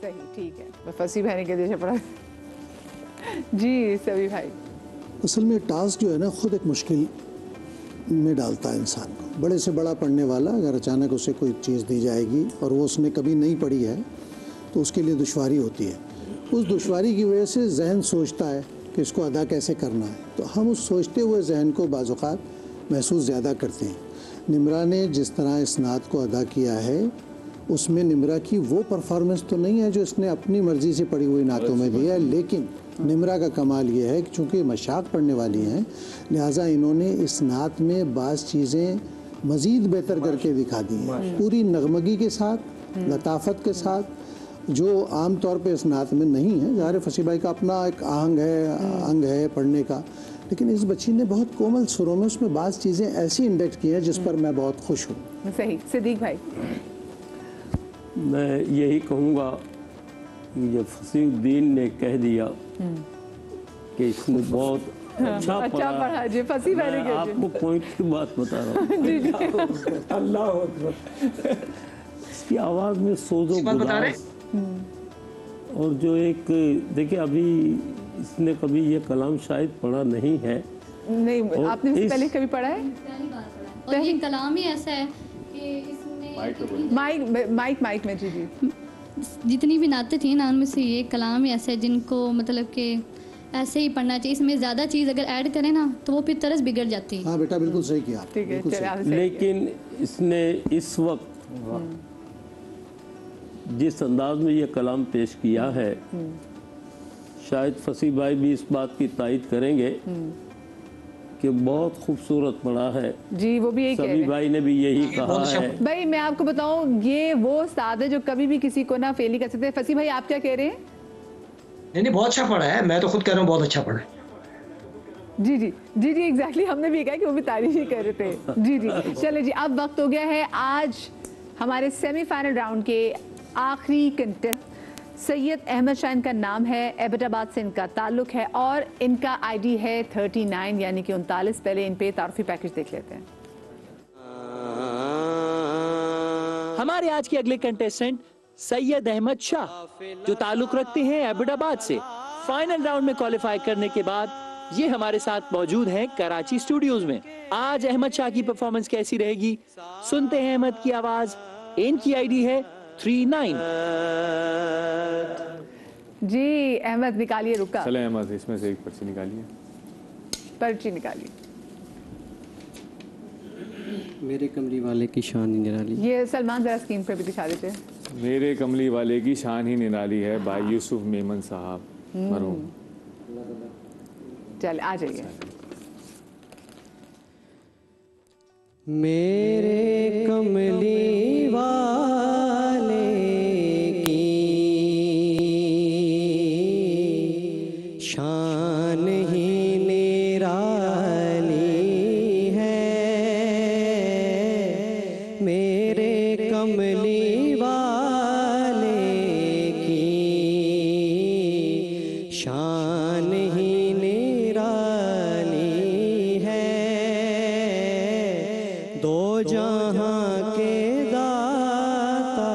सही, ठीक है। फसी भाई ने कह दिया पढ़ा जी। सभी भाई असल में टास्क जो है ना खुद एक मुश्किल में डालता है इंसान को। बड़े से बड़ा पढ़ने वाला अगर अचानक उसे कोई चीज़ दी जाएगी और वो उसने कभी नहीं पढ़ी है तो उसके लिए दुश्वारी होती है। उस दुश्वारी की वजह से जहन सोचता है कि इसको अदा कैसे करना है, तो हम उस सोचते हुए जहन को बाज़ औक़ात महसूस ज़्यादा करते हैं। निम्रा ने जिस तरह इस नात को अदा किया है उसमें निम्रा की वो परफॉर्मेंस तो नहीं है जो इसने अपनी मर्ज़ी से पढ़ी हुई नातों में दी है, लेकिन निम्रा का कमाल ये है कि चूँकि मशाक पढ़ने वाली हैं लिहाजा इन्होंने इस नात में बाज़ चीज़ें मज़ीद बेहतर करके दिखा दी हैं, पूरी नगमगी के साथ, लताफत के साथ, जो आम तौर पे इस नात में नहीं है। ज़ाहिर फसी भाई का अपना एक अंग है पढ़ने का, लेकिन इस बच्ची ने बहुत कोमल सुरों में उसमें बाज़ चीज़ें ऐसी इंडेक्ट की हैं जिस पर मैं बहुत खुश हूँ। सही। सिद्दीक भाई मैं यही कहूँगा कि जब फसीउद्दीन ने कह दिया कि इसने बहुत अच्छा पढ़ा जी, फसी भाई ने कहा। आपको पॉइंट की बात बता रहा हूँ। अल्लाह अकबर। इसकी आवाज़ में सोजो गुदास और जो एक देखिए अभी इसने कभी ये कलाम शायद पढ़ा नहीं है। नहीं, आपने इससे पहले कभी पढ़ा है? पहली बार पढ़ा है। और ये कलाम ही ऐसा है कि इसमें माइक में जी जी जितनी भी नाते थी ना उनमें से ये कलाम ही ऐसा है जिनको मतलब कि ऐसे ही पढ़ना चाहिए। इसमें ज़्यादा चीज़ अगर ऐड करें ना तो वो फिर तरस बिगड़ जाती है। हाँ बेटा, बिल्कुल सही किया। ठीक है, लेकिन इसने इस वक्त जिस अंदाज में ये कलाम पेश किया है शायद फसी भाई भी इस बात की तायद करेंगे कि बहुत खूबसूरत पढ़ा है जी। वो भी यही सभी भाई ने भी यही कहा है। भाई मैं आपको बताऊं, ये वो उस्ताद है जो कभी भी किसी को ना फेल नहीं कर सकते। फसी भाई आप क्या कह रहे हैं? नहीं, बहुत अच्छा पढ़ा है। मैं तो खुद कह रहा हूँ बहुत अच्छा पढ़ा है। जी जी जी जी एग्जैक्टली, हमने भी कहा कि वो भी तारीफ ही कर रहे थे। जी जी चले जी, अब वक्त हो गया है आज हमारे सेमीफाइनल राउंड के आखिरी कंटेस्ट। सैयद अहमद शाह इनका नाम है, एबटाबाद से इनका ताल्लुक है और इनका आईडी है 39 यानी कि 39। पहले इन पे तारफी पैकेज देख लेते हैं। हमारे आज के अगले कंटेस्टेंट सैयद अहमद शाह जो ताल्लुक रखते हैं एबटाबाद से, फाइनल राउंड में क्वालिफाई करने के बाद ये हमारे साथ मौजूद हैं कराची स्टूडियोज में। आज अहमद शाह की परफॉर्मेंस कैसी रहेगी, सुनते हैं अहमद की आवाज। इनकी आईडी है 39। जी अहमद निकालिए रुका। चले अहमद, इसमें से एक पर्ची निकालिए। पर्ची निकालिए। मेरे कमली वाले की शान ही निराली। ये सलमान जरा स्क्रीन पे भी दिखा देते। मेरे कमली वाले की शान ही निराली है, भाई यूसुफ मेमन साहब मरहूम। चल आ जाइए। मेरे कमली वाले की शान ही निराली है, मेरे कमली वाले की शान ही निराली है, दो जहां के दाता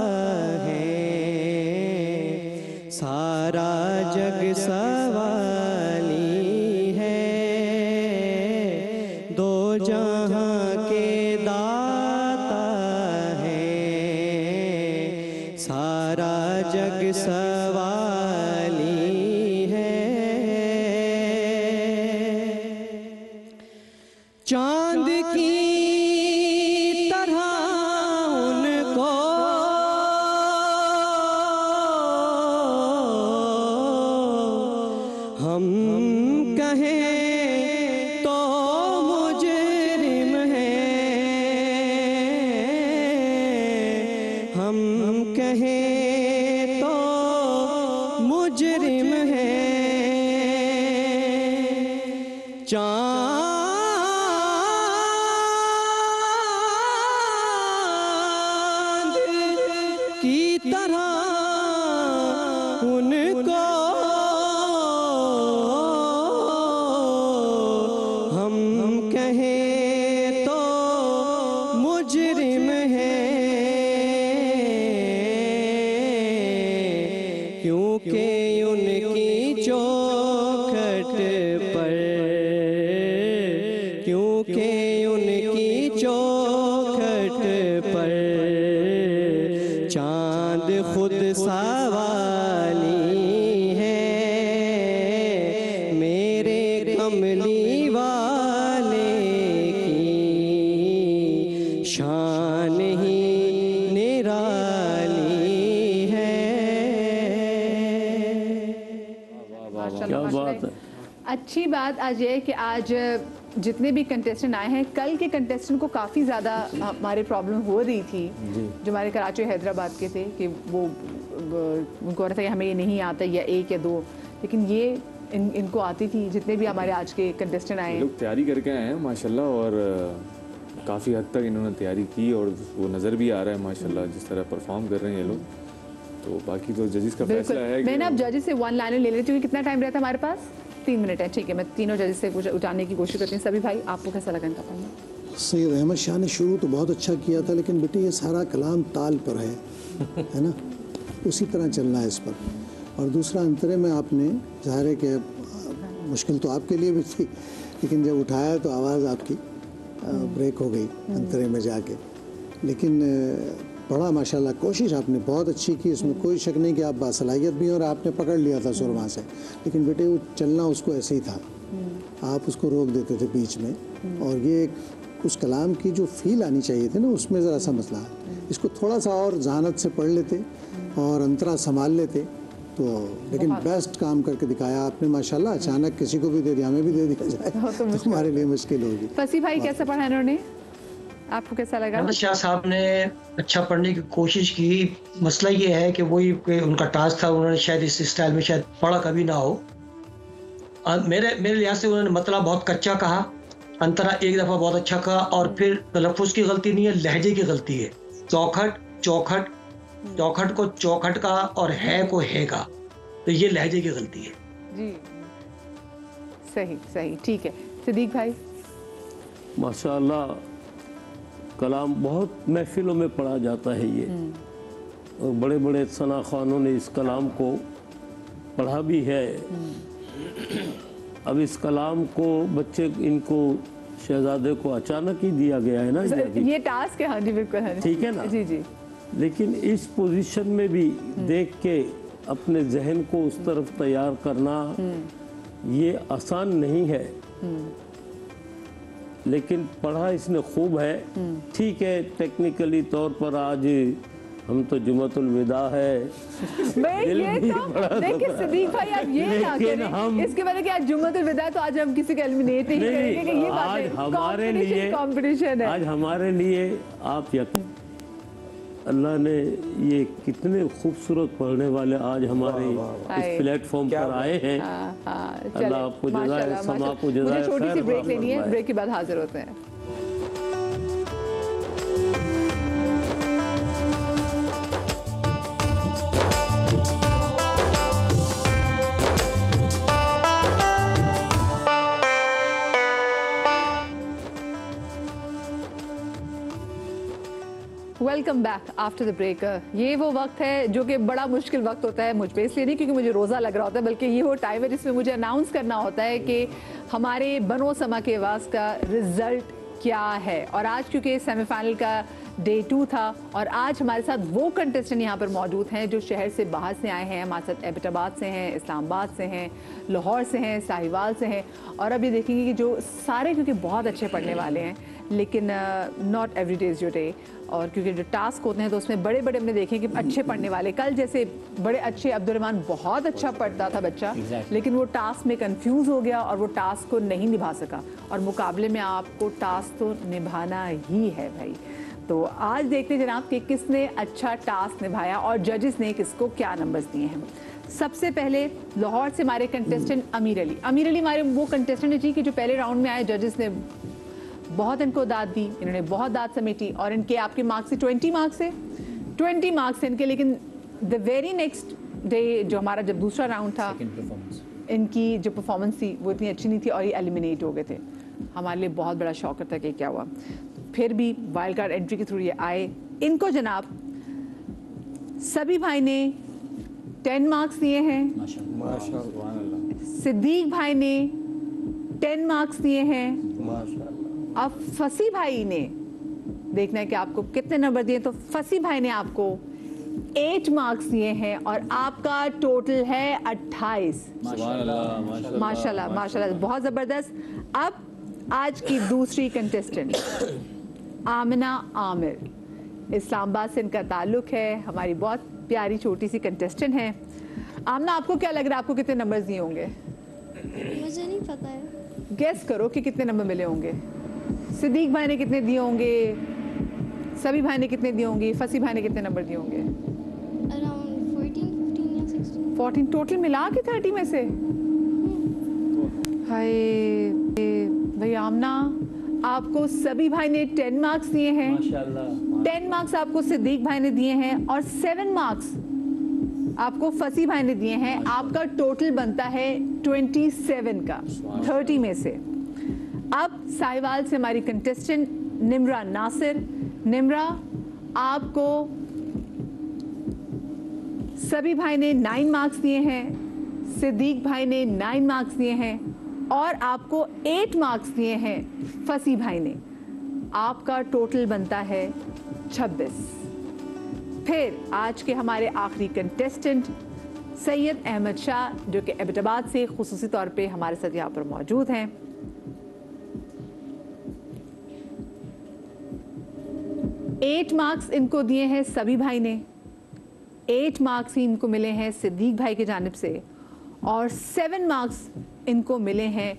है, सारा जग सवाली है, दो जहां के दाता है, सारा जग सवाली है। चांद की तरह उनको हम कहें तो मुजरिम हैं, हम कहें तो मुजरिम हैं। चांद की तरह उनको हम कहें तो मुजरिम हैं, क्योंकि उनकी चौखट पर, क्योंकि उनकी चौखट पर चांद खुद सवाली है, मेरे कमली वाले की शान ही निराली है। क्या बात है। अच्छी बात आज ये है कि आज जितने भी कंटेस्टेंट आए हैं, कल के कंटेस्टेंट को काफ़ी ज़्यादा हमारे प्रॉब्लम हो रही थी, जो हमारे कराची हैदराबाद के थे, कि वो उनको रहा था कि हमें ये नहीं आता या एक या दो, लेकिन ये इनको आती थी। जितने भी हमारे आज के कंटेस्टेंट आए हैं, लोग तैयारी करके आए हैं माशाल्लाह, और काफ़ी हद तक इन्होंने तैयारी की और वो नज़र भी आ रहा है माशाल्लाह जिस तरह परफॉर्म कर रहे हैं ये लोग। तो बाकी तो जजेस का फैसला है। मैंने अब जजेस से वन लाइनर ले लेती हूँ। कितना टाइम रहता है हमारे पास? 3 मिनट है, ठीक है। मैं तीनों जजेस से कुछ उठाने की कोशिश करती हूँ। सभी भाई आपको कैसा लगा इनका पढ़ना? सैयद अहमद शाह ने शुरू तो बहुत अच्छा किया था, लेकिन बेटे ये सारा कलाम ताल पर है ना, उसी तरह चलना है इस पर। और दूसरा अंतरे में आपने, ज़ाहिर है कि मुश्किल तो आपके लिए भी थी, लेकिन जब उठाया तो आवाज़ आपकी ब्रेक हो गई अंतरे में जाके, लेकिन बड़ा माशाल्लाह कोशिश आपने बहुत अच्छी की, इसमें कोई शक नहीं कि आप बासलाहियत भी हैं और आपने पकड़ लिया था सुर वहाँ से, लेकिन बेटे वो चलना उसको ऐसे ही था, आप उसको रोक देते थे बीच में, और ये उस कलाम की जो फील आनी चाहिए थी ना, उसमें ज़रा सा मसला है। इसको थोड़ा सा और जहानत से पढ़ लेते और अंतरा संभाल लेते तो, लेकिन बेस्ट काम करके दिखाया आपने माशाल्लाह। अचानक किसी को भी दे दिया, हमें भी दे दिया जाए तो हमारे लिए मुश्किल होगी। फसी भाई कैसा पढ़ा इन्होंने, आपको कैसा लगा? अहमद शाह साहब ने अच्छा पढ़ने की कोशिश की। मसला ये है कि वही उनका टास्क था, उन्होंने शायद इस स्टाइल में शायद पढ़ा कभी ना हो। मेरे लिहाज से उन्होंने मतलब बहुत कच्चा कहा, अंतरा एक दफ़ा बहुत अच्छा कहा, और फिर तलफ़ुज़ की गलती नहीं है, लहजे की गलती है। चौखट चौखट चौखट को चौखट का और है को है का, तो ये लहजे की गलती है जी। सही सही, ठीक है। सिद्दीक भाई माशाल्लाह कलाम बहुत महफिलों में पढ़ा जाता है ये, और बड़े बड़े सना खानों ने इस कलाम को पढ़ा भी है। अब इस कलाम को बच्चे इनको शहजादे को अचानक ही दिया गया है ना, ये टास्क है। हाँ जी बिल्कुल, हाँ ठीक है ना जी जी। लेकिन इस पोजीशन में भी देख के अपने जहन को उस तरफ तैयार करना ये आसान नहीं है, लेकिन पढ़ा इसने खूब है। ठीक है, टेक्निकली तौर पर आज हम तो जुमतुल विदा है, ये तो देखिए सिद्दीक भाई आप ये ना करें, हम इसके बाद कि आज जुमतुल विदा तो आज हम किसी को एलिमिनेट नहीं करेंगे कि ये बात है, हमारे लिए कंपटीशन है। आज हमारे लिए आप यकीन, अल्लाह ने ये कितने खूबसूरत पढ़ने वाले आज हमारे इस प्लेटफॉर्म पर आए हैं। अल्लाह आपको जज़ाए समा को जज़ाए खैर। छोटी सी ब्रेक लेनी है, ब्रेक के बाद हाजिर होते हैं। Welcome back after the break. ये वो वक्त है जो कि बड़ा मुश्किल वक्त होता है मुझ पे, इसलिए नहीं क्योंकि मुझे रोज़ा लग रहा होता है, बल्कि ये वो टाइम है जिसमें मुझे अनाउंस करना होता है कि हमारे बनो समा के आवाज़ का रिज़ल्ट क्या है। और आज क्योंकि सेमीफाइनल का डे 2 था और आज हमारे साथ वो कंटेस्टेंट यहाँ पर मौजूद हैं जो शहर से बाहर से आए हैं। हमारे साथ एबटाबाद से हैं, इस्लामाबाद से हैं, लाहौर से हैं, साहिवाल से हैं। और अब ये देखेंगे कि जो सारे क्योंकि बहुत अच्छे पढ़ने वाले हैं, लेकिन not every day is your day. और क्योंकि जो टास्क होते हैं तो उसमें बड़े बड़े हमने देखे कि अच्छे पढ़ने वाले, कल जैसे बड़े अच्छे अब्दुर्रहमान बहुत अच्छा पढ़ता था बच्चा, लेकिन वो टास्क में कंफ्यूज हो गया और वो टास्क को नहीं निभा सका। और मुकाबले में आपको टास्क तो निभाना ही है भाई। तो आज देखते हैं जनाब कि किसने अच्छा टास्क निभाया और जजेस ने किसको क्या नंबर्स दिए हैं। सबसे पहले लाहौर से हमारे कंटेस्टेंट अमीर अली। अमीर अली हमारे वो कंटेस्टेंट है जी कि जो पहले राउंड में आए, जजेस ने बहुत इनको दाद दी, इन्होंने बहुत दाद समेटी और इनके आपके मार्क्स से 20 मार्क्स है, 20 मार्क्स इनके। लेकिन द वेरी नेक्स्ट डे जो हमारा जब दूसरा राउंड था, इनकी जो परफॉर्मेंस थी वो इतनी अच्छी नहीं थी और ये एलिमिनेट हो गए थे। हमारे लिए बहुत बड़ा शॉकर था कि क्या हुआ। फिर भी वाइल्ड कार्ड एंट्री के थ्रू ये आए। इनको जनाब सभी भाई ने 10 मार्क्स दिए हैं, सिद्दीक भाई ने 10 मार्क्स दिए हैं। अब फसी भाई ने देखना है कि आपको कितने नंबर दिए। तो फसी भाई ने आपको 8 मार्क्स दिए हैं और आपका टोटल है 28। माशाल्लाह माशाल्लाह, बहुत ज़बरदस्त। अब आज की दूसरी कंटेस्टेंट आमिना आमिर, इस्लामाबाद से इनका ताल्लुक है, हमारी बहुत प्यारी छोटी सी कंटेस्टेंट है। आमिना, आपको क्या लग रहा है, आपको कितने नंबर्स दिए होंगे? मुझे नहीं पता है। गेस करो कि कितने नंबर मिले होंगे। सिद्दीक भाई ने कितने दिए होंगे, सभी भाई ने कितने दिए होंगे, फसी भाई ने कितने नंबर दिए होंगे? अराउंड 14, 15 या 16। 14 टोटल मिला के 30 में से? हाय भाई आमना, आपको सभी भाई ने 10 मार्क्स दिए हैं। माशाल्लाह। 10 मार्क्स आपको सिद्दीक भाई ने दिए हैं और 7 मार्क्स आपको फसी भाई ने दिए हैं। आपका टोटल बनता है 27 का 30 में से। अब साहिवाल से हमारी कंटेस्टेंट निम्रा नासिर। निम्रा, आपको सभी भाई ने 9 मार्क्स दिए हैं, सिद्दीक भाई ने 9 मार्क्स दिए हैं और आपको 8 मार्क्स दिए हैं फसी भाई ने। आपका टोटल बनता है 26। फिर आज के हमारे आखिरी कंटेस्टेंट सैयद अहमद शाह, जो कि एबटाबाद से खुसूसी तौर पे हमारे साथ यहाँ पर मौजूद हैं। 8 मार्क्स इनको दिए हैं सभी भाई ने, 8 मार्क्स ही इनको मिले हैं सिद्दीक भाई की जानिब से और 7 मार्क्स इनको मिले हैं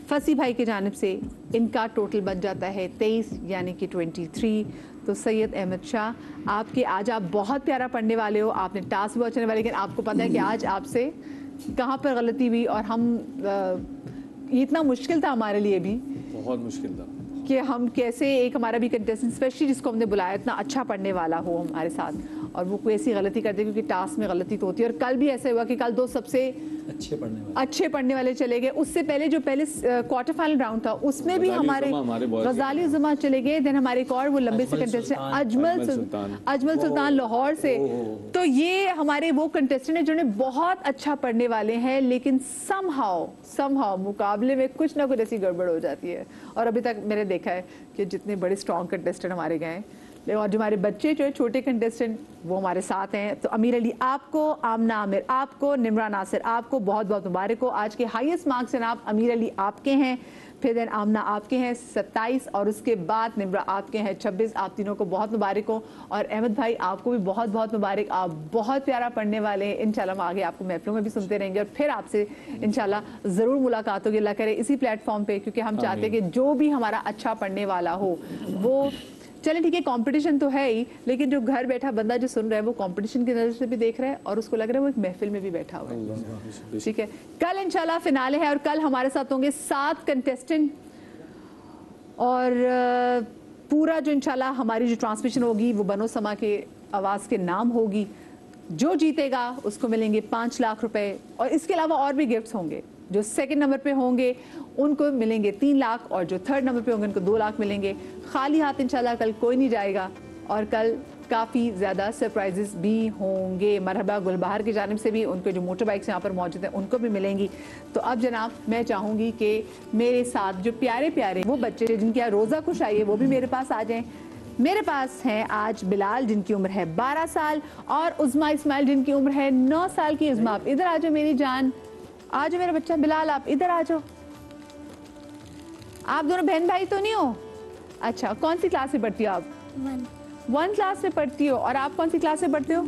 फसी भाई की जानिब से। इनका टोटल बन जाता है 23 यानी कि 23। तो सैयद अहमद शाह, आपके आज आप बहुत प्यारा पढ़ने वाले हो, आपने टास्क भी अच्छे वाले, लेकिन आपको पता है कि आज आपसे कहाँ पर गलती हुई और हम ये इतना मुश्किल था हमारे लिए भी, बहुत मुश्किल था कि हम कैसे एक हमारा भी कंटेस्टेंट स्पेशली जिसको हमने बुलाया इतना अच्छा पढ़ने वाला हो हमारे साथ और वो कोई ऐसी गलती करते, क्योंकि टास्क में गलती तो होती है। और कल भी ऐसे हुआ कि कल 2 सबसे अच्छे पढ़ने वाले चले गए। उससे पहले जो पहले क्वार्टर फाइनल राउंड था उसमें भी हमारे गजाली उज़्मा चले गए। देन हमारे एक और वो लंबे से कंटेस्टेंट अजमल सुल्तान लाहौर से। तो ये हमारे वो कंटेस्टेंट हैं जिन्होंने बहुत अच्छा पढ़ने वाले हैं, लेकिन समहाउ मुकाबले में कुछ ना कुछ ऐसी गड़बड़ हो जाती है। और अभी तक मैंने देखा है कि जितने बड़े स्ट्रॉन्ग कंटेस्टेंट हमारे गए और जो हमारे बच्चे जो है छोटे कंटेस्टेंट वो हमारे साथ हैं। तो अमीर अली आपको, आमना आमिर आपको, निम्रा नासिर आपको बहुत बहुत मुबारक हो। आज के हाईएस्ट मार्क्स जनाब अमीर अली आपके हैं, फिर देन आमना आपके हैं 27 और उसके बाद निम्रा आपके हैं 26। आप तीनों को बहुत मुबारक हो। और अहमद भाई आपको भी बहुत बहुत मुबारक, आप बहुत प्यारा पढ़ने वाले हैं। इंशाल्लाह हम आगे आपको महफिलों में भी सुनते रहेंगे और फिर आपसे इंशाल्लाह ज़रूर मुलाकात होगी, अल्लाह करे इसी प्लेटफॉर्म पे, क्योंकि हम चाहते हैं कि जो भी हमारा अच्छा पढ़ने वाला हो वो चले ठीक है। कंपटीशन तो है ही, लेकिन जो घर बैठा बंदा जो सुन रहा है वो कंपटीशन की नज़र से भी देख रहा है और उसको लग रहा है वो एक महफिल में भी बैठा हुआ है। ठीक है, कल इंशाल्लाह फिनाले है और कल हमारे साथ होंगे 7 कंटेस्टेंट और पूरा जो इंशाल्लाह हमारी जो ट्रांसमिशन होगी वो बनो समा के आवाज़ के नाम होगी। जो जीतेगा उसको मिलेंगे 5 लाख रुपए और इसके अलावा और भी गिफ्ट्स होंगे। जो सेकंड नंबर पे होंगे उनको मिलेंगे 3 लाख और जो थर्ड नंबर पे होंगे उनको 2 लाख मिलेंगे। खाली हाथ इंशाल्लाह कल कोई नहीं जाएगा और कल काफ़ी ज़्यादा सरप्राइजेस भी होंगे। मरहबा गुलबहार की जानिब से भी उनको जो मोटर बाइक्स यहाँ पर मौजूद हैं उनको भी मिलेंगी। तो अब जनाब मैं चाहूँगी कि मेरे साथ जो प्यारे प्यारे वो बच्चे जिनकी यहाँ रोज़ा खुश आई है वो भी मेरे पास आ जाएँ। मेरे पास हैं आज बिलाल जिनकी उम्र है 12 साल और उज़्मा इस्माइल जिनकी उम्र है 9 साल की। उज़्मा आप इधर आ जाओ मेरी जान, आ जाओ मेरा बच्चा। बिलाल आप इधर आ जाओ। आप दोनों बहन भाई तो नहीं हो? अच्छा, कौन सी क्लास में पढ़ती हो आप? 1 क्लास में पढ़ती हो। और आप कौन सी क्लास में पढ़ते हो?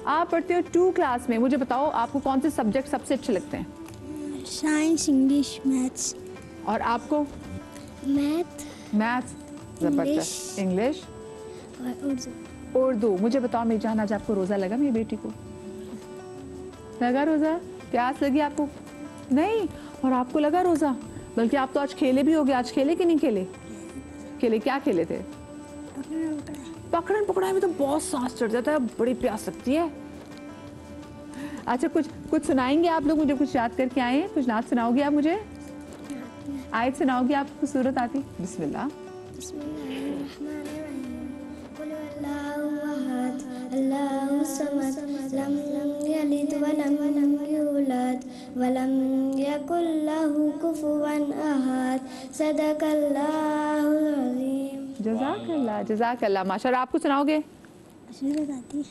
आप पढ़ते हो 2 क्लास में। मुझे बताओ आपको कौन से सब्जेक्ट सबसे अच्छे लगते हैं? Science, English, maths. और आपको? मैथ्स जबरदस्त। इंग्लिश और उर्दू। मुझे बताओ मेरी जान आज आपको रोज़ा लगा मेरी बेटी को? लगा रोज़ा? प्यास लगी आपको? नहीं। और आपको लगा रोज़ा? बल्कि आप तो आज खेले भी होगे। आज खेले कि नहीं खेले? खेले। क्या खेले थे? पकड़न पकड़ाई में तो बहुत सांस चढ़ जाता है, बड़ी प्यास लगती है। अच्छा, कुछ सुनाएंगे आप लोग मुझे? कुछ याद करके आए हैं? कुछ नात सुनाओगे आप मुझे? आयत सुनाओगे? आपको सूरत आती? बिस्मिल्लाह। वलम यकुल लहू कुफुवन अहद। सदकल्लाहुल अज़ीम। जज़ाकल्लाह जज़ाकल्लाह। माशाअल्लाह। आपको सुनाओगे? सूरत आती है।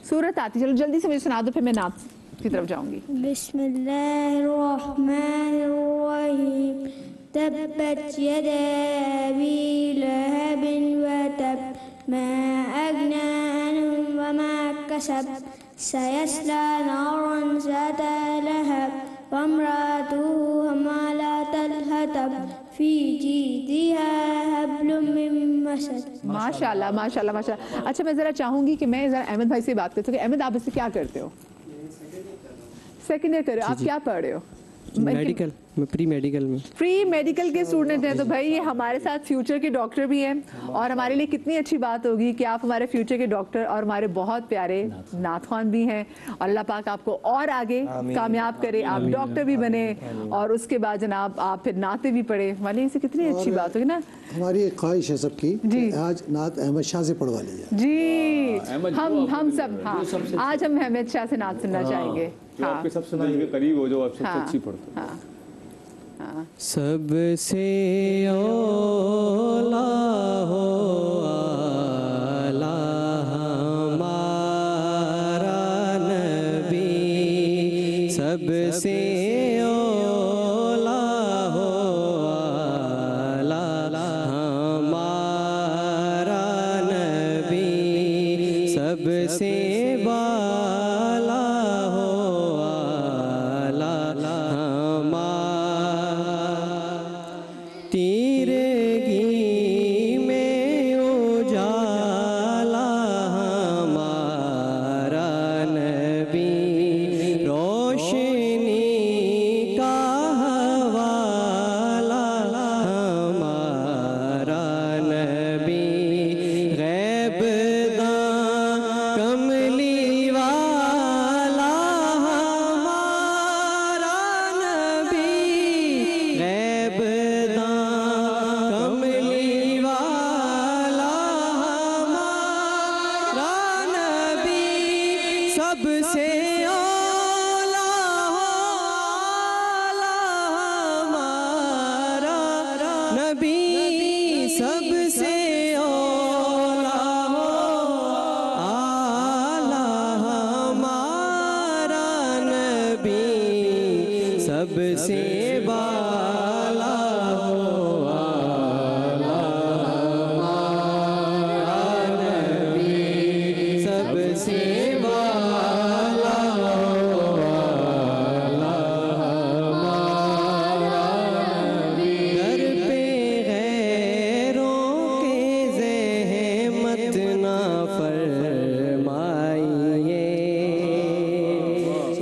सूरत आती। चलो जल्दी से मुझे सुना दो, फिर मैं नात की तरफ जाऊंगी। बिस्मिल्लाहिर्रहमानिर्रहीम। तब्बत यदा अबी लहबिन व तब मा अगना अन्हु व मा कसब सयस्ला नारन ज़ाता लहब वम्रातुहु हमालातल हतब फी जीदिहा हब्लुम मिन मसद। माशाल्लाह माशाल्लाह माशाल्लाह। अच्छा, मैं ज़रा चाहूँगी कि मैं ज़रा अहमद भाई से बात करती हूँ। अहमद, आप इससे क्या करते हो? सेकेंड ईयर कर रहे हो? आप क्या पढ़ रहे हो? मेडिकल। मैं प्री मेडिकल में। प्री मेडिकल के स्टूडेंट हैं। तो भाई ये हमारे साथ फ्यूचर के डॉक्टर भी हैं और हमारे लिए कितनी अच्छी बात होगी कि आप हमारे फ्यूचर के डॉक्टर और हमारे बहुत प्यारे नात ख़्वान भी हैं। और अल्लाह पाक आपको और आगे कामयाब करे, आप डॉक्टर भी बने और उसके बाद जनाब आप फिर नाते भी पढ़े। वाले से कितनी अच्छी बात होगी ना। हमारी एक ख्वाहिश है सबकी जी, आज नात अहमद शाह से पढ़वा ली जाए जी। हम सब हाँ आज हम अहमद शाह से नात सुनना चाहेंगे। आपके सबसे करीब हो जो आप सबसे अच्छी पढ़ते हो। सबसे औला हो आला हमारा नबी। सबसे औला हो आला हमारा नबी। सबसे बाला हो आला तीरगी में उजाला हमारा नबी। रोशनी का हवाला हमारा नबी। गैब दां कमली सबसे बाला हो आला हमारा नबी, सबसे बाला हो आला हमारा नबी। दर पे गैरों के ज़हमत ना फरमाइए,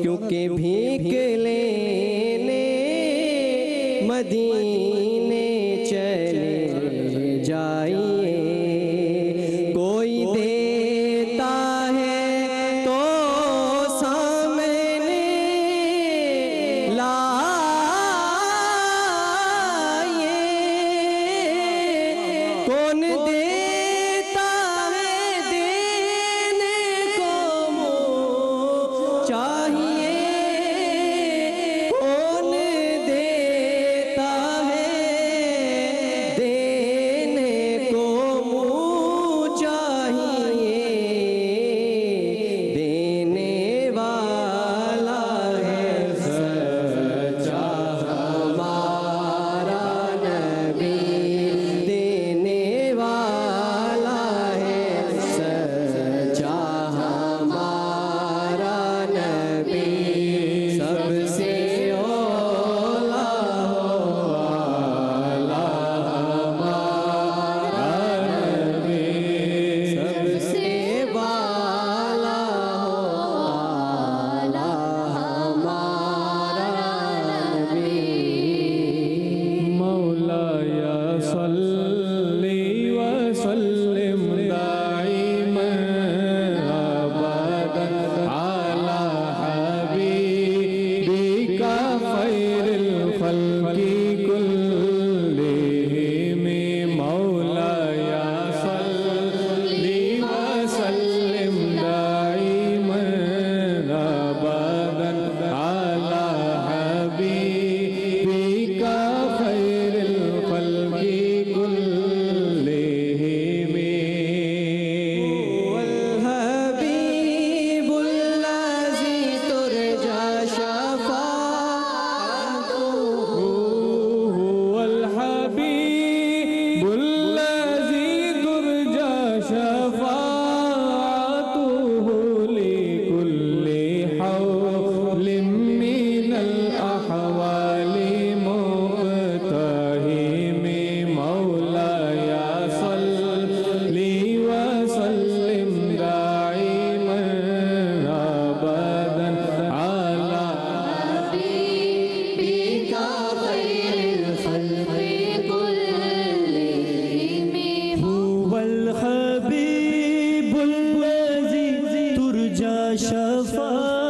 क्योंकि भीख लेने मदीने चले जाइए। कोई देता है तो सामने लाइए, कौन देता है देने को मुँह चाहिए, कौन देता है देने को मुँह चाहिए। देने वाला है सच्चा हमारा नबी, देने वाला है सच्चा हमारा नबी। सबसे औला हो आला हमारा नबी, सबसे बाला हो आला हमारा नबी। मौलाया सल्ली व सल्लिम दाइमन अबदन अला हबीबिका खैरिल खल्क़ि कुल्लिहिम। मौलाया सल्ली व सल्लिम दाइमन अबदन अला हबीबिका खैरिल खल्क़ि कुल्लिहिम। वल हबीबुल्लज़ी तुरजा शफ़ाअतुहु, वल हबीबुल्लज़ी तुरजा शफ़ाअतुहु लिकुल्लि हौलिम मिनल अहवालि मुक़तहिम। मौलाया सल्ली व सल्लिम दाइमन अबदन अला हबीबिका खैरिल खल्क़ि कुल्लिहिम। हुवल हबीबुल्लज़ी तुरजा शफ़ाअतुहु